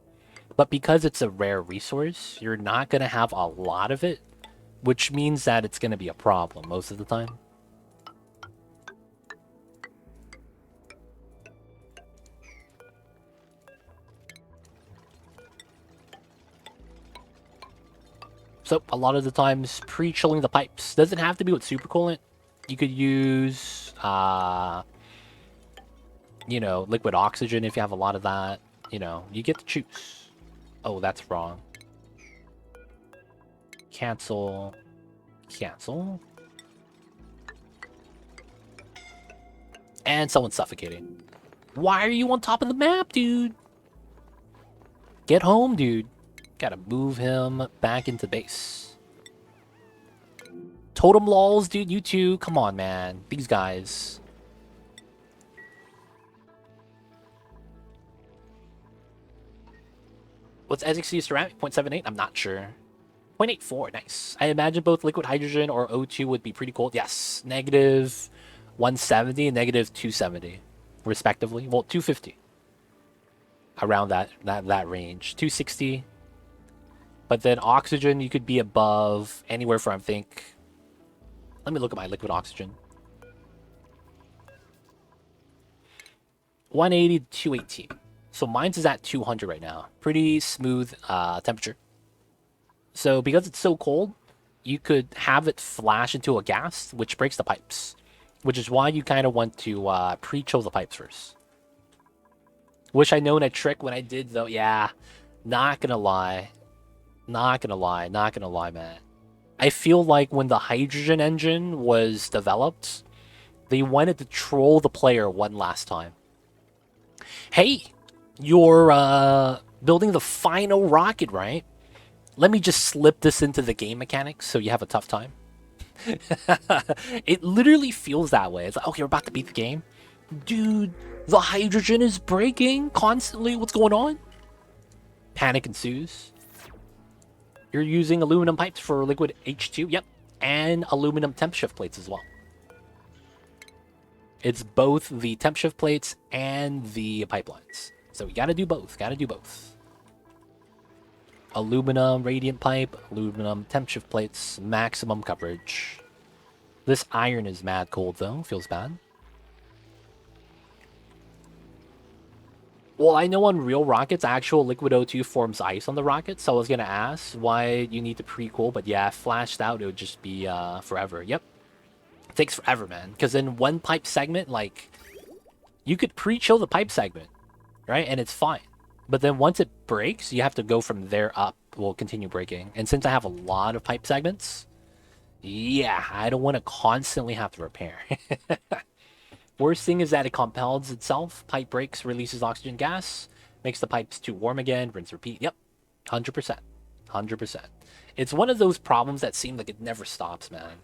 But because it's a rare resource, you're not going to have a lot of it, which means that it's going to be a problem most of the time. So a lot of the times, pre-chilling the pipes doesn't have to be with supercoolant. You could use, you know, liquid oxygen if you have a lot of that. You know, you get to choose. Oh, that's wrong. Cancel. Cancel. And someone's suffocating. Why are you on top of the map, dude? Get home, dude. Gotta move him back into base. Totem lols, dude, you two. Come on, man. These guys. What's SXC ceramic? 0.78? I'm not sure. 0.84, nice. I imagine both liquid hydrogen or O2 would be pretty cool. Yes, negative 170 and negative 270, respectively. Well, 250. Around that range. 260. But then oxygen, you could be above anywhere from, I think... Let me look at my liquid oxygen. 180 to 218. So mine's is at 200 right now. Pretty smooth temperature. So because it's so cold, you could have it flash into a gas, which breaks the pipes. Which is why you kind of want to pre-chill the pipes first. Wish I known a trick when I did, though. Yeah, not gonna lie. Not gonna lie, man. I feel like when the hydrogen engine was developed, they wanted to troll the player one last time. Hey, you're building the final rocket, right? Let me just slip this into the game mechanics so you have a tough time. It literally feels that way. It's like, okay, we're about to beat the game. Dude, the hydrogen is breaking constantly. What's going on? Panic ensues. You're using aluminum pipes for liquid H2. Yep. And aluminum temp shift plates as well. It's both the temp shift plates and the pipelines. So we gotta do both. Gotta do both. Aluminum radiant pipe, aluminum temp shift plates, maximum coverage. This iron is mad cold though. Feels bad. Well, I know on real rockets, actual liquid O2 forms ice on the rocket, so I was gonna ask why you need to pre-cool, but yeah, flashed out, it would just be forever. Yep. It takes forever, man. Because in one pipe segment, like, you could pre-chill the pipe segment, right? And it's fine. But then once it breaks, you have to go from there up. Will continue breaking. And since I have a lot of pipe segments, yeah, I don't want to constantly have to repair. Worst thing is that it compounds itself. Pipe breaks, releases oxygen gas, makes the pipes too warm again, rinse, repeat. Yep, 100%. 100%. It's one of those problems that seem like it never stops, man.